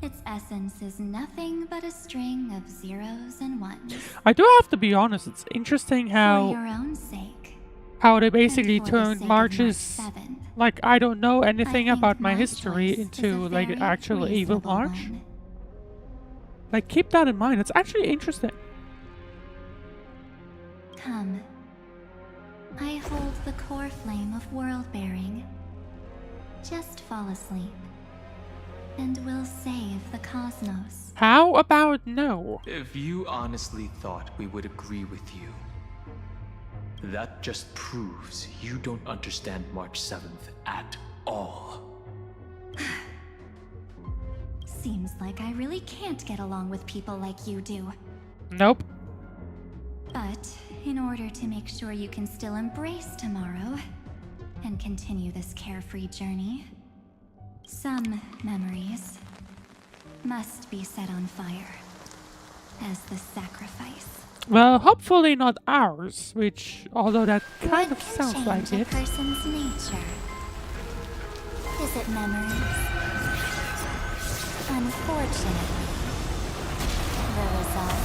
Its essence is nothing but a string of zeros and ones. I do have to be honest, it's interesting For how your own sake, they basically and for the turned sake of March's, March 7th, like, I don't know anything think about my my history choice is into, a like, very actual evil reasonable March. one. Like, keep that in mind, it's actually interesting. Come. I hold the core flame of world-bearing. Just fall asleep, and we'll save the cosmos. How about no? If you honestly thought we would agree with you, that just proves you don't understand March 7th at all. Seems like I really can't get along with people like you do. Nope. But in order to make sure you can still embrace tomorrow and continue this carefree journey, some memories must be set on fire as the sacrifice. Well, hopefully not ours, which, although that kind What of can sounds like change it. a person's nature? Is it memories? Unfortunately, the result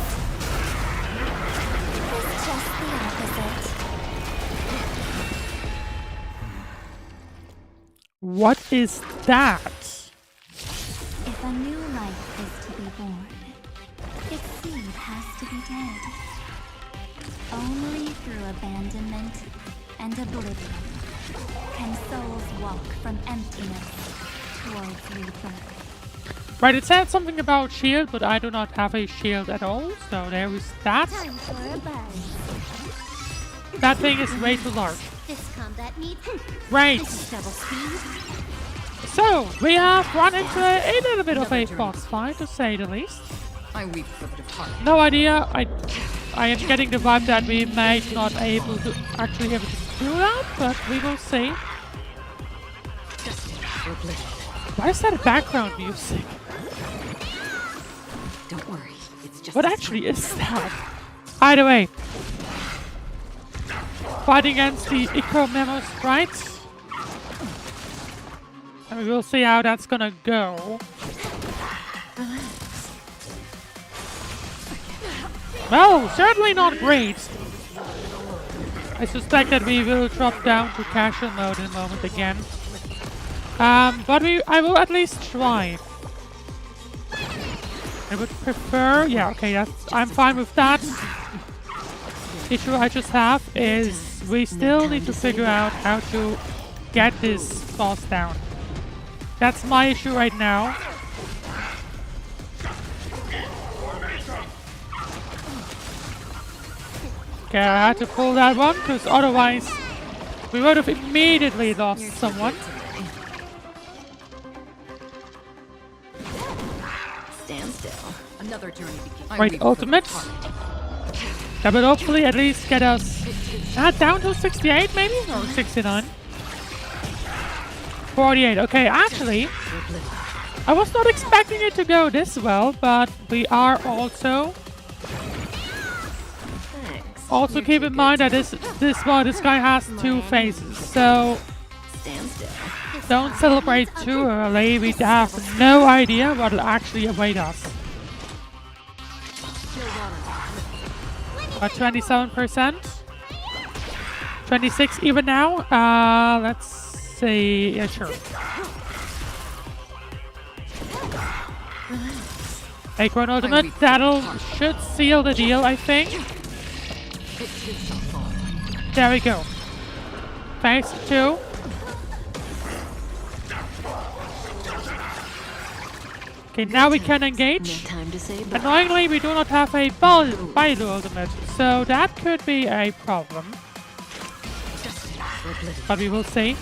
is just the opposite. What is that? If a new life is to be born, its seed has to be dead. Only through abandonment and oblivion can souls walk from emptiness towards rebirth. Right, it said something about shield, but I do not have a shield at all, so there is that. Time for a buzz. That thing is way too large. This combat needs Right. This is double speed. So, we have run into a little bit of a boss fight, to say the least. I weep for the departed. No idea. I am getting the vibe that we may not able to actually able to do that, but we will see. Why is that background music? Don't worry, it's just. What actually is that? Either way, fighting against the Eco Memos, right? And we will see how that's gonna go. Well, certainly not great. I suspect that we will drop down to casual mode in a moment again. But I will at least try. I would prefer, yeah, okay, I'm fine with that. Issue I just have is we still need to figure out how to get this boss down. That's my issue right now. Okay, I had to pull that one, because otherwise we would have immediately lost someone. Stand still. Another journey begins. Right, ultimate. That will hopefully at least get us down to 68 maybe? Or 69? 48, okay, actually, I was not expecting it to go this well, but we are also keep in mind that this guy has two phases, so don't celebrate too early. We have no idea what will actually await us. 27%, 26 even now. Let's see. Yeah, sure. Acorn ultimate. Should seal the deal, I think. There we go. Phase 2. Okay, now we can engage. Annoyingly, we do not have a Bailu ultimate, so that could be a problem. But we will see.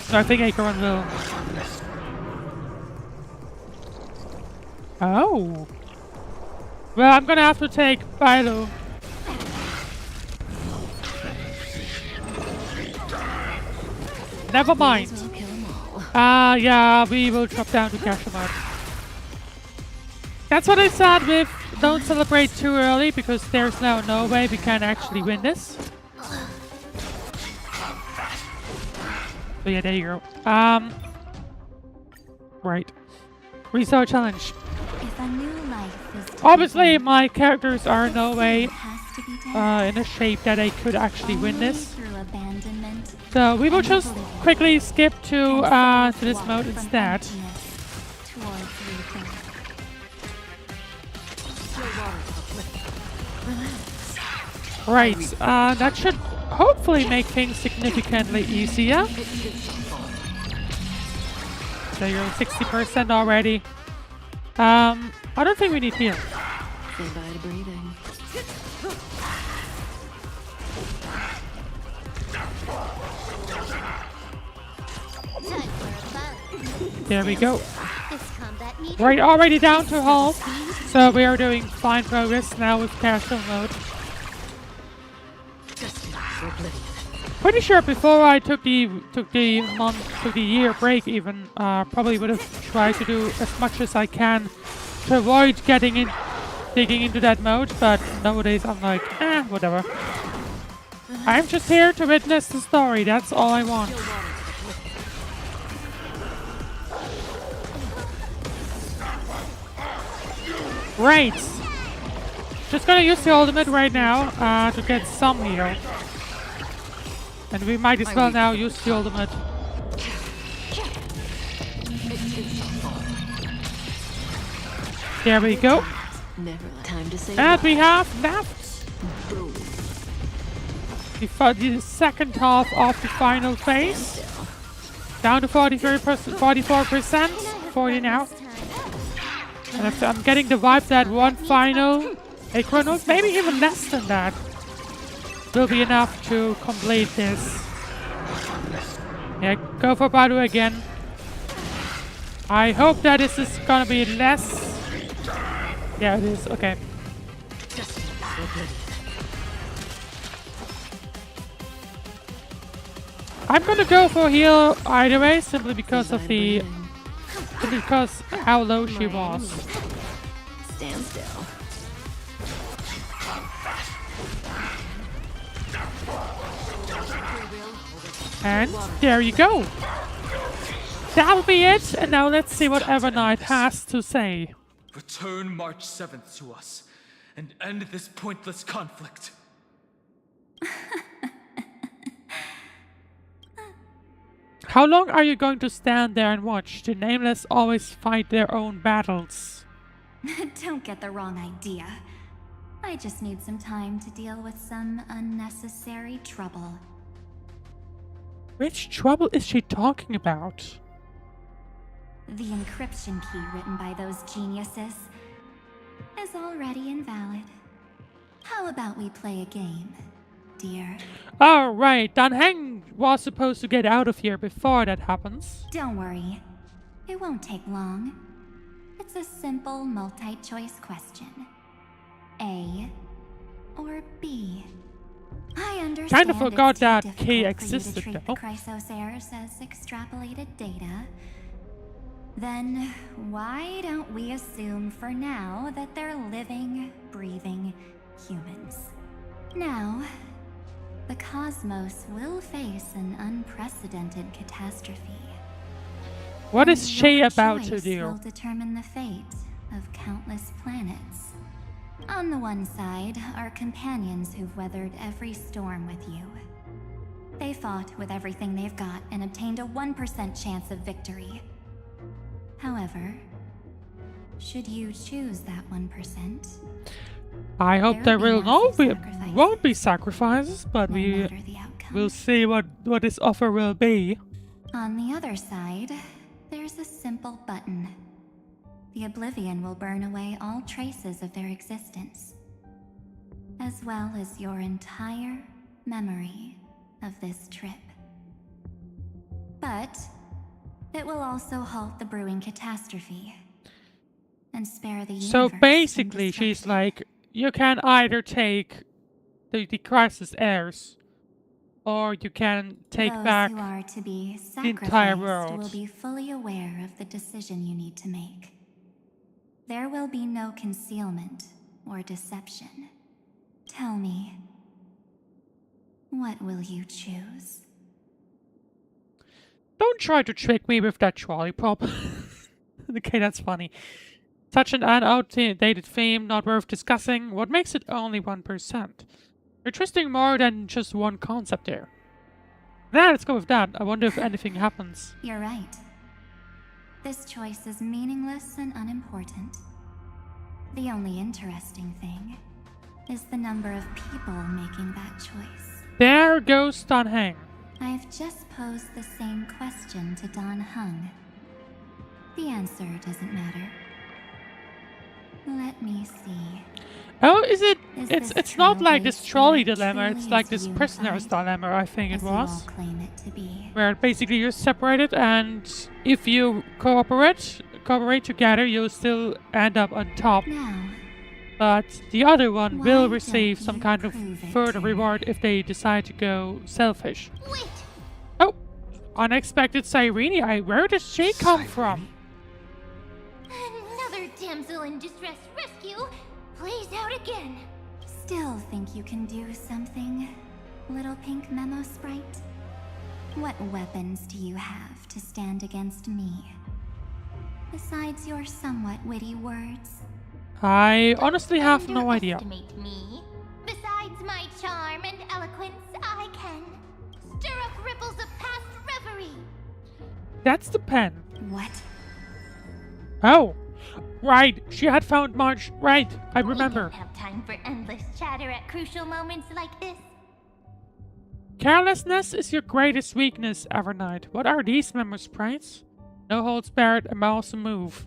So I think Acorn will. Oh. Well, I'm gonna have to take Bailu. Never mind. Yeah, we will drop down to casual mode. That's what I said with don't celebrate too early, because there's now no way we can actually win this. So yeah, there you go. Right. Research challenge. If a new life is to Obviously, begin, my characters are no way it has to be dead. in a shape that I could actually win Only this. through abandonment So we will and just oblivion quickly skip to can souls this walk mode from instead. emptiness towards rebirth. Right, that should hopefully make things significantly easier. So you're 60% already. I don't think we need heal. Say bye to breathing. Time for a buzz. There we go. This combat needs Right, already down to half. So we are doing fine progress now with casual mode. Pretty sure before I took the year break even, probably would have tried to do as much as I can to avoid digging into that mode, but nowadays I'm like, whatever. I'm just here to witness the story, that's all I want. Right. Just gonna use the ultimate right now to get some heal. And we might as well now use the ultimate. There we go. Never time to say And bye. we have left the second half of the final phase. Down to 44%, 40 now. And if I'm getting the vibe that one final Chronos, maybe even less than that, will be enough to complete this. Yeah, go for Badu again. I hope that this is gonna be less. Yeah, it is. Okay. I'm gonna go for heal either way, simply because of how low she was. Stand still. And there you go. That'll be it. And now let's see what Evernight has to say. Return March 7th to us and end this pointless conflict. How long are you going to stand there and watch the Nameless always fight their own battles? Don't get the wrong idea. I just need some time to deal with some unnecessary trouble. Which trouble is she talking about? The encryption key written by those geniuses is already invalid. How about we play a game, dear? Oh, right. Dan Heng was supposed to get out of here before that happens. Don't worry. It won't take long. It's a simple multi-choice question. A or B? I understand Kinda forgot it's too that difficult key for existed, you to treat though. the Chrysos errors as extrapolated data. Then why don't we assume for now that they're living, breathing humans? Now, the cosmos will face an unprecedented catastrophe. What is And she your about to choice do? will determine the fate of countless planets. On the one side are companions who've weathered every storm with you. They fought with everything they've got and obtained a 1% chance of victory. However, should you choose that 1%, I hope there will won't be sacrifices, but no we matter the outcome. will see what this offer will be. On the other side, there's a simple button. The Oblivion will burn away all traces of their existence, as well as your entire memory of this trip. But it will also halt the brewing catastrophe and spare the universe. So from basically, she's like, you can either take the crisis heirs, or you can take Those back who are to be the entire sacrificed world. will be fully aware of the decision you need to make. There will be no concealment or deception. Tell me, what will you choose? Don't try to trick me with that trolley prop. Okay, that's funny. Such an outdated theme, not worth discussing. What makes it only 1%? You're twisting more than just one concept there. Yeah, let's go with that. I wonder if anything happens. You're right. This choice is meaningless and unimportant. The only interesting thing is the number of people making that choice. There goes Dan Heng. I've just posed the same question to Dan Heng. The answer doesn't matter. Let me see. Oh, is it? Is It's not like this Trailblaze trolley truly dilemma. It's like this unified, prisoner's dilemma, I think it as you all was. claim it to be? Where basically you're separated, and if you cooperate together, you'll still end up on top. Now, But the other one why will don't receive some you kind of prove it further to me? reward if they decide to go selfish. Wait! Oh, unexpected Cyrene. Where does she come from? Another damsel in distress rescue plays out again. Still think you can do something, little pink memo sprite? What weapons do you have to stand against me? Besides your somewhat witty words? I honestly have no idea. Underestimate me. Besides my charm and eloquence, I can stir up ripples of past reverie. That's the pen. What? Oh, right. She had found March. Right, I remember. We don't have time for endless chatter at crucial moments like this. Carelessness is your greatest weakness, Evernight. What are these memo sprites? No holds barred, a mouse a move.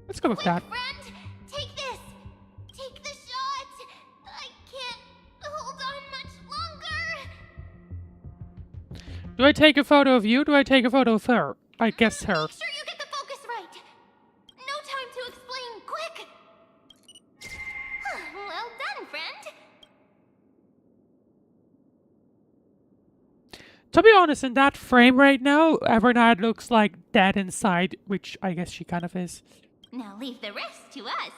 Let's go with that. Friend, take this. Take the shot. I can't hold on much longer. Do I take a photo of you? Do I take a photo of her? I guess her. Make sure you get the focus right. No time to explain. Quick. Well done, friend. To be honest, in that frame right now, Evernight looks like dead inside, which I guess she kind of is. Now leave the rest to us.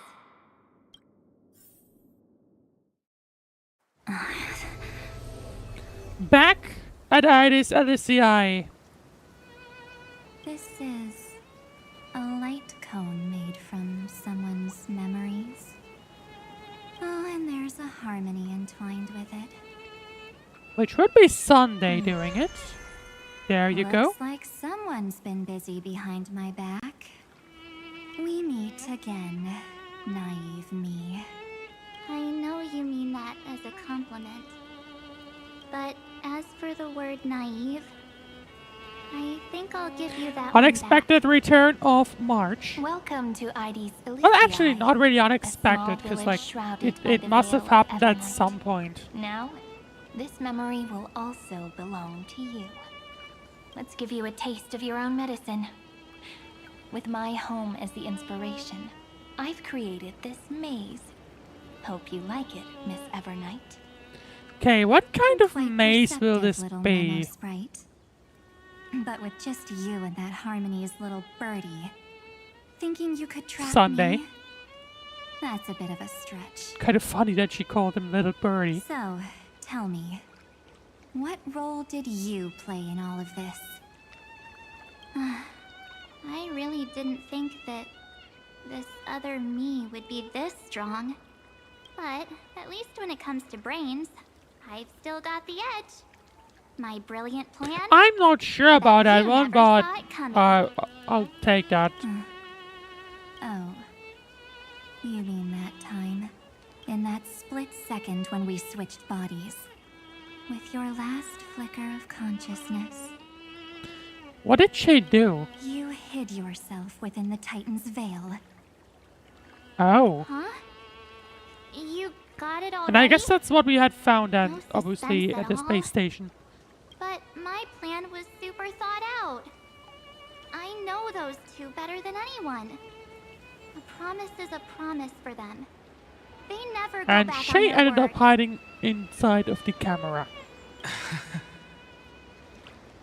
Back at Iris LCI. This is a light cone made from someone's memories. Oh, and there's a harmony entwined with it. Which would be Sunday doing it. There you go. Looks like someone's been busy behind my back. We meet again, naive me. I know you mean that as a compliment. But as for the word naive, I think I'll give you that Unexpected return of March. one back. Welcome to ID's Elysium. Well, actually, not really unexpected, because like it must have happened at some point. Now, this memory will also belong to you. Let's give you a taste of your own medicine. With my home as the inspiration, I've created this maze. Hope you like it, Miss Evernight. Okay, what kind of Quite maze will perceptive this little be? memo sprite. But with just you and that Harmony's little birdie, thinking you could trap Sunday. me? That's a bit of a stretch. Kind of funny that she called him Little Birdie. So, tell me, what role did you play in all of this? I really didn't think that this other me would be this strong. But at least when it comes to brains, I've still got the edge. My brilliant plan. I'm not sure about that one, never but saw it coming. I'll take that. Oh, you mean that time? In that split second when we switched bodies. With your last flicker of consciousness. What did she do? You hid yourself within the Titan's veil. Oh. Huh? You got it already? And I guess that's what we had found at, No obviously, suspense at the at all. space station. But my plan was super thought out. I know those two better than anyone. A promise is a promise for them. They never go And back on she their ended word. up hiding inside of the camera.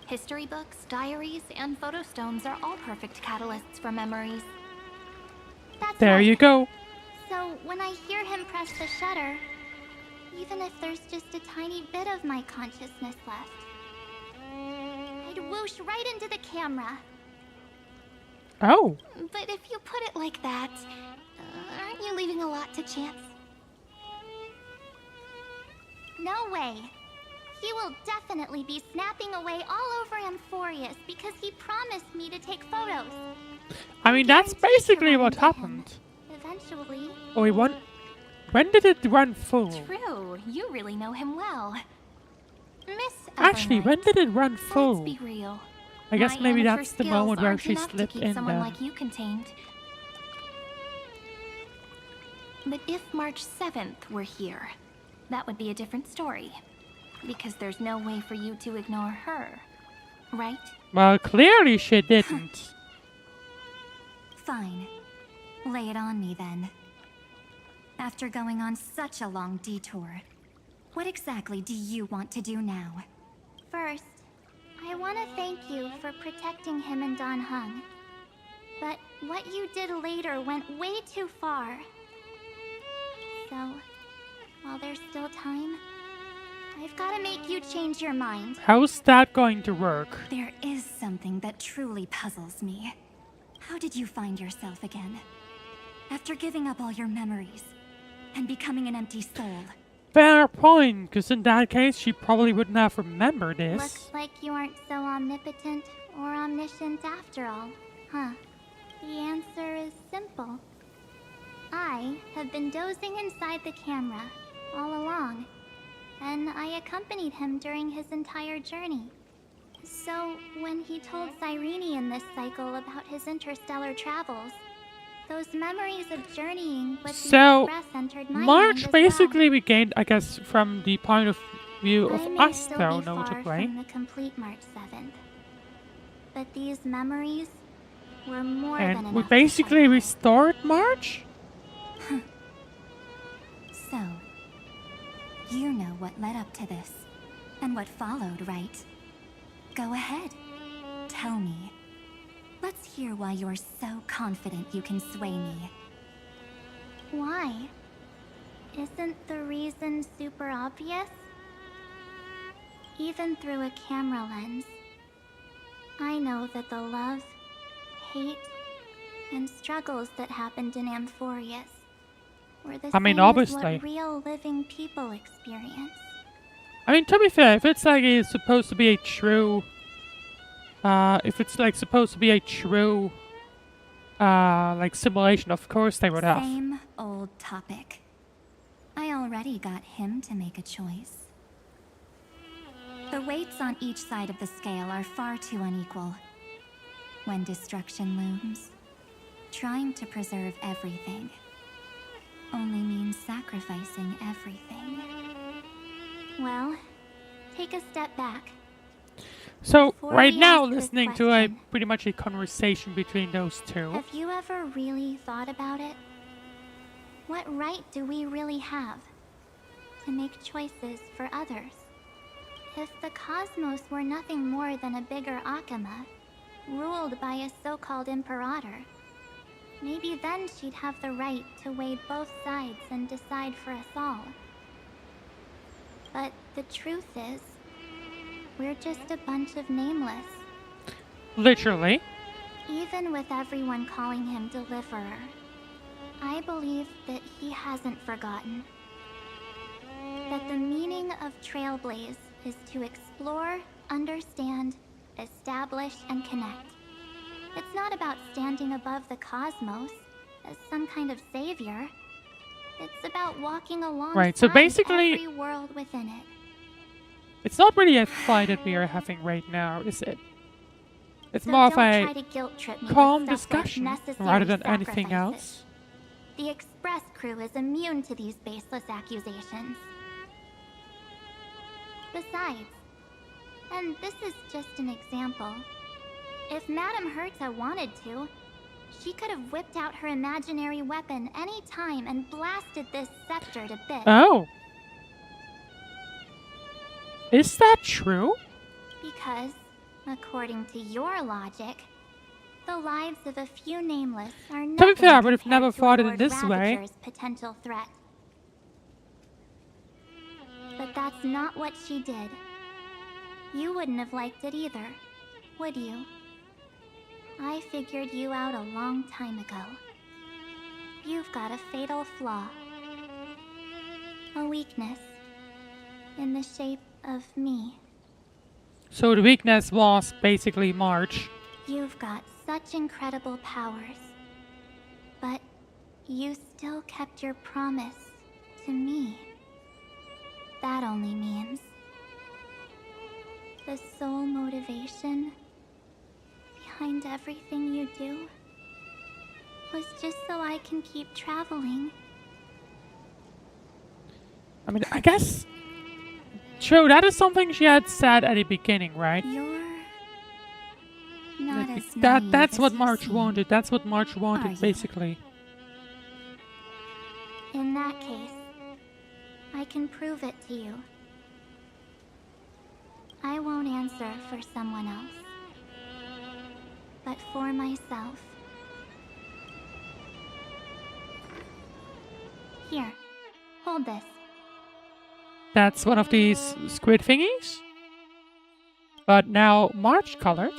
History books, diaries, and photo stones are all perfect catalysts for memories. That's There right. you go. So when I hear him press the shutter, even if there's just a tiny bit of my consciousness left, I'd would whoosh right into the camera. Oh. But if you put it like that, aren't you leaving a lot to chance? No way. He will definitely be snapping away all over Amphoreus because he promised me to take photos. I mean, that's basically what happened. Eventually. Oh, when did it run full? True, you really know him well. Miss Actually, Evernight, when did it run full? let's be real. I guess My maybe amateur that's the skills moment where aren't she enough to slipped keep in someone then. like you contained. But if March 7th were here, that would be a different story. Because there's no way for you to ignore her, right? Well, clearly she didn't. Fine. Lay it on me then. After going on such a long detour, what exactly do you want to do now? First, I want to thank you for protecting him and Dan Heng. But what you did later went way too far. So, while there's still time, I've got to make you change your mind. How's that going to work? There is something that truly puzzles me. How did you find yourself again? After giving up all your memories and becoming an empty soul. Fair point, because in that case she probably wouldn't have remembered this. Looks like you aren't so omnipotent or omniscient after all, huh? The answer is simple. I have been dozing inside the camera all along, and I accompanied him during his entire journey. So, when he told Cyrene in this cycle about his interstellar travels, those memories of journeying with the Express entered my mind March as basically we gained, I guess, from the point of view of I may us, still though, be far notably. from the complete March 7th, but these memories were more than And enough we to basically restored March? So, you know what led up to this, and what followed, right? Go ahead. Tell me. Let's hear why you're so confident you can sway me. Why? Isn't the reason super obvious? Even through a camera lens, I know that the love, hate, and struggles that happened in Amphoreus were the same obviously. as what real living people experience. I mean, to be fair, if it's like it's supposed to be a true... if it's like supposed to be a true... like simulation, of course they would have. Same old topic. I already got him to make a choice. The weights on each side of the scale are far too unequal. When destruction looms, trying to preserve everything only means sacrificing everything. Well, take a step back. So, Before right we now, ask this listening to a pretty much a conversation between those two. Have you ever really thought about it? What right do we really have to make choices for others? If the cosmos were nothing more than a bigger Akama, ruled by a so-called Imperator, maybe then she'd have the right to weigh both sides and decide for us all. But the truth is, we're just a bunch of nameless. Literally. Even with everyone calling him Deliverer, I believe that he hasn't forgotten. That the meaning of Trailblaze is to explore, understand, establish, and connect. It's not about standing above the cosmos as some kind of savior. It's about walking alongside Right, so basically- every world within it. It's not really a fight that we are having right now, is it? It's So more of don't a try to guilt trip me with calm stuff like discussion necessary rather than anything sacrifices. else. The Express crew is immune to these baseless accusations. Besides, and this is just an example, if Madame Herta wanted to, she could have whipped out her imaginary weapon any time and blasted this scepter to bits. Oh. Is that true? Because, according to your logic, the lives of a few nameless are To be nothing fair, I would have compared never to thought it in Lord this way. Ravager's potential threat. But that's not what she did. You wouldn't have liked it either. would you? I figured you out a long time ago. You've got a fatal flaw. A weakness. In the shape of me. So the weakness was basically March. You've got such incredible powers. But you still kept your promise to me. That only means the sole motivation behind everything you do was just so I can keep traveling. I mean, I guess... True, that is something she had said at the beginning, right? You're not as That's naive what as you March seem. wanted. That's what March Are wanted, you? basically. In that case, I can prove it to you. I won't answer for someone else, but for myself. Here, hold this. That's one of these squid thingies. But now March colored.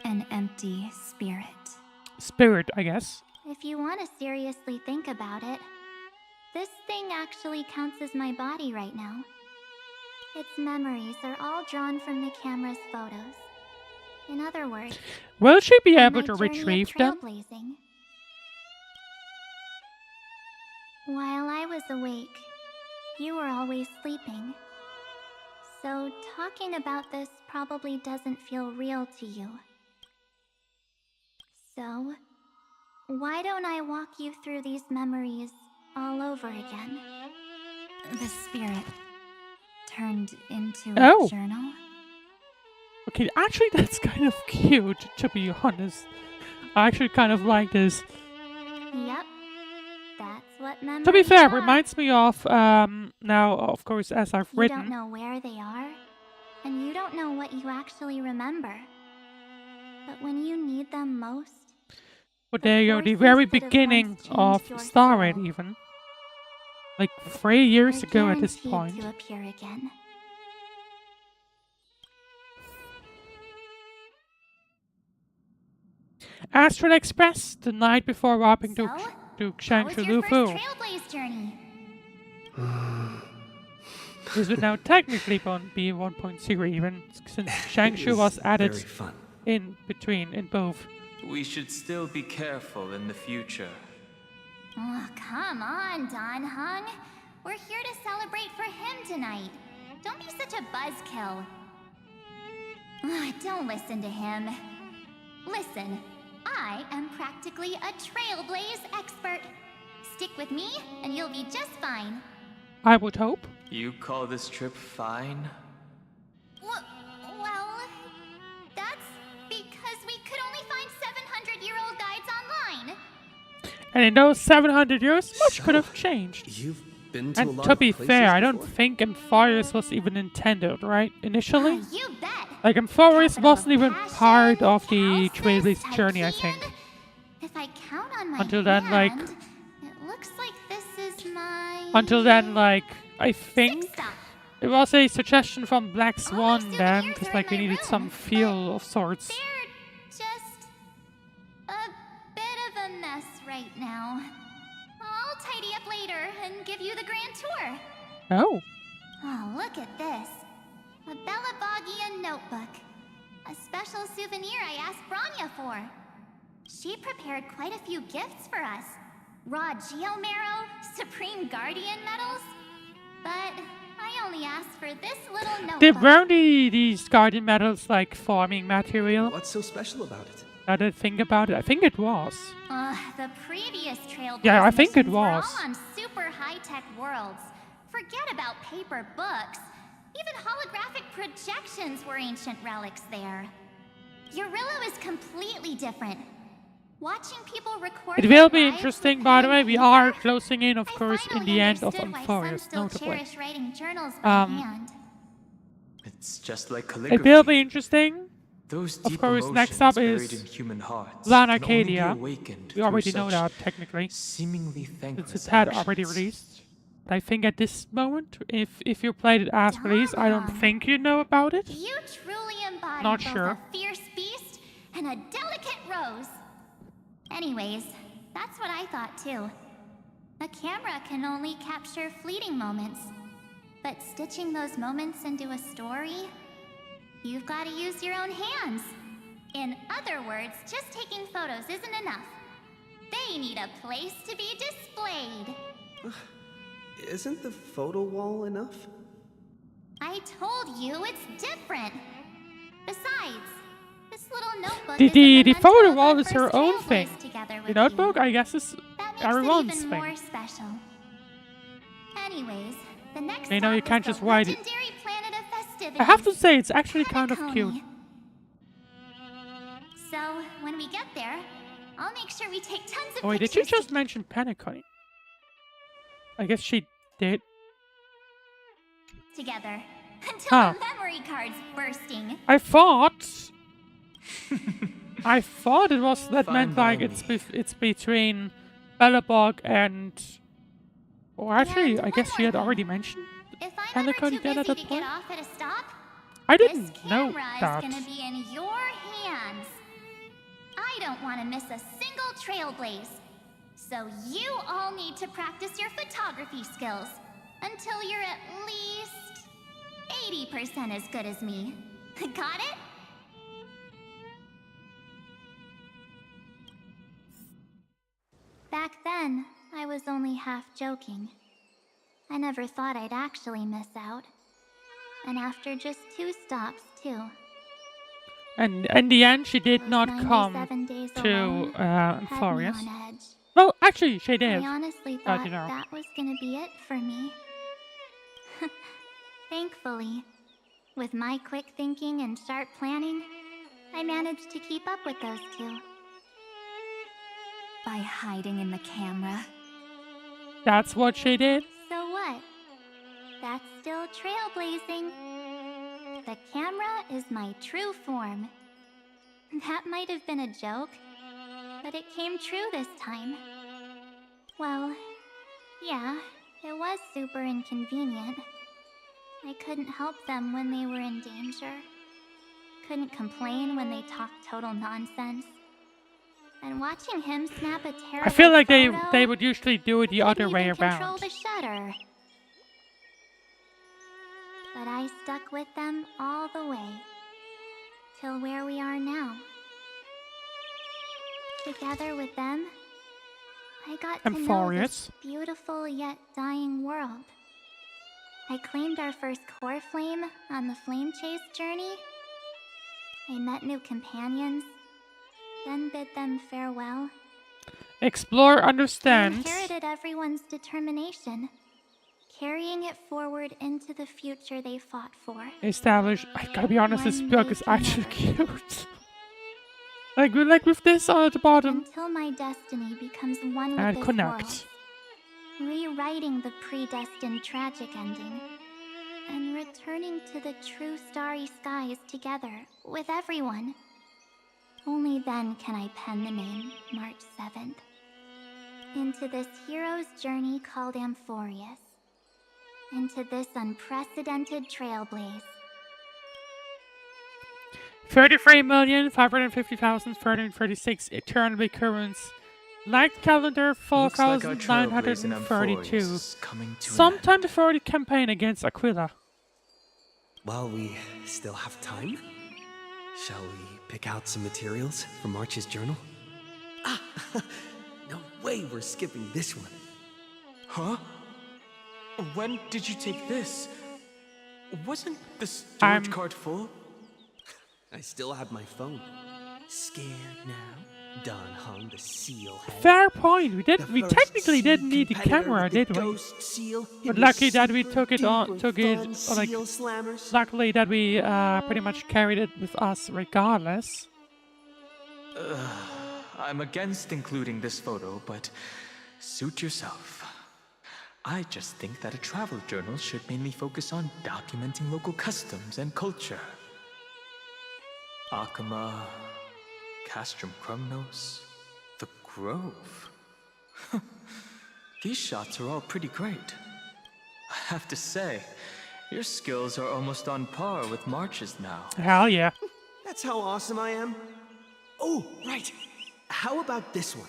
An empty spirit. Spirit, I guess. If you want to seriously think about it, this thing actually counts as my body right now. Its memories are all drawn from the camera's photos. In other words, Will she be on able my to journey of retrieve them? trailblazing. While I was awake, you were always sleeping. So talking about this probably doesn't feel real to you. So, why don't I walk you through these memories all over again? The spirit turned into Oh. a journal? Okay, actually that's kind of cute, to be honest. I actually kind of like this. Yep. That's what memories To be fair, it are. reminds me of, now, of course, as I've You don't written. know where they are, and you don't know what you actually remember. But when you need them most, But there you go, the forces very that have beginning once of changed your Starred, soul even. Like 3 years are ago at this guaranteed point. to appear again. Astral Express, the night before warping to How was Changshu your Lufu. first Trailblaze journey? This would now technically be 1.0 even, since Changshu was added very fun. in between, in both. We should still be careful in the future. Oh, come on, Dan Heng. We're here to celebrate for him tonight. Don't be such a buzzkill. Don't listen to him. Listen, I am practically a Trailblaze expert. Stick with me, and you'll be just fine. I would hope. You call this trip fine? Well, that's because we could only find 700-year-old guides online. And in those 700 years, much could have changed. You've been to a And lot to of be places fair, I don't before? think Amphoreus was even intended, right? Initially? You bet. Like, Amphoreus Capital wasn't even passion, part of the Calcis, Trailblaze journey, I think. Hygean. If I count on my Until then, like... hand, it looks like this is my... Until then, like, I think... Sixth stop. It was a suggestion from Black All Swan my then, souvenirs because are like in we my needed some room, feel of sorts. They're just a bit of a mess right now. I'll tidy up later and give you the grand tour. Oh. Oh, look at this. A Belabogian notebook. A special souvenir I asked Branya for. She prepared quite a few gifts for us. Raw Geomarrow, Supreme Guardian medals. But I only asked for this little notebook. Weren't these guardian medals like farming material? What's so special about it? I didn't think about it. I think it was. The previous Trailblaze Yeah, I think it missions were was. all on super high-tech worlds. Forget about paper books. Even holographic projections were ancient relics there. Eurillo is completely different. Watching people record It will their be lives interesting, with by the pen way. and We paper, are closing in, of course, in finally the end of understood why some Amphoreus, still notably. cherish writing journals by hand. It's just like calligraphy. It will be interesting. Those Of deep course, next emotions up buried is in human hearts Lan can only be Arcadia. awakened We already through know such that, technically. seemingly Since thankless it had already actions. released. But I think at this moment, if you played it as released, I don't think you know about it. You truly embody Not both sure. a fierce beast and a delicate rose. Anyways, that's what I thought too. A camera can only capture fleeting moments. But stitching those moments into a story, you've got to use your own hands. In other words, just taking photos isn't enough. They need a place to be displayed. Isn't the photo wall enough? I told you it's different. Besides, this little notebook The is photo wall is her own thing. The notebook, I guess, is everyone's even thing. more special. Anyways, the next You know, you stop can't was just the write it. legendary planet of festivities. I have to say, it's actually kind of cute. So, when we get there, I'll make sure we take tons of Oh, wait, pictures. did you just mention Penacony? I guess she did. Together until Huh. the memory card's bursting. I thought it was that Fine meant by like it's between Bellabog and. Or actually, I guess she had already mentioned If I'm Penacony ever too dead at busy that to get point. off at a stop, I this didn't know camera that. is gonna be in your hands. I don't want to miss a single Trailblaze. So you all need to practice your photography skills until you're at least 80% as good as me. Got it? Back then, I was only half joking. I never thought I'd actually miss out. And after just 2 stops, too. And in the end, she did Those not 97 come days to alone had me Amphoreus. on edge. Well, actually, she did. I honestly but, thought you know. that was gonna be it for me. Thankfully, with my quick thinking and sharp planning, I managed to keep up with those 2. By hiding in the camera. That's what she did. So what? That's still trailblazing. The camera is my true form. That might have been a joke, but it came true this time. Well, yeah, it was super inconvenient. I couldn't help them when they were in danger. Couldn't complain when they talked total nonsense. And watching him snap a terrible I feel like photo they would usually do it the other couldn't way even control around. the shutter. But I stuck with them all the way. Till where we are now. Together with them, I got to know this Amphoreus. beautiful yet dying world. I claimed our first core flame on the flame chase journey. I met new companions, then bid them farewell. Explore, I understand. inherited everyone's determination, carrying it forward into the future they fought for. Establish. I gotta be honest, this One book they is can actually never cute. like with this at the bottom. Until my destiny becomes one with And this connect. world, rewriting the predestined tragic ending, and returning to the true starry skies together with everyone. Only then can I pen the name March 7th. Into this hero's journey called Amphoreus. Into this unprecedented trailblaze. 33,550,336 eternal recurrence. Light calendar Looks like our Trailblaze in 4,932. Amphoreus is coming to an Sometime before the campaign against Aquila. While we still have time, shall we pick out some materials for March's journal? Ah! No way we're skipping this one. Huh? When did you take this? Wasn't the storage card full? I still have my phone. Scared now? Dan Heng, the seal head. Fair point. We first technically sea didn't need the competitor camera, with the did we? ghost seal in But the lucky that we took it super on, duper took it, fun or like, seal slammers. luckily that we pretty much carried it with us regardless. I'm against including this photo, but suit yourself. I just think that a travel journal should mainly focus on documenting local customs and culture. Akama, Castrum Krumnos, the Grove. These shots are all pretty great. I have to say, your skills are almost on par with March's now. Hell yeah. That's how awesome I am. Oh, right. How about this one?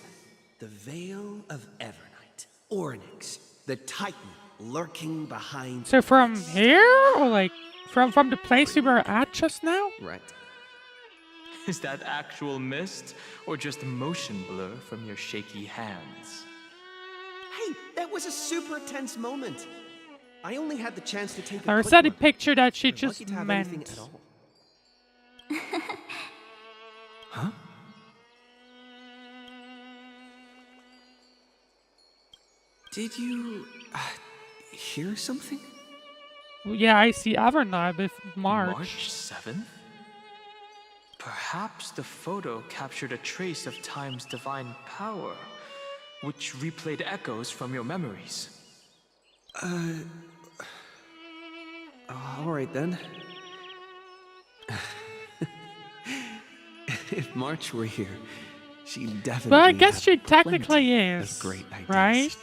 The Veil of Evernight. Ornyx, the Titan lurking behind... So from here? Or like, from the place we were at just now? Right. Is that actual mist, or just motion blur from your shaky hands? Hey, that was a super tense moment. I only had the chance to take a Or is quick that a one. picture that she We're lucky just to have anything meant? at all. Huh? Did you hear something? Yeah, I see Evernight with March. March 7th? Perhaps the photo captured a trace of time's divine power, which replayed echoes from your memories. Alright then. If March were here, she'd definitely Well, I guess have she technically plenty is, of great ideas. right?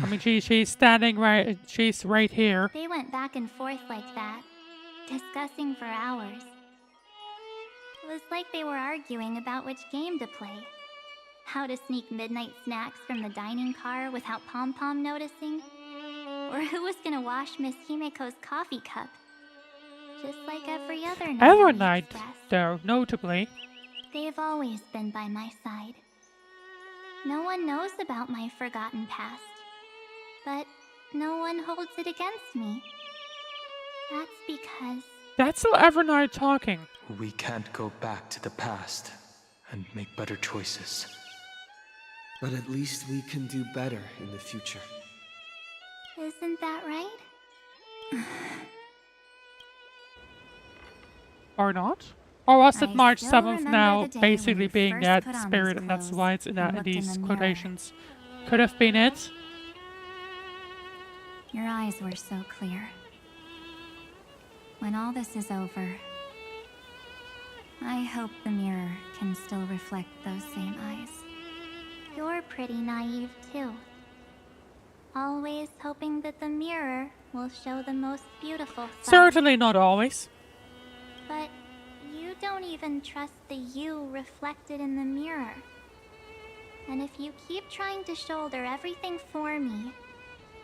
I mean, she's standing right. She's right here. They went back and forth like that, discussing for hours. It was like they were arguing about which game to play. How to sneak midnight snacks from the dining car without Pom Pom noticing. Or who was gonna wash Miss Himiko's coffee cup. Just like every other night. Evernight, though, notably. They've always been by my side. No one knows about my forgotten past. But no one holds it against me. That's because... That's still Evernight talking. We can't go back to the past and make better choices. But at least we can do better in the future. Isn't that right? Or not? Or was it I March still 7th remember now, the day basically when you being first that put on spirit, those and that's clothes why it's in, and that, in looked in these the mirror. quotations? Could have been it. Your eyes were so clear. When all this is over, I hope the mirror can still reflect those same eyes. You're pretty naive, too. Always hoping that the mirror will show the most beautiful side. Certainly not always. But you don't even trust the you reflected in the mirror. And if you keep trying to shoulder everything for me,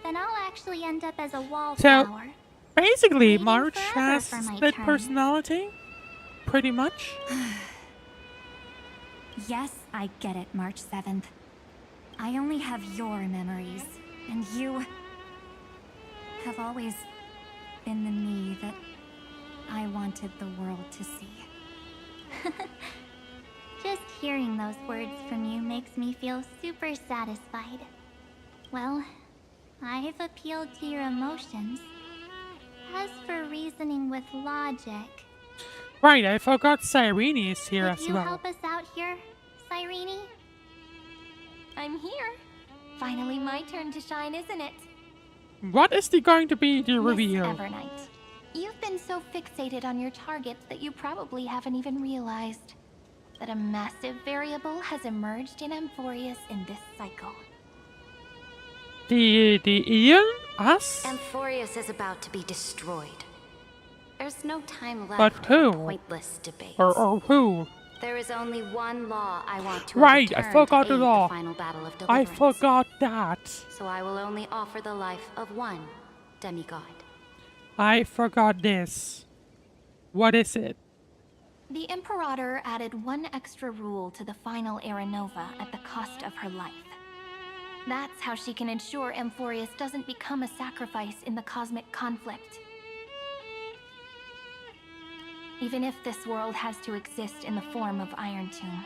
then I'll actually end up as a wallflower. Basically, March forever has for my split turn. personality. Pretty much. Yes, I get it, March 7th. I only have your memories, and you have always been the me that I wanted the world to see. Just hearing those words from you makes me feel super satisfied. Well, I've appealed to your emotions. As for reasoning with logic... Right, I forgot Cyrene is here Could as you well. help us out here, Cyrene? I'm here. Finally my turn to shine, isn't it? What is going to be the Miss reveal? Evernight, you've been so fixated on your targets that you probably haven't even realized that a massive variable has emerged in Amphoreus in this cycle. The Ian? Us? Amphoreus is about to be destroyed. There's no time left But who? for pointless debates. Or who? There is only one law I want to Right, I overturn forgot to the aid law. the final battle of I deliverance. forgot that. So I will only offer the life of one demigod. I forgot this. What is it? The Imperator added one extra rule to the final Era Nova at the cost of her life. That's how she can ensure Amphoreus doesn't become a sacrifice in the cosmic conflict. Even if this world has to exist in the form of Iron Tomb,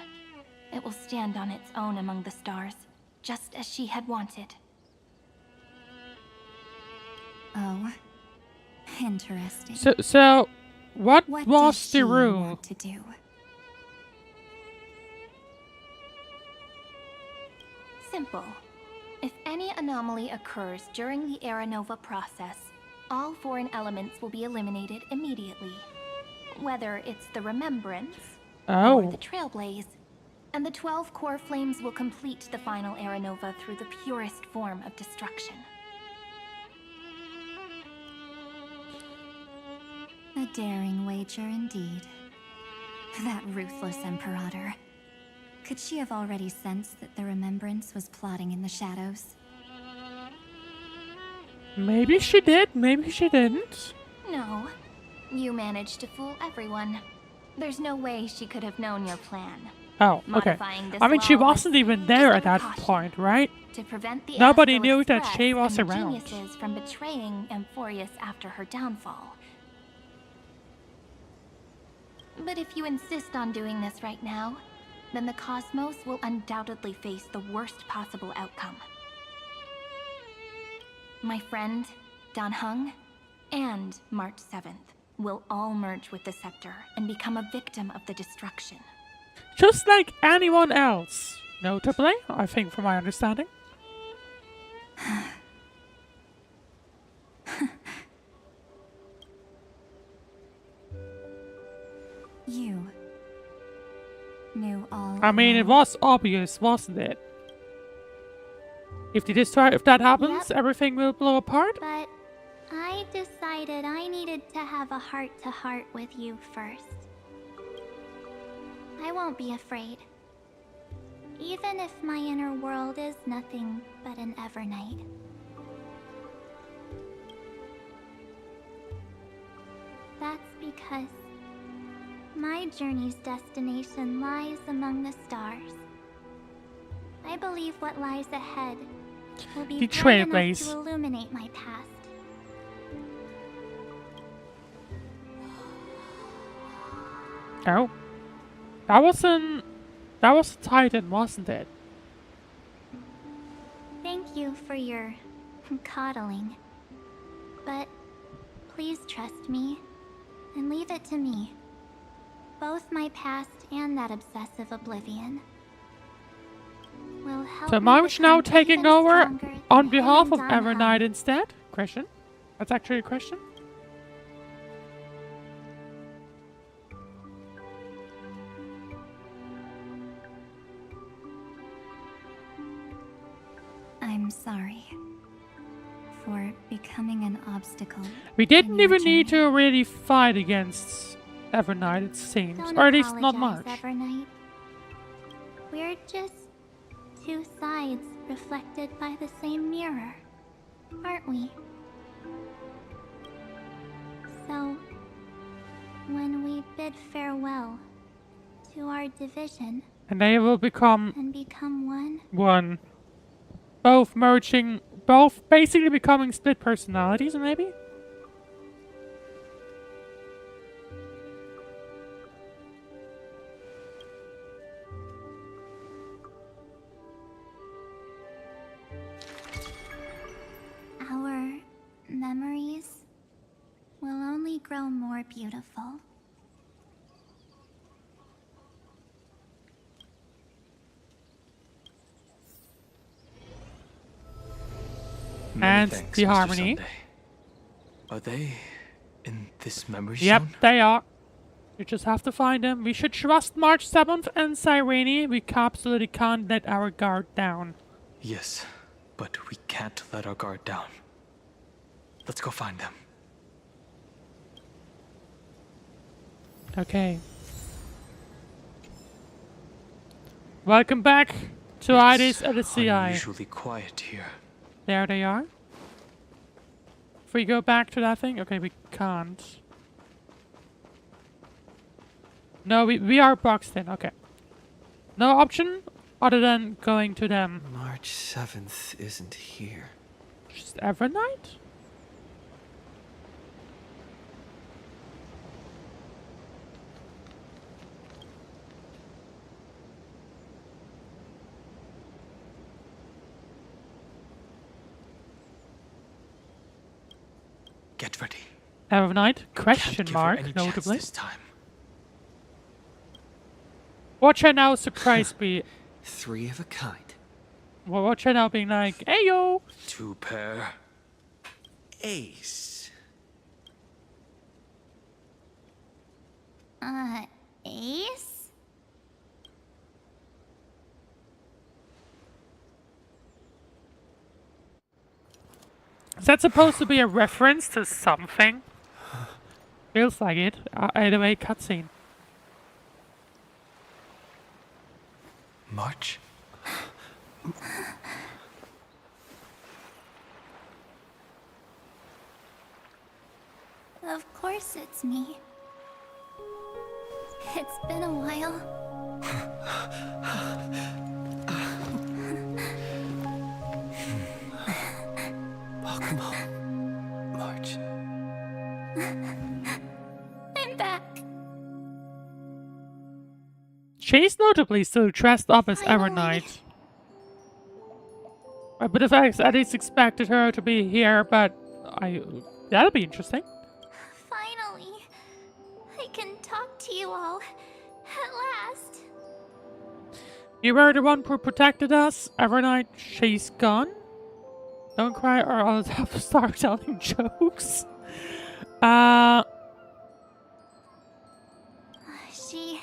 it will stand on its own among the stars, just as she had wanted. Oh, interesting. So what What was does the she rule? want to do? Simple. If any anomaly occurs during the Era Nova process, all foreign elements will be eliminated immediately. Whether it's the Remembrance or Oh. the Trailblaze, And the 12 core flames will complete the final era nova through the purest form of destruction. A daring wager indeed. That ruthless Imperator. Could she have already sensed that the Remembrance was plotting in the shadows? Maybe she did, maybe she didn't. No. You managed to fool everyone. There's no way she could have known your plan. Oh, okay. I mean, she wasn't even there at that point, right? To prevent the Nobody Astral knew that Express she was and the around. geniuses from betraying Amphoreus after her downfall. But if you insist on doing this right now, then the Cosmos will undoubtedly face the worst possible outcome. My friend, Dan Heng, and March 7th will all merge with the Scepter and become a victim of the destruction. Just like anyone else. Notably, I think from my understanding. You knew all. I mean, it was obvious, wasn't it? If that happens, everything will blow apart. But I decided I needed to have a heart-to-heart with you first. I won't be afraid. Even if my inner world is nothing but an Evernight. That's because my journey's destination lies among the stars. I believe what lies ahead will be The bright enough Trailblaze. to illuminate my past. Oh. That was a Titan, wasn't it? Thank you for your coddling. But please trust me and leave it to me. Both my past and that obsessive oblivion will help So me March now become taking even over stronger on than behalf him of and Dan Evernight Heng. instead? Question? That's actually a question? I'm sorry for becoming an obstacle. We didn't in your even need to really fight against Evernight, it seems. Don't Or at least not apologize, much. Evernight. We're just two sides reflected by the same mirror, aren't we? So, when we bid farewell to our division And they will become and become one, one. Both merging, both basically becoming split personalities, maybe? our memories will only grow more beautiful. Many And thanks, the Mr. harmony. Sunday. Are they in this memory Yep, zone? they are. You just have to find them. We should trust March 7th and Cyrene. We absolutely can't let our guard down. Yes, but we can't let our guard down. Let's go find them. Okay. Welcome back to Ides at the CI. Unusually quiet here. There they are. If we go back to that thing, okay, we can't. No, we are boxed in, okay. No option other than going to them. March 7th isn't here. Just Evernight? Get ready. Evernight? Question Can't give her mark, any chance notably. this time. Watch her now surprise me. Three of a kind. Well, watch her now being like, hey yo! Two pair. Ace. Ace? that supposed to be a reference to something? Feels like it. Either way, cutscene. March? Of course it's me. It's been a while. Welcome home, March. I'm back. She's notably still dressed up as Evernight. I would have at least expected her to be here, but that'll be interesting. Finally, I can talk to you all. At last. You were the one who protected us. Evernight, she's gone. Don't cry or I'll have to start telling jokes. She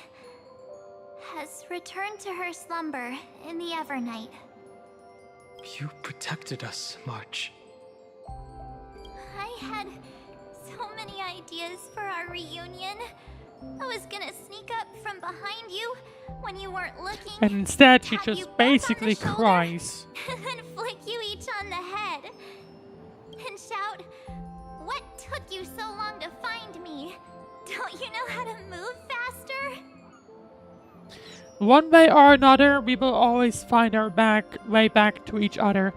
has returned to her slumber in the Evernight. You protected us, March. I had so many ideas for our reunion. I was gonna sneak up from behind you when you weren't looking. And instead, she pat you just both basically on the shoulder, cries. and then flick you each on the head. And shout, "What took you so long to find me? Don't you know how to move faster?" One way or another, we will always find our way back to each other.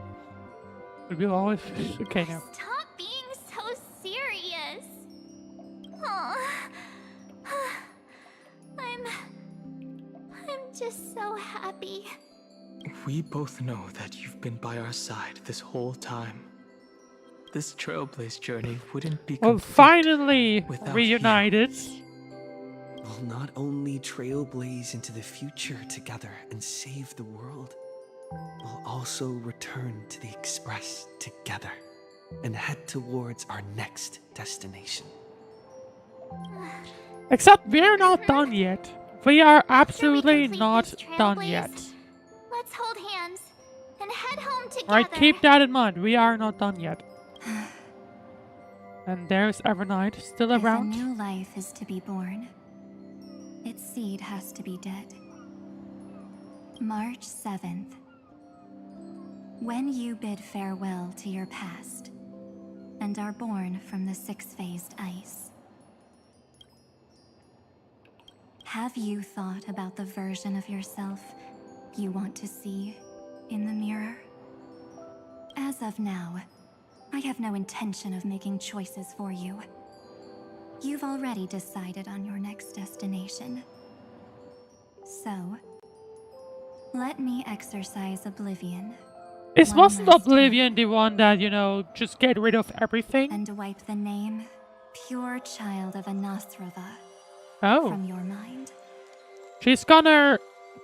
We will always. Okay, now. Stop being so serious. Aw. I'm just so happy. We both know that you've been by our side this whole time. This Trailblaze journey wouldn't be Well, complete finally without reunited. We'll not only trailblaze into the future together and save the world, we'll also return to the Express together and head towards our next destination. Except we're not done yet. We are absolutely not done yet. Let's hold hands and head home together. Right, keep that in mind. We are not done yet. And there's Evernight still around. If a new life is to be born, its seed has to be dead. March 7th. When you bid farewell to your past and are born from the six-phased ice. Have you thought about the version of yourself you want to see in the mirror? As of now, I have no intention of making choices for you. You've already decided on your next destination. So, let me exercise oblivion. It wasn't Oblivion the one that, you know, just get rid of everything? And wipe the name, pure child of Anathrava, Oh. from your mind. She's gonna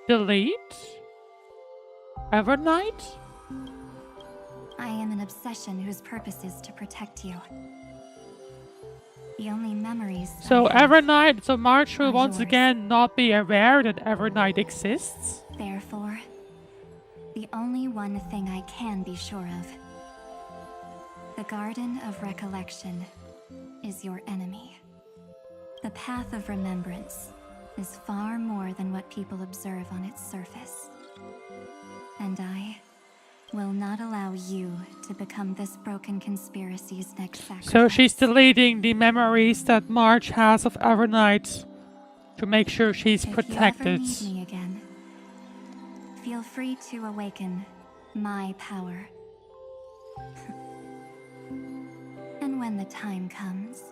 delete Evernight? I am an obsession whose purpose is to protect you. The only memories So I have Evernight, so March will are once yours. again not be aware that Evernight exists? Therefore, the only one thing I can be sure of. The Garden of Recollection is your enemy. The Path of Remembrance is far more than what people observe on its surface. And I will not allow you to become this broken conspiracy's next sacrifice. So she's deleting the memories that March has of Evernight to make sure she's protected. If you ever need me again, feel free to awaken my power. And when the time comes,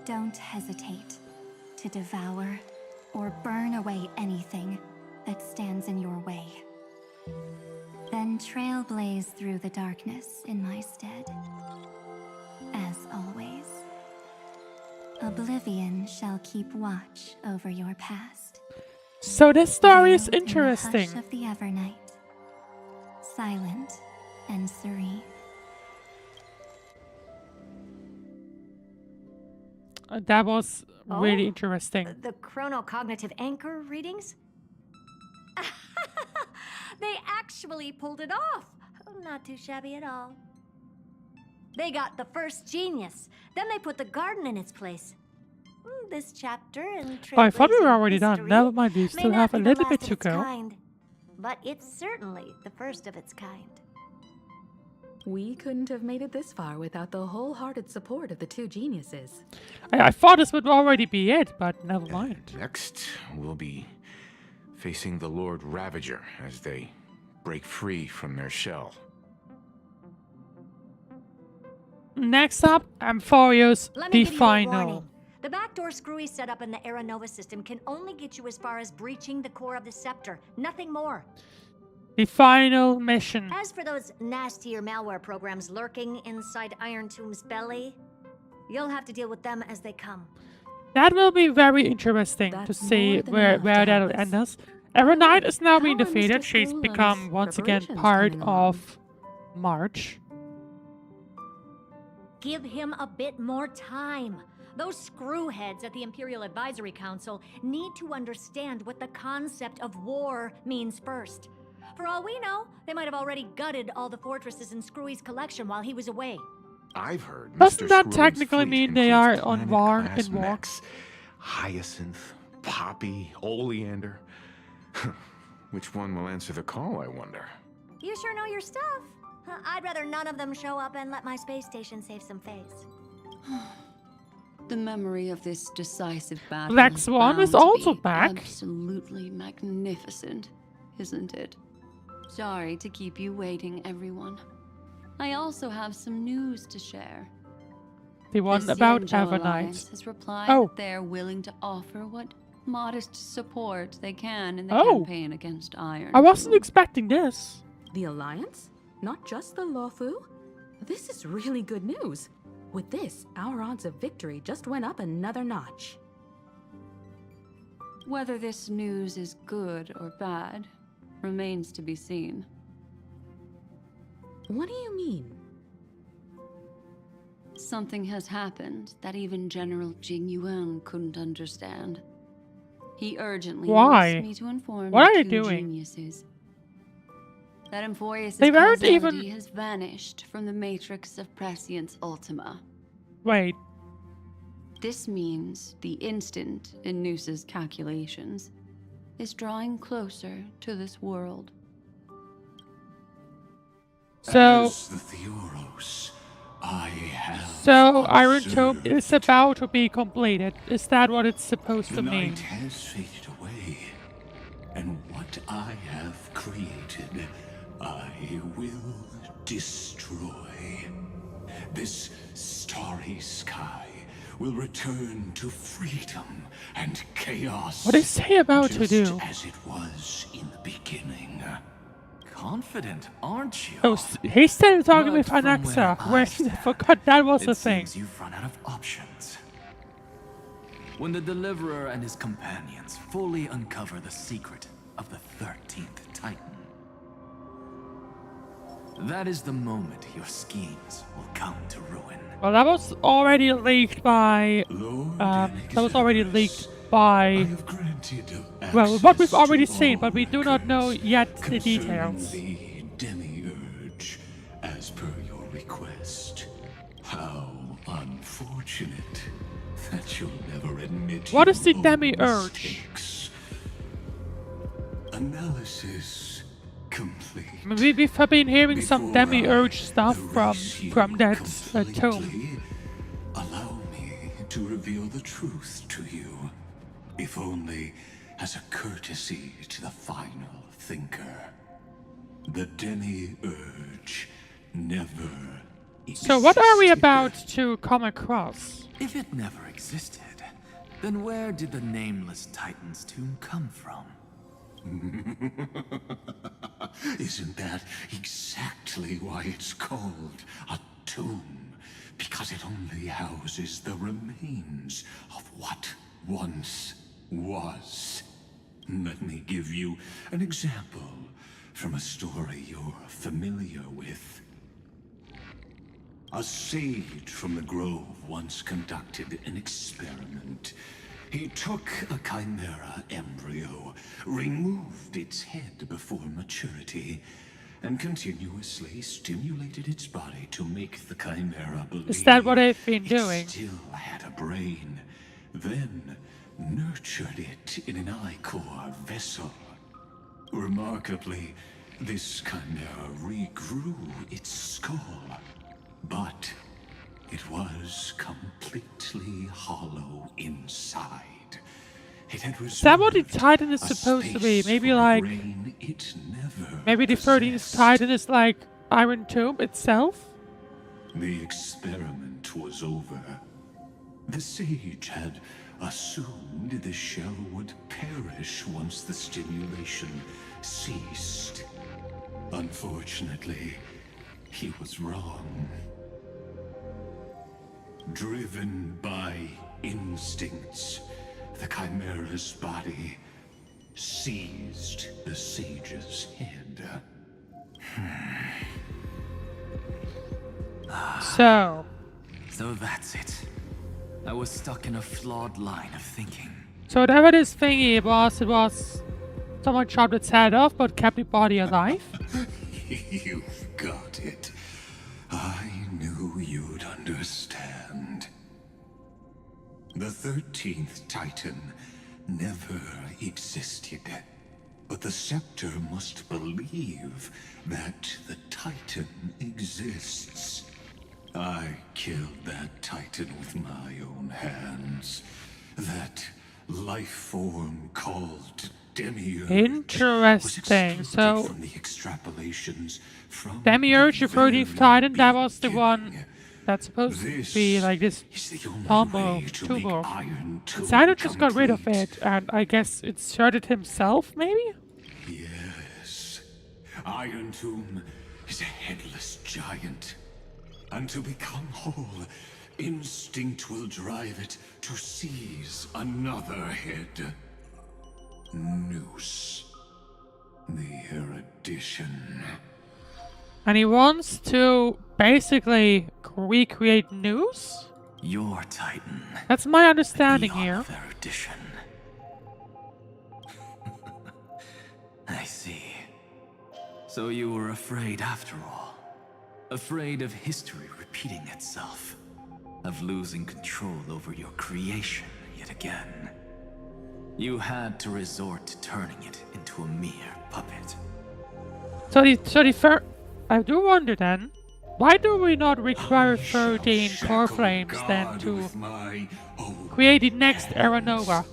don't hesitate to devour or burn away anything that stands in your way. Then trailblaze through the darkness in my stead. As always, Oblivion shall keep watch over your past. So this story is Veiled in the interesting. hush of the Evernight, silent and serene. That was really Oh? interesting. The chronocognitive anchor readings? They actually pulled it off. Not too shabby at all. They got the first genius. Then they put the garden in its place. This chapter in Oh, I thought we were Trailblazing already done. history Never mind, we may still not have a be the little bit last to of its go. kind, but it's certainly the first of its kind. We couldn't have made it this far without the wholehearted support of the two geniuses. I thought this would already be it, but never mind. Next, we'll be facing the Lord Ravager as they break free from their shell. Next up, Amphoreus, Let the me give you a final. warning. The backdoor screwy set up in the Era Nova system can only get you as far as breaching the core of the scepter, nothing more. The final mission. As for those nastier malware programs lurking inside Iron Tomb's belly, you'll have to deal with them as they come. That will be very interesting to see where that'll end us. Evernight is now being defeated. She's become once again part of March. Give him a bit more time. Those screwheads at the Imperial Advisory Council need to understand what the concept of war means first. For all we know, they might have already gutted all the fortresses in Screwy's collection while he was away. I've heard Doesn't Mr. that Screw's technically fleet mean they are includes on war planet-class in war? mechs, Hyacinth, Poppy, Oleander. Which one will answer the call, I wonder? You sure know your stuff. I'd rather none of them show up and let my space station save some face. The memory of this decisive battle Black Swan is bound to also be back. Absolutely magnificent, isn't it? Sorry to keep you waiting, everyone. I also have some news to share. The one The about Xianzhou Alliance Evernight. has replied Oh. that they're willing to offer what modest support they can in the Oh. campaign against Iron. I wasn't expecting this. The Alliance? Not just the Luofu? This is really good news. With this, our odds of victory just went up another notch. Whether this news is good or bad remains to be seen. What do you mean? Something has happened that even General Jing Yuan couldn't understand. He urgently Why? wants me to inform What the are you two doing? geniuses that Amphoreus' They weren't causality even- has vanished from the matrix of Prescience Ultima. Wait. This means the instant in Noose's calculations is drawing closer to this world. So, As the Theoros, I have so Iron Tome observed. is about to be completed. Is that what it's supposed The to mean? night has faded away, and what I have created, I will destroy. This starry sky will return to freedom and chaos. What is he about to just do? as it was in the beginning. Confident, aren't you? Oh, he's still talking But with from where Anaxa. I Where stand, I forgot that was a It thing. seems you've run out of options. When the Deliverer and his companions fully uncover the secret of the 13th Titan, that is the moment your schemes will come to ruin. Well, that was already leaked by. That was already leaked by. Well, what we've already seen, but we do not know yet the details. The Demiurge, as per your request. How unfortunate that you'll never admit. What your is the own Demiurge? mistakes. Analysis complete. We have been hearing some Before Demiurge stuff erase you from that completely, tome. Allow me to reveal the truth to you, if only as a courtesy to the final thinker. The Demiurge never existed. So what are we about to come across? If it never existed, then where did the nameless Titan's tomb come from? Isn't that exactly why it's called a tomb? Because it only houses the remains of what once was. Let me give you an example from a story you're familiar with. A sage from the grove once conducted an experiment. He took a chimera embryo, removed its head before maturity, and continuously stimulated its body to make the Chimera believe Is that what they've been doing? it still had a brain, then nurtured it in an ichor vessel. Remarkably, this Chimera regrew its skull, but it was completely hollow inside. It had Is that what the reserved Titan is a supposed to be? space Maybe for a like... brain it never Maybe the 13th Titan is like Iron Tomb itself? The experiment was over. The sage had assumed the shell would perish once the stimulation ceased. Unfortunately, he was wrong. Driven by instincts, the Chimera's body seized the sage's head. So that's it. I was stuck in a flawed line of thinking. So whatever this thingy was someone chopped its head off but kept the body alive? You've got it. I knew you'd understand. The 13th Titan never existed. But the Scepter must believe that the Titan exists. I killed that Titan with my own hands. That life form called Demiurge. Interesting. So from the extrapolations from Demiurge, the 13th Titan, that was the one that's supposed to be like this Tombo. Xylo just got rid of it, and I guess it inserted himself, maybe? Yes. Iron Tomb is a headless giant. And to become whole, instinct will drive it to seize another head. Noose. The erudition. And he wants to basically recreate Noose? Your Titan. That's my understanding here. Erudition. I see. So you were afraid after all. Afraid of history repeating itself. Of losing control over your creation yet again. You had to resort to turning it into a mere puppet. I do wonder then, why do we not require 13 core frames then to create the next Era Nova?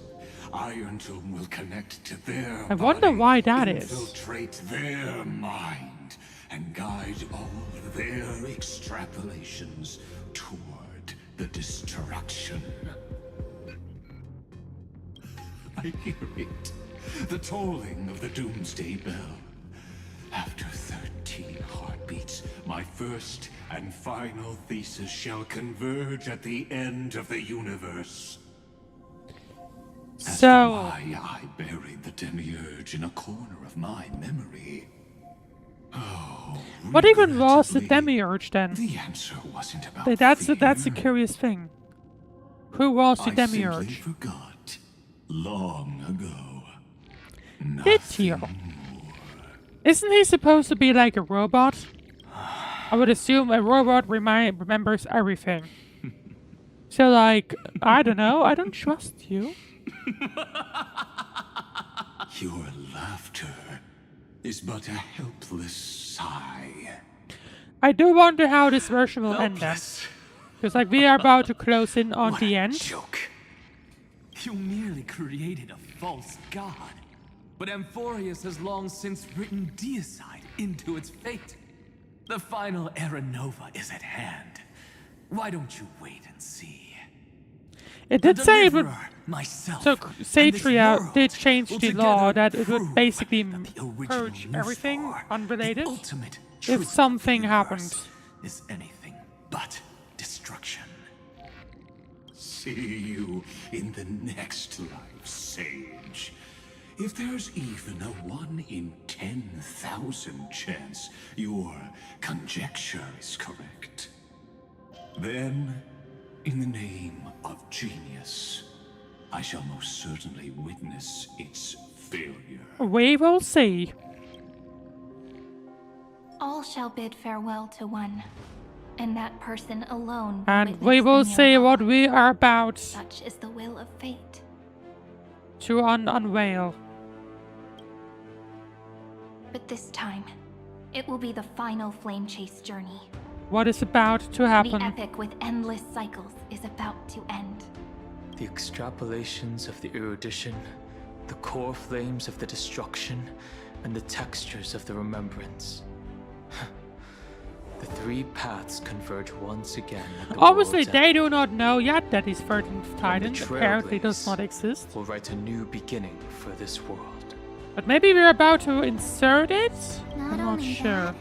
Iron Tomb will connect to their I wonder why that is. Infiltrate their mind and guide all their extrapolations toward the destruction. I hear it. The tolling of the Doomsday Bell. After 13 heartbeats, my first and final thesis shall converge at the end of the universe. As to why I buried the Demiurge in a corner of my memory. Oh, what even was the Demiurge then? The answer wasn't about that's a curious thing. Who was the Demiurge? I simply forgot long ago. Did you? Isn't he supposed to be like a robot? I would assume a robot remembers everything. So like, I don't know, I don't trust you. Your laughter is but a helpless sigh. I do wonder how this version will end then. Because like we are about to close in on the end. Joke. You merely created a false god. But Amphoreus has long since written deicide into its fate. The final Era Nova is at hand. Why don't you wait and see? It did say it would... myself, So Satria did change the law that it would basically purge everything unrelated if something happened. Is anything but destruction. See you in the next life, Sage. If there's even a 1 in 10,000 chance your conjecture is correct, then, in the name of genius, I shall most certainly witness its failure. We will see. all shall bid farewell to one, and that person alone. And we will see what we are about Such is the will of fate. to unveil. But this time, it will be the final flame chase journey. What is about to happen? The epic with endless cycles is about to end. The extrapolations of the erudition, the core flames of the destruction, and the textures of the remembrance. The three paths converge once again at the Obviously, world's they end. do not know yet that his 13th Titan apparently does Trailblaze not exist. will write a new beginning for this world. But maybe we're about to insert it? Not I'm not only sure. that,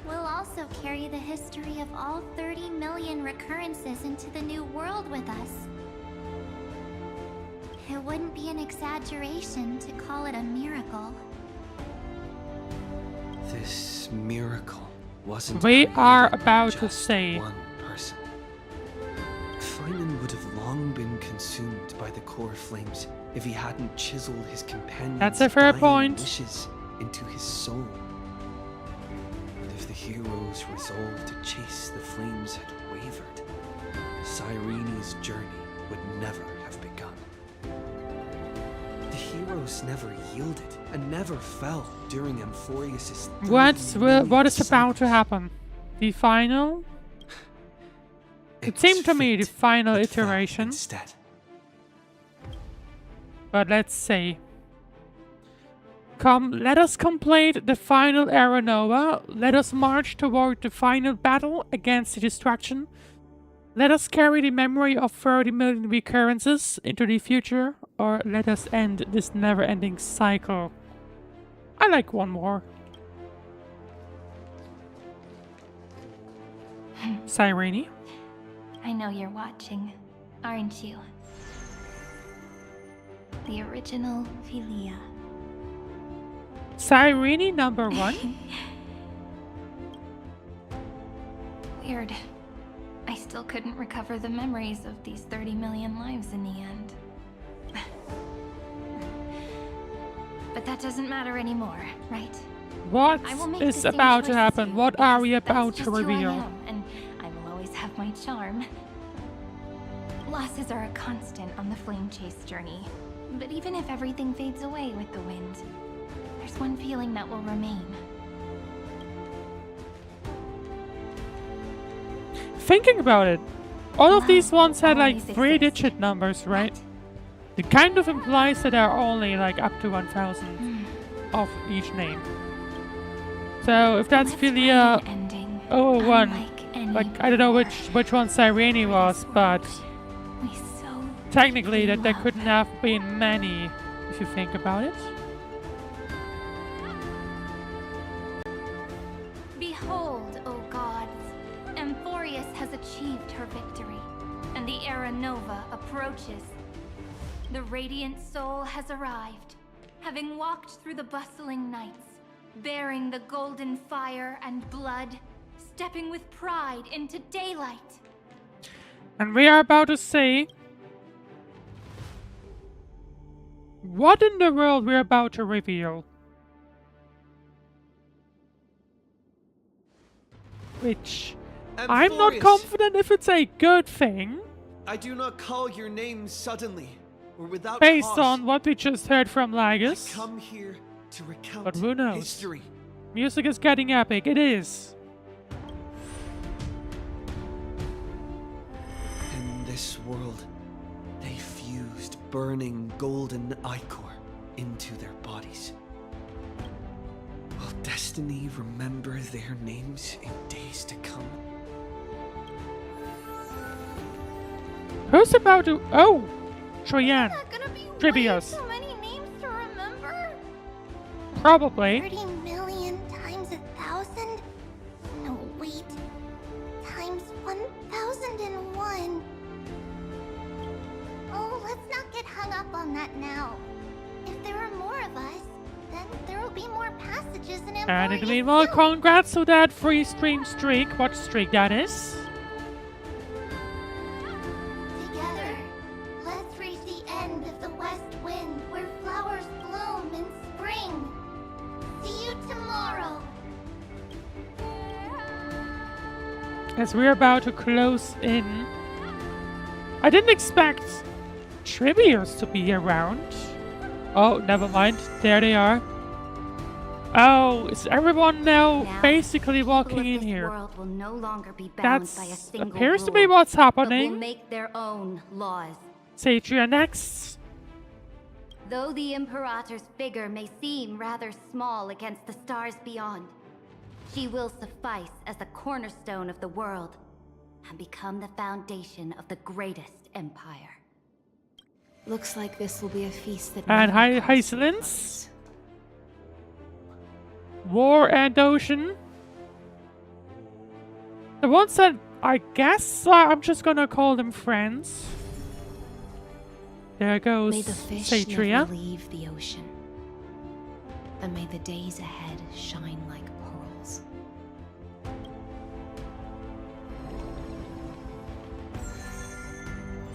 we'll also carry the history of all 30 million recurrences into the new world with us. It wouldn't be an exaggeration to call it a miracle. This miracle wasn't We created are by about to just say. one person. Feynman would have long been consumed by the core flames if he hadn't chiseled his companion's That's a fair dying point. wishes into his soul. And if the hero's resolve to chase the flames had wavered, Cyrene's journey would never have begun. The heroes never yielded and never fell during Amphoreus' What is about to happen? The final? It seemed to me the final iteration. instead. But let's see. Come, let us complete the final Era Nova. Let us march toward the final battle against the distraction. Let us carry the memory of 30 million recurrences into the future, or let us end this never-ending cycle. I like one more. Cyrene? I know you're watching, aren't you? The original Philia. Cyrene number 1? Weird. I still couldn't recover the memories of these 30 million lives in the end. But that doesn't matter anymore, right? What I will make is the same about to choices happen? you, What are we because about that's to just who I reveal? am, and I will always have my charm. Losses are a constant on the flame chase journey. But even if everything fades away with the wind, there's one feeling that will remain. Thinking about it, all of these ones had like always 3-digit numbers, right? It kind of implies that there are only like up to 1,000 of each name. So if that's Philia 001, like I don't know which one Cyrene was, but technically that there couldn't have been many if you think about it. Behold, O gods, Amphoreus has achieved her victory, and the Era Nova approaches. The radiant soul has arrived, having walked through the bustling nights, bearing the golden fire and blood, stepping with pride into daylight. And we are about to see what in the world we're about to reveal. Which I'm not Amphoreus. confident if it's a good thing, I do not call your name suddenly or without based cause. on what we just heard from Lygus. Come here to recount But who knows? history. Music is getting epic, it is. In this world, they fused burning golden ichor into their bodies. Will destiny remember their names in days to come? Who's about to... Oh! Troyan. Trivios. So many names to remember? Probably. 30 million times 1,000? No, wait. Times 1,001. Oh, let's not get hung up on that now. If there are more of us, then there will be more passages in And in Amphoreus the meanwhile, too. congrats to that free stream streak. What streak that is? Together, let's reach the end of the west wind where flowers bloom in spring. See you tomorrow. as we're about to close in. I didn't expect Triviers to be around. Oh, never mind. There they are. Oh, is everyone now basically walking in here? World will no longer be bound by a single appears to rule, be what's but happening. will make their own laws. Satria next. Though the Imperator's figure may seem rather small against the stars beyond, she will suffice as the cornerstone of the world and become the foundation of the greatest empire. Looks like this will be a feast that And never hi, comes to Silence. War and Ocean. The ones that I guess I'm just gonna call them friends. There goes May the fish Satria. never leave the ocean, and may the days ahead shine like pearls.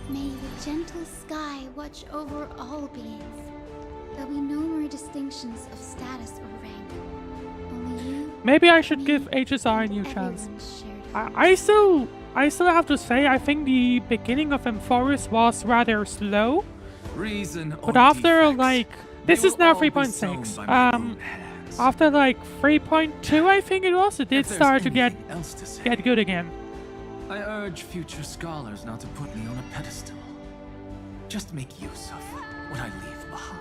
May the gentle sky watch over all beings. There'll be no more distinctions of status or rank. Only you. Maybe I should give HSR a new chance. I still have to say I think the beginning of Amphoreus was rather slow. Reason But or after defects, like this is now all be 3.6. sown by my own After like 3.2 I think it was, it did If there's start to get anything else to say, get good again. I urge future scholars not to put me on a pedestal. Just make use of what I leave behind.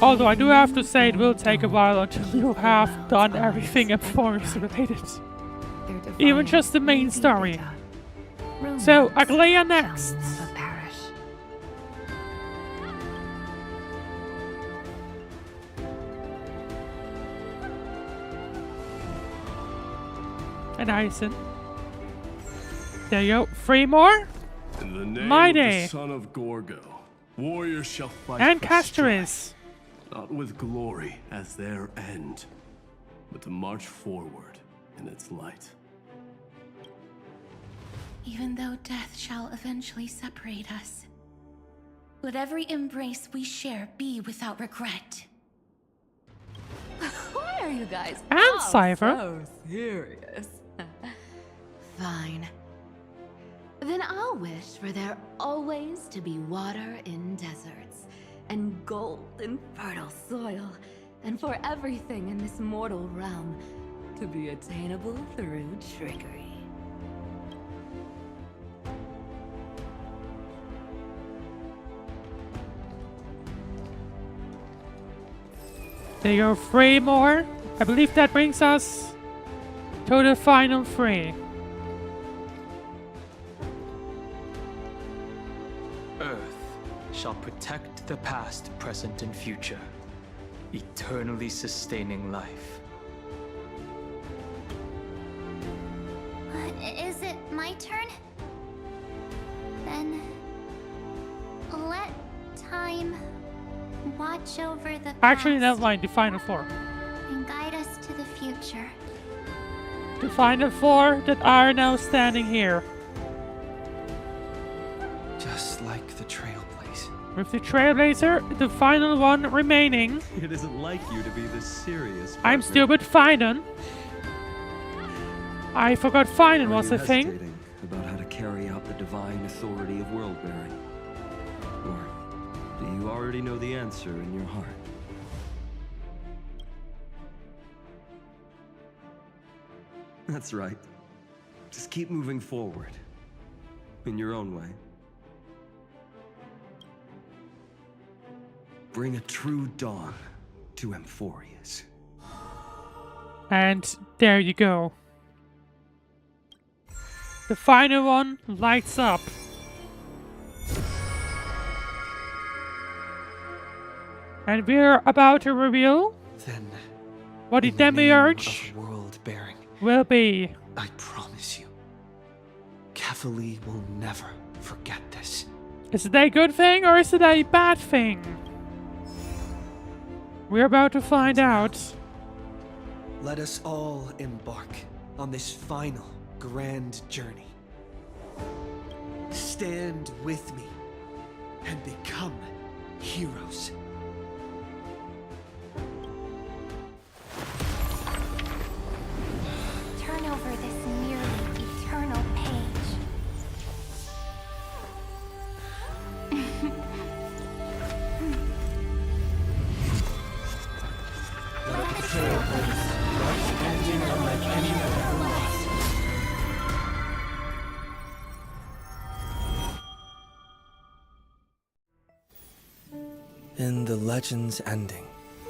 Although I do have to say it will take a while until you have done everything Amphoreus related. Even just the main story. So, Aglaia next. And Ison. There you go. 3 more. In the name My of day. the son of Gorgo, warriors shall fight And for Castoris. strife, not with glory as their end, but to march forward in its light. Even though death shall eventually separate us, let every embrace we share be without regret. Why are you guys And Cypher. so serious? Fine. Then I'll wish for there always to be water in deserts, and gold in fertile soil, and for everything in this mortal realm to be attainable through trickery. There you go. 3 more. I believe that brings us to the final 3. Earth shall protect the past, present, and future, eternally sustaining life. Is it my turn? Then let time watch over the Actually, past never mind. The final 4. and guide us to the future. The final 4 that are now standing here. Just like the Trailblaze. With the Trailblazer, the final one remaining. It isn't like you to be this serious. I'm stupid, Finan. I forgot Finan was a thing. Hesitating about how to carry out the divine authority of world-bearing? Or do you already know the answer in your heart? That's right. Just keep moving forward. In your own way. Bring a true dawn to Amphoreus. And there you go. The final one lights up. And we're about to reveal Then, what the in the name Demiurge of world-bearing, will be. I promise you, Cathali will never forget this. Is it a good thing or is it a bad thing? We're about to find out. Let us all embark on this final grand journey. Stand with me and become heroes. In the legend's ending,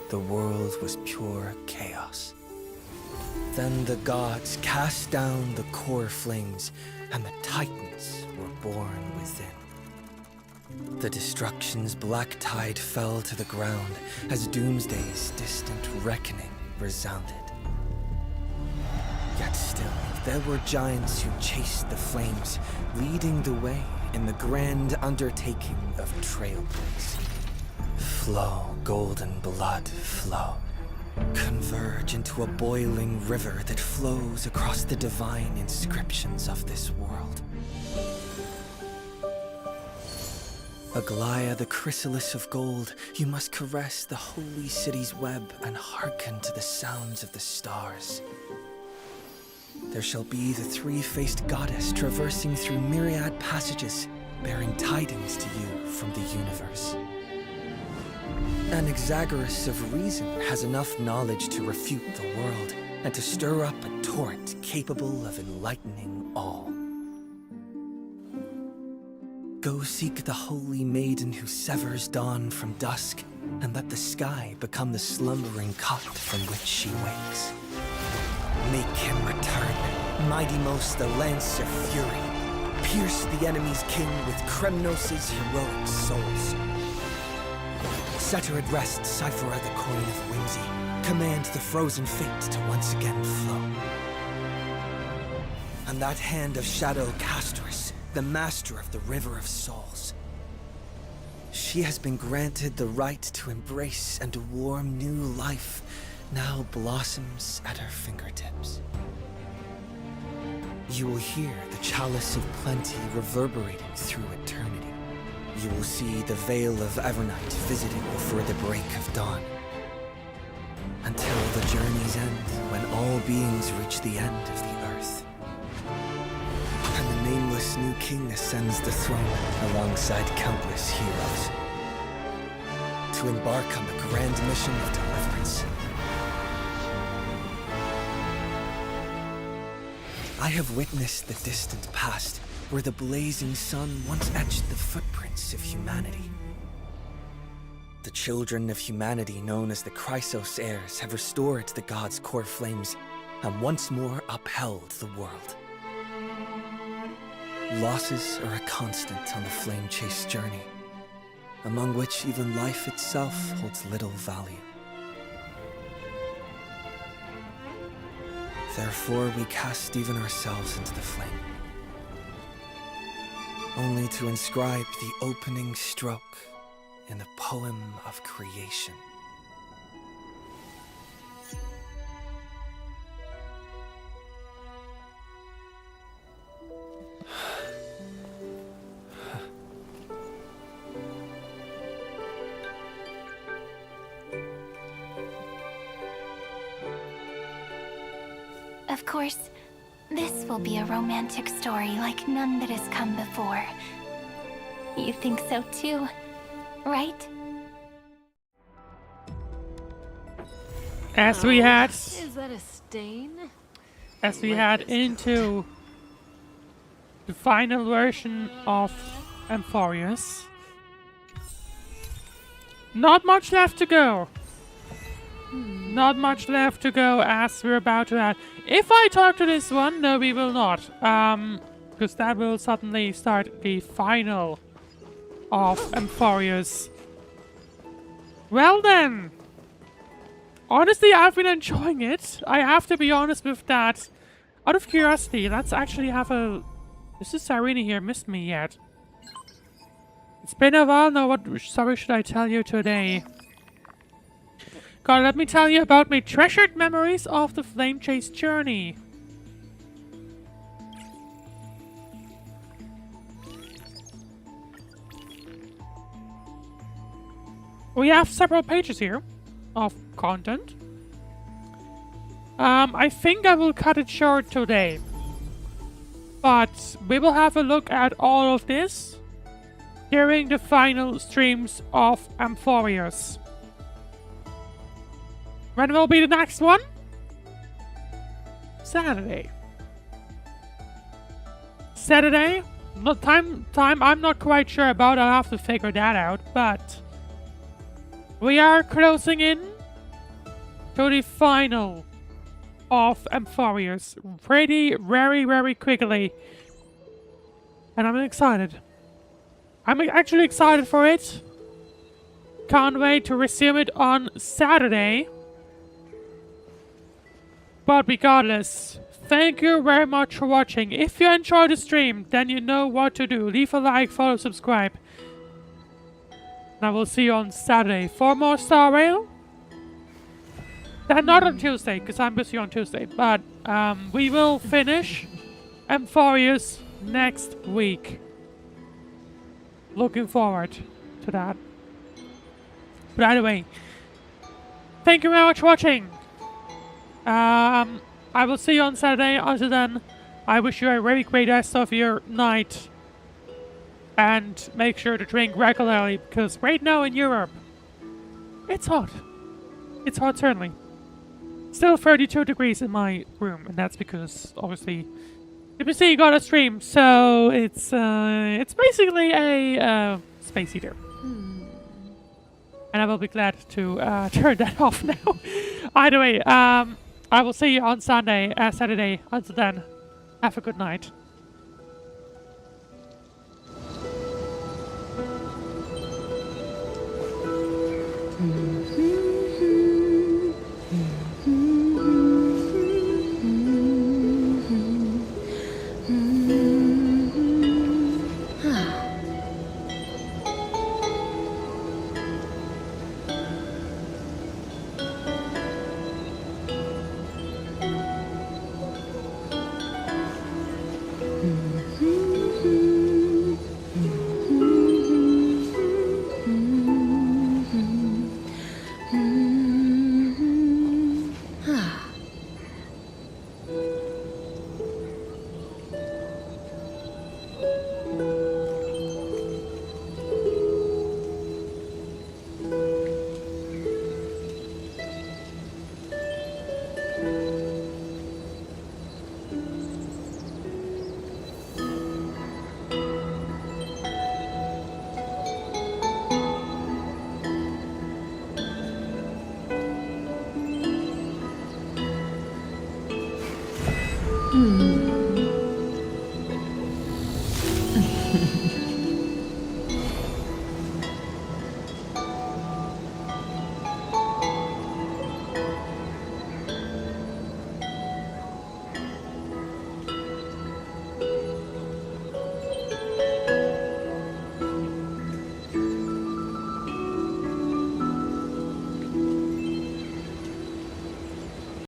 the world was pure chaos. Then the gods cast down the core flames, and the Titans were born within. The destruction's black tide fell to the ground as Doomsday's distant reckoning resounded. Yet still, there were giants who chased the flames, leading the way in the grand undertaking of Trailblaze. Flow, golden blood, flow. Converge into a boiling river that flows across the divine inscriptions of this world. Aglaya, the chrysalis of gold, you must caress the holy city's web and hearken to the sounds of the stars. There shall be the three-faced goddess traversing through myriad passages, bearing tidings to you from the universe. Anaxagoras of reason has enough knowledge to refute the world and to stir up a torrent capable of enlightening all. Go seek the holy maiden who severs dawn from dusk, and let the sky become the slumbering cot from which she wakes. Make him return, mighty-most the lance of fury. Pierce the enemy's king with Kremnos' heroic souls. Set her at rest, Cyphera the coin of whimsy. Command the frozen fate to once again flow. And that hand of shadow Castrus, the master of the River of Souls. She has been granted the right to embrace and warm new life, now blossoms at her fingertips. You will hear the chalice of plenty reverberating through eternity. You will see the veil of Evernight visited before the break of dawn. Until the journey's end, when all beings reach the end of the earth. And the nameless new king ascends the throne alongside countless heroes. To embark on the grand mission of deliverance. I have witnessed the distant past, where the blazing sun once etched the footprints of humanity. The children of humanity known as the Chrysos heirs have restored the gods' core flames and once more upheld the world. Losses are a constant on the flame chase journey, among which even life itself holds little value. Therefore, we cast even ourselves into the flame, only to inscribe the opening stroke in the poem of creation. Of course, this will be a romantic story like none that has come before. You think so too, right? As we head Is that a stain? Into the final version of Amphoreus. Not much left to go. Not much left to go as we're about to add. If I talk to this one, no, we will not. Because that will suddenly start the final of Amphoreus. Well then. Honestly, I've been enjoying it. I have to be honest with that. Out of curiosity, let's actually have a... Is this Irene here missed me yet? It's been a while now. What story should I tell you today? God, let me tell you about my treasured memories of the Flame Chase journey. We have several pages here of content. I think I will cut it short today. But we will have a look at all of this during the final streams of Amphoreus. When will be the next one? Saturday. Saturday? Not time I'm not quite sure about. I'll have to figure that out, but we are closing in to the final of Amphoreus pretty very quickly. And I'm excited. I'm actually excited for it. Can't wait to resume it on Saturday. But regardless, thank you very much for watching. If you enjoyed the stream, then you know what to do. Leave a like, follow, subscribe. And I will see you on Saturday for more Star Rail. Then not on Tuesday, because I'm busy on Tuesday. But we will finish Amphoreus next week. Looking forward to that. But anyway, thank you very much for watching. I will see you on Saturday. Until then, I wish you a very great rest of your night. And make sure to drink regularly, because right now in Europe, it's hot. It's hot, certainly. Still 32 degrees in my room, and that's because, obviously, you got a stream, so it's basically a space heater. And I will be glad to turn that off now. Either way, I will see you on Saturday. Until then, have a good night. Mm.